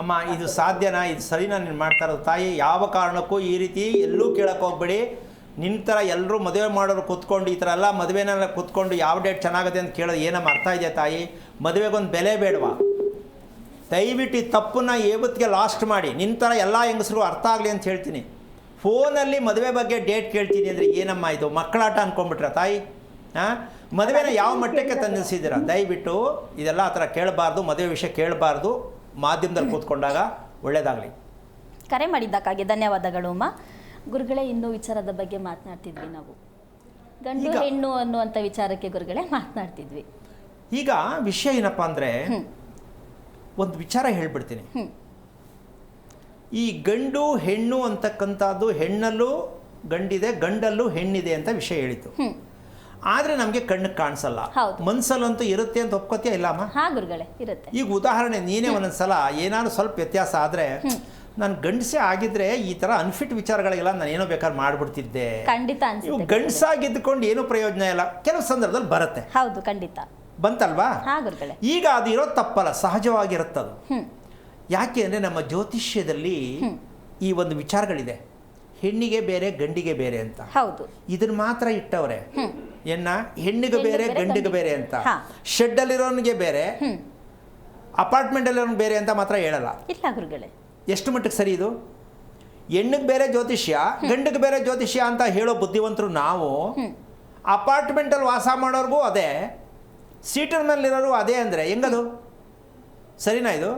ಅಮ್ಮ, ಇದು ಸಾಧ್ಯನಾ? ಇದು ಸರಿನಾ ನೀನು ಮಾಡ್ತಾ ಇರೋದು? ತಾಯಿ, ಯಾವ ಕಾರಣಕ್ಕೂ ಈ ರೀತಿ ಎಲ್ಲೂ ಕೇಳಕ್ಕೆ ಹೋಗ್ಬೇಡಿ. ನಿನ್ನ ಥರ ಎಲ್ಲರೂ ಮದುವೆ ಮಾಡೋರು ಕೂತ್ಕೊಂಡು ಈ ಥರ ಎಲ್ಲ ಮದುವೆನೆಲ್ಲ ಕೂತ್ಕೊಂಡು ಯಾವ ಡೇಟ್ ಚೆನ್ನಾಗಿದೆ ಅಂತ ಕೇಳೋದು ಏನಮ್ಮ ಅರ್ಥ ಇದೆಯಾ ತಾಯಿ? ಮದುವೆಗೊಂದು ಬೆಲೆ ಬೇಡವಾ? ದಯವಿಟ್ಟು ಈ ತಪ್ಪನ್ನ ಏವತ್ತಿಗೆ ಲಾಸ್ಟ್ ಮಾಡಿ. ನಿನ್ನ ಥರ ಎಲ್ಲ ಹೆಂಗಸರು ಅರ್ಥ ಆಗಲಿ ಅಂತ ಹೇಳ್ತೀನಿ. ಫೋನಲ್ಲಿ ಮದುವೆ ಬಗ್ಗೆ ಡೇಟ್ ಕೇಳ್ತೀನಿ ಅಂದರೆ ಏನಮ್ಮ ಇದು? ಮಕ್ಕಳಾಟ ಅಂದ್ಕೊಂಡ್ಬಿಟ್ರ ತಾಯಿ? ಹಾಂ, ಮದುವೆನ ಯಾವ ಮಟ್ಟಕ್ಕೆ ತಂದಿಸಿದ್ದೀರಾ? ದಯವಿಟ್ಟು ಇದೆಲ್ಲ ಆ ಥರ ಕೇಳಬಾರ್ದು, ಮದುವೆ ವಿಷಯ ಕೇಳಬಾರ್ದು. ಮಾಧ್ಯಮದಲ್ಲಿ ಕೂತ್ಕೊಂಡಾಗ. ಒಳ್ಳೆಯದಾಗಲಿ. ಕರೆ ಮಾಡಿದ್ದಕ್ಕಾಗಿ ಧನ್ಯವಾದಗಳು ಅಮ್ಮ. ಗುರುಗಳೇ, ಇನ್ನೂ ವಿಚಾರದ ಬಗ್ಗೆ ಮಾತನಾಡ್ತಿದ್ವಿ ನಾವು. ಗಂಡು ಹೆಣ್ಣು ಅನ್ನುವಂಥ ವಿಚಾರಕ್ಕೆ ಗುರುಗಳೇ ಮಾತನಾಡ್ತಿದ್ವಿ. ಈಗ ವಿಷಯ ಏನಪ್ಪ ಅಂದರೆ, ಒಂದು ವಿಚಾರ ಹೇಳ್ಬಿಡ್ತೀನಿ. ಈ ಗಂಡು ಹೆಣ್ಣು ಅಂತಕ್ಕಂಥದ್ದು, ಹೆಣ್ಣಲ್ಲೂ ಗಂಡಿದೆ, ಗಂಡಲ್ಲೂ ಹೆಣ್ಣಿದೆ ಅಂತ ವಿಷಯ ಹೇಳಿತು. ಆದರೆ ನಮಗೆ ಕಣ್ಣಿಗೆ ಕಾಣಿಸಲ್ಲ, ಮನಸ್ಸಲ್ಲಂತೂ ಇರುತ್ತೆ ಅಂತ ಒಪ್ಕೋತೀಯ ಇಲ್ಲಮ್ಮ? ಹಾಂ ಗುರುಗಳೇ, ಇರುತ್ತೆ. ಈಗ ಉದಾಹರಣೆ, ನೀನೇ ಒಂದೊಂದ್ಸಲ ಏನಾದ್ರು ಸ್ವಲ್ಪ ವ್ಯತ್ಯಾಸ ಆದರೆ, ನಾನು ಗಂಡಸೇ ಆಗಿದ್ರೆ ಈ ಥರ ಅನ್ಫಿಟ್ ವಿಚಾರಗಳಿಗೆಲ್ಲ ನಾನು ಏನೋ ಬೇಕಾದ್ರೆ ಮಾಡಿಬಿಡ್ತಿದ್ದೆ. ಖಂಡಿತ ಅನ್ಸುತ್ತೆ. ಗಂಡಸಾಗಿದ್ದುಕೊಂಡು ಏನೂ ಪ್ರಯೋಜನ ಇಲ್ಲ, ಕೆಲವು ಸಂದರ್ಭದಲ್ಲಿ ಬರುತ್ತೆ. ಹೌದು, ಖಂಡಿತ ಬಂತಲ್ವಾ? ಹಾಂ ಗುರುಗಳೇ. ಈಗ ಅದು ಇರೋದು ತಪ್ಪಲ್ಲ, ಸಹಜವಾಗಿರುತ್ತದು. ಯಾಕೆ ಅಂದರೆ ನಮ್ಮ ಜ್ಯೋತಿಷ್ಯದಲ್ಲಿ ಈ ಒಂದು ವಿಚಾರಗಳಿದೆ, ಹೆಣ್ಣಿಗೆ ಬೇರೆ ಗಂಡಿಗೆ ಬೇರೆ ಅಂತ. ಹೌದು, ಇದನ್ನ ಮಾತ್ರ ಇಟ್ಟವ್ರೆ. ಹೆಣ್ಣಿಗೆ ಬೇರೆ ಗಂಡಿಗೆ ಬೇರೆ ಅಂತ. ಶೆಡ್ಡಲ್ಲಿರೋನಿಗೆ ಬೇರೆ, ಅಪಾರ್ಟ್ಮೆಂಟಲ್ಲಿರೋನಿಗೆ ಬೇರೆ ಅಂತ ಮಾತ್ರ ಹೇಳಲ್ಲ. ಇಲ್ಲ ಗುರುಗಳೇ. ಎಷ್ಟು ಮಟ್ಟಿಗೆ ಸರಿ ಇದು? ಹೆಣ್ಣಿಗೆ ಬೇರೆ ಜ್ಯೋತಿಷ್ಯ, ಗಂಡಿಗೆ ಬೇರೆ ಜ್ಯೋತಿಷ್ಯ ಅಂತ ಹೇಳೋ ಬುದ್ಧಿವಂತರು ನಾವು. ಅಪಾರ್ಟ್ಮೆಂಟಲ್ಲಿ ವಾಸ ಮಾಡೋರ್ಗೂ ಅದೇ, ಸೀಟರ್ ಮೇಲಿರೋರು ಅದೇ ಅಂದರೆ ಹೆಂಗದು? ಸರಿನಾ ಇದು?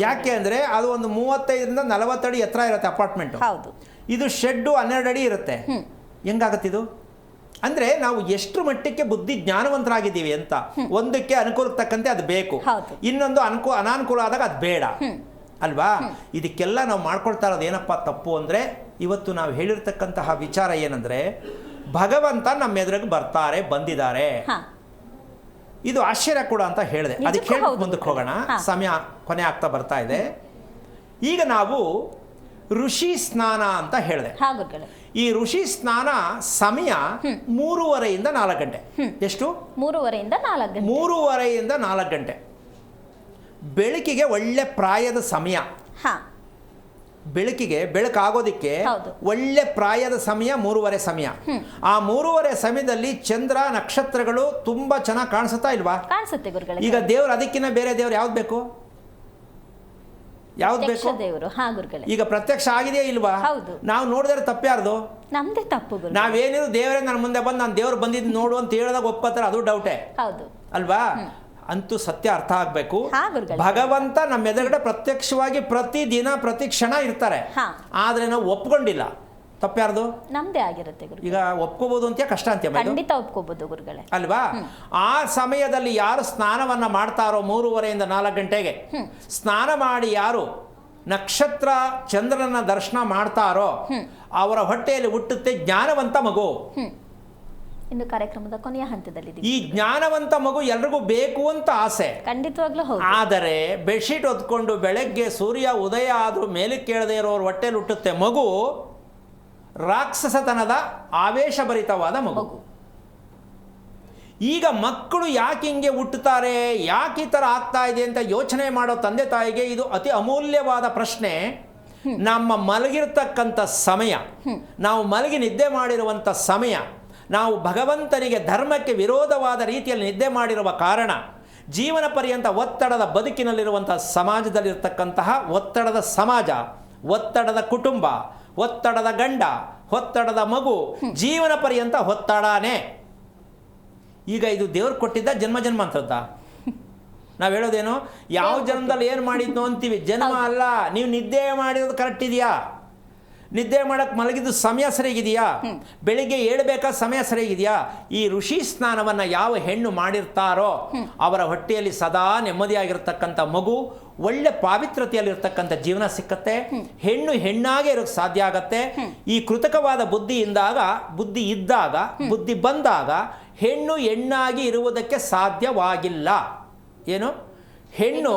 ಯಾಕೆ ಅಂದರೆ ಅದು ಒಂದು 35ರಿಂದ 40 ಅಡಿ ಎತ್ತರ ಇರುತ್ತೆ ಅಪಾರ್ಟ್ಮೆಂಟು. ಹೌದು. ಇದು ಶೆಡ್ಡು 12 ಅಡಿ ಇರುತ್ತೆ. ಹೆಂಗಾಗತ್ತಿದು? ಅಂದರೆ ನಾವು ಎಷ್ಟು ಮಟ್ಟಕ್ಕೆ ಬುದ್ಧಿ ಜ್ಞಾನವಂತರಾಗಿದ್ದೀವಿ ಅಂತ. ಒಂದಕ್ಕೆ ಅನುಕೂಲಕ್ಕೆ ತಕ್ಕಂತೆ ಅದು ಬೇಕು, ಇನ್ನೊಂದು ಅನಾನುಕೂಲ ಆದಾಗ ಅದು ಬೇಡ ಅಲ್ವಾ? ಇದಕ್ಕೆಲ್ಲ ನಾವು ಮಾಡ್ಕೊಳ್ತಾ ಇರೋದು ಏನಪ್ಪ ತಪ್ಪು ಅಂದರೆ, ಇವತ್ತು ನಾವು ಹೇಳಿರ್ತಕ್ಕಂತಹ ವಿಚಾರ ಏನಂದರೆ, ಭಗವಂತ ನಮ್ಮ ಎದುರಿಗೆ ಬರ್ತಾರೆ, ಬಂದಿದ್ದಾರೆ. ಇದು ಆಶ್ಚರ್ಯ ಕೂಡ ಅಂತ ಹೇಳಿದೆ. ಅದಕ್ಕೆ ಹೇಳಿ ಮುಂದಕ್ಕೆ ಹೋಗೋಣ, ಸಮಯ ಕೊನೆ ಆಗ್ತಾ ಬರ್ತಾ ಇದೆ. ಈಗ ನಾವು ಋಷಿ ಸ್ನಾನ ಅಂತ ಹೇಳಿದೆ. ಈ ಋಷಿ ಸ್ನಾನ ಸಮಯ 3:30ಯಿಂದ 4 ಗಂಟೆ. ಎಷ್ಟು? 3:30ಯಿಂದ 4 ಗಂಟೆ. 3:30ಯಿಂದ 4 ಗಂಟೆ ಬೆಳಕಿಗೆ ಒಳ್ಳೆ ಪ್ರಾಯದ ಸಮಯ. ಬೆಳಕಿಗೆ ಬೆಳಕಾಗೋದಿಕ್ಕೆ ಒಳ್ಳೆ ಪ್ರಾಯದ ಸಮಯ 3:30 ಸಮಯ. ಆ 3:30 ಸಮಯದಲ್ಲಿ ಚಂದ್ರ ನಕ್ಷತ್ರಗಳು ತುಂಬಾ ಚೆನ್ನಾಗಿ ಕಾಣಿಸುತ್ತಾ ಇಲ್ವಾ? ಕಾಣಿಸುತ್ತೆ ಗುರುಗಳೇ. ಈಗ ದೇವ್ರು, ಅದಕ್ಕಿಂತ ಬೇರೆ ದೇವ್ರು ಯಾವ್ದು ಬೇಕು? ಯಾವ್ದು ಬೇಕು? ದೇವರು. ಹಾ ಗುರುಗಳೇ. ಈಗ ಪ್ರತ್ಯಕ್ಷ ಆಗಿದೆಯಾ ಇಲ್ವಾ? ನಾವು ನೋಡಿದ್ರೆ ತಪ್ಪ್ಯಾರ್ದು? ನಮ್ದೇ ತಪ್ಪು ಗುರು. ನಾವೇನಿದ್ರು ದೇವರೇ ನನ್ನ ಮುಂದೆ ಬಂದು ನಾನು ದೇವ್ರು ಬಂದಿದ್ದು ನೋಡು ಅಂತ ಹೇಳಿದಾಗ ಒಪ್ಪತ್ತಾರೆ, ಅದು ಡೌಟೇ. ಹೌದು ಅಲ್ವಾ? ಅಂತೂ ಸತ್ಯ ಅರ್ಥ ಆಗಬೇಕು. ಭಗವಂತ ನಮ್ಮ ಎದುರುಗಡೆ ಪ್ರತ್ಯಕ್ಷವಾಗಿ ಪ್ರತಿದಿನ ಪ್ರತಿ ಕ್ಷಣ ಇರ್ತಾರೆ, ಆದ್ರೆ ನಾವು ಒಪ್ಕೊಂಡಿಲ್ಲ. ತಪ್ಪ್ಯಾರ್ದು? ನಮ್ದೇ ಆಗಿರುತ್ತೆ ಗುರು. ಈಗ ಒಪ್ಕೋಬಹುದು ಅಂತ ಕಷ್ಟ ಅಂತ? ಖಂಡಿತ ಒಪ್ಕೋಬಹುದು ಗುರುಗಳೇ. ಅಲ್ವಾ? ಆ ಸಮಯದಲ್ಲಿ ಯಾರು ಸ್ನಾನವನ್ನ ಮಾಡ್ತಾರೋ 3:30ಯಿಂದ 4 ಗಂಟೆಗೆ ಸ್ನಾನ ಮಾಡಿ ಯಾರು ನಕ್ಷತ್ರ ಚಂದ್ರನ ದರ್ಶನ ಮಾಡ್ತಾರೋ ಅವರ ಹೊಟ್ಟೆಯಲ್ಲಿ ಹುಟ್ಟುತ್ತೆ ಜ್ಞಾನವಂತ ಮಗು. ಇನ್ನು ಕಾರ್ಯಕ್ರಮದ ಕೊನೆಯ ಹಂತದಲ್ಲಿದ್ದೀವಿ. ಈ ಜ್ಞಾನವಂತ ಮಗು ಎಲ್ರಿಗೂ ಬೇಕು ಅಂತ ಆಸೆ, ಖಂಡಿತವಾಗ್ಲೂ ಹೌದು. ಆದರೆ ಬೆಡ್ಶೀಟ್ ಹೊತ್ಕೊಂಡು ಬೆಳಗ್ಗೆ ಸೂರ್ಯ ಉದಯ ಆದರೂ ಮೇಲೆ ಕೇಳದೇ ಇರೋರು ಹೊಟ್ಟೆಲಿ ಹುಟ್ಟುತ್ತೆ ಮಗು, ರಾಕ್ಷಸತನದ ಆವೇಶಭರಿತವಾದ ಮಗು. ಈಗ ಮಕ್ಕಳು ಯಾಕೆ ಹಿಂಗೆ ಹುಟ್ಟುತ್ತಾರೆ, ಯಾಕೆ ಈ ಥರ ಆಗ್ತಾ ಇದೆ ಅಂತ ಯೋಚನೆ ಮಾಡೋ ತಂದೆ ತಾಯಿಗೆ ಇದು ಅತಿ ಅಮೂಲ್ಯವಾದ ಪ್ರಶ್ನೆ. ನಮ್ಮ ಮಲಗಿರ್ತಕ್ಕಂಥ ಸಮಯ, ನಾವು ಮಲಗಿ ನಿದ್ದೆ ಮಾಡಿರುವಂಥ ಸಮಯ, ನಾವು ಭಗವಂತನಿಗೆ ಧರ್ಮಕ್ಕೆ ವಿರೋಧವಾದ ರೀತಿಯಲ್ಲಿ ನಿದ್ದೆ ಮಾಡಿರುವ ಕಾರಣ ಜೀವನ ಪರ್ಯಂತ ಒತ್ತಡದ ಬದುಕಿನಲ್ಲಿರುವಂಥ ಸಮಾಜದಲ್ಲಿರ್ತಕ್ಕಂತಹ ಒತ್ತಡದ ಸಮಾಜ, ಒತ್ತಡದ ಕುಟುಂಬ, ಒತ್ತಡದ ಗಂಡ, ಒತ್ತಡದ ಮಗು, ಜೀವನ ಪರ್ಯಂತ ಒತ್ತಡನೇ. ಈಗ ಇದು ದೇವ್ರು ಕೊಟ್ಟಿದ್ದ ಜನ್ಮ ಜನ್ಮಾಂತರದ್ದ? ನಾವು ಹೇಳೋದೇನು, ಯಾವ ಜನ್ಮದಲ್ಲಿ ಏನು ಮಾಡಿದ್ನೋ ಅಂತೀವಿ, ಜನ್ಮ ಅಲ್ಲ. ನೀವು ನಿದ್ದೆ ಮಾಡಿರೋದು ಕರೆಕ್ಟ್ ಇದೆಯಾ? ನಿದ್ದೆ ಮಾಡೋಕ್ಕೆ ಮಲಗಿದ್ದು ಸಮಯ ಸರಿಗಿದೆಯಾ? ಬೆಳಿಗ್ಗೆ ಏಳಬೇಕಾದ ಸಮಯ ಸರಿಗಿದೆಯಾ? ಈ ಋಷಿ ಸ್ನಾನವನ್ನು ಯಾವ ಹೆಣ್ಣು ಮಾಡಿರ್ತಾರೋ ಅವರ ಹೊಟ್ಟೆಯಲ್ಲಿ ಸದಾ ನೆಮ್ಮದಿಯಾಗಿರ್ತಕ್ಕಂಥ ಮಗು, ಒಳ್ಳೆ ಪಾವಿತ್ರತೆಯಲ್ಲಿರ್ತಕ್ಕಂಥ ಜೀವನ ಸಿಕ್ಕತ್ತೆ. ಹೆಣ್ಣು ಹೆಣ್ಣಾಗೆ ಇರೋಕ್ಕೆ ಸಾಧ್ಯ ಆಗತ್ತೆ. ಈ ಕೃತಕವಾದ ಬುದ್ಧಿ ಇದ್ದಾಗ, ಬುದ್ಧಿ ಬಂದಾಗ ಹೆಣ್ಣು ಹೆಣ್ಣಾಗಿ ಇರುವುದಕ್ಕೆ ಸಾಧ್ಯವಾಗಿಲ್ಲ. ಏನು? ಹೆಣ್ಣು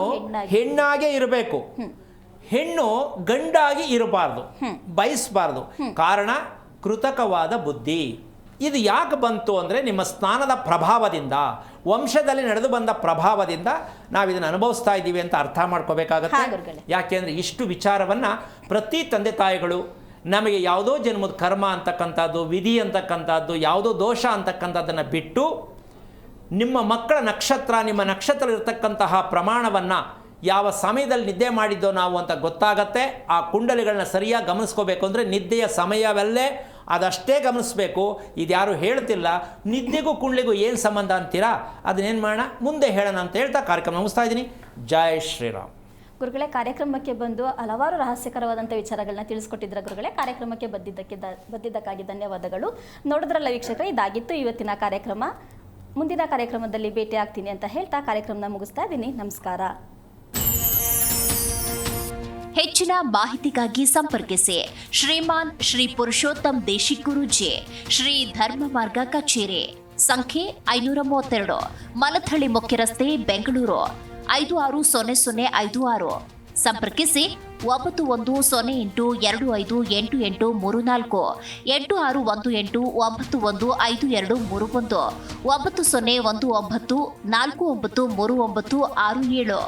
ಹೆಣ್ಣಾಗೆ ಇರಬೇಕು, ಹೆಣ್ಣು ಗಂಡಾಗಿ ಇರಬಾರ್ದು, ಬಯಸಬಾರ್ದು. ಕಾರಣ ಕೃತಕವಾದ ಬುದ್ಧಿ. ಇದು ಯಾಕೆ ಬಂತು ಅಂದರೆ ನಿಮ್ಮ ಸ್ನಾನದ ಪ್ರಭಾವದಿಂದ, ವಂಶದಲ್ಲಿ ನಡೆದು ಬಂದ ಪ್ರಭಾವದಿಂದ ನಾವು ಇದನ್ನು ಅನುಭವಿಸ್ತಾ ಇದ್ದೀವಿ ಅಂತ ಅರ್ಥ ಮಾಡ್ಕೋಬೇಕಾಗತ್ತೆ. ಯಾಕೆಂದರೆ ಇಷ್ಟು ವಿಚಾರವನ್ನು ಪ್ರತಿ ತಂದೆ ತಾಯಿಗಳು ನಮಗೆ ಯಾವುದೋ ಜನ್ಮದ ಕರ್ಮ ಅಂತಕ್ಕಂಥದ್ದು, ವಿಧಿ ಅಂತಕ್ಕಂಥದ್ದು, ಯಾವುದೋ ದೋಷ ಅಂತಕ್ಕಂಥದ್ದನ್ನು ಬಿಟ್ಟು ನಿಮ್ಮ ಮಕ್ಕಳ ನಕ್ಷತ್ರ, ನಿಮ್ಮ ನಕ್ಷತ್ರದಲ್ಲಿರ್ತಕ್ಕಂತಹ ಪ್ರಮಾಣವನ್ನು ಯಾವ ಸಮಯದಲ್ಲಿ ನಿದ್ದೆ ಮಾಡಿದ್ದೋ ನಾವು ಅಂತ ಗೊತ್ತಾಗತ್ತೆ. ಆ ಕುಂಡಲಿಗಳನ್ನ ಸರಿಯಾಗಿ ಗಮನಿಸ್ಕೋಬೇಕು ಅಂದರೆ ನಿದ್ದೆಯ ಸಮಯವಲ್ಲೇ ಅದಷ್ಟೇ ಗಮನಿಸಬೇಕು. ಇದ್ಯಾರು ಹೇಳ್ತಿಲ್ಲ. ನಿದ್ದೆಗೂ ಕುಂಡಲಿಗೂ ಏನು ಸಂಬಂಧ ಅಂತೀರಾ? ಅದನ್ನೇನು ಮಾಡೋಣ, ಮುಂದೆ ಹೇಳೋಣ ಅಂತ ಹೇಳ್ತಾ ಕಾರ್ಯಕ್ರಮ ಮುಗಿಸ್ತಾ ಇದ್ದೀನಿ. ಜೈ ಶ್ರೀರಾಮ್. ಗುರುಗಳೇ, ಕಾರ್ಯಕ್ರಮಕ್ಕೆ ಬಂದು ಹಲವಾರು ರಹಸ್ಯಕರವಾದಂಥ ವಿಚಾರಗಳನ್ನ ತಿಳಿಸ್ಕೊಟ್ಟಿದ್ರ ಗುರುಗಳೇ. ಕಾರ್ಯಕ್ರಮಕ್ಕೆ ಬಂದಿದ್ದಕ್ಕಾಗಿ ಧನ್ಯವಾದಗಳು. ನೋಡಿದ್ರಲ್ಲ ವೀಕ್ಷಕರೇ, ಇದಾಗಿತ್ತು ಇವತ್ತಿನ ಕಾರ್ಯಕ್ರಮ. ಮುಂದಿನ ಕಾರ್ಯಕ್ರಮದಲ್ಲಿ ಭೇಟಿ ಆಗ್ತೀನಿ ಅಂತ ಹೇಳ್ತಾ ಕಾರ್ಯಕ್ರಮನ ಮುಗಿಸ್ತಾ ಇದ್ದೀನಿ. ನಮಸ್ಕಾರ. ಹೆಚ್ಚಿನ ಮಾಹಿತಿಗಾಗಿ ಸಂಪರ್ಕಿಸಿ ಶ್ರೀಮಾನ್ ಶ್ರೀ ಪುರುಷೋತ್ತಮ್ ದೇಶಿಕ್ ಗುರೂಜಿ, ಶ್ರೀ ಧರ್ಮ ಮಾರ್ಗ ಕಚೇರಿ, ಸಂಖ್ಯೆ 532, ಮಲಥಳಿ ಮುಖ್ಯ ರಸ್ತೆ, ಬೆಂಗಳೂರು 560056. ಸಂಪರ್ಕಿಸಿ 9108258834, 8618915231, 9019493937.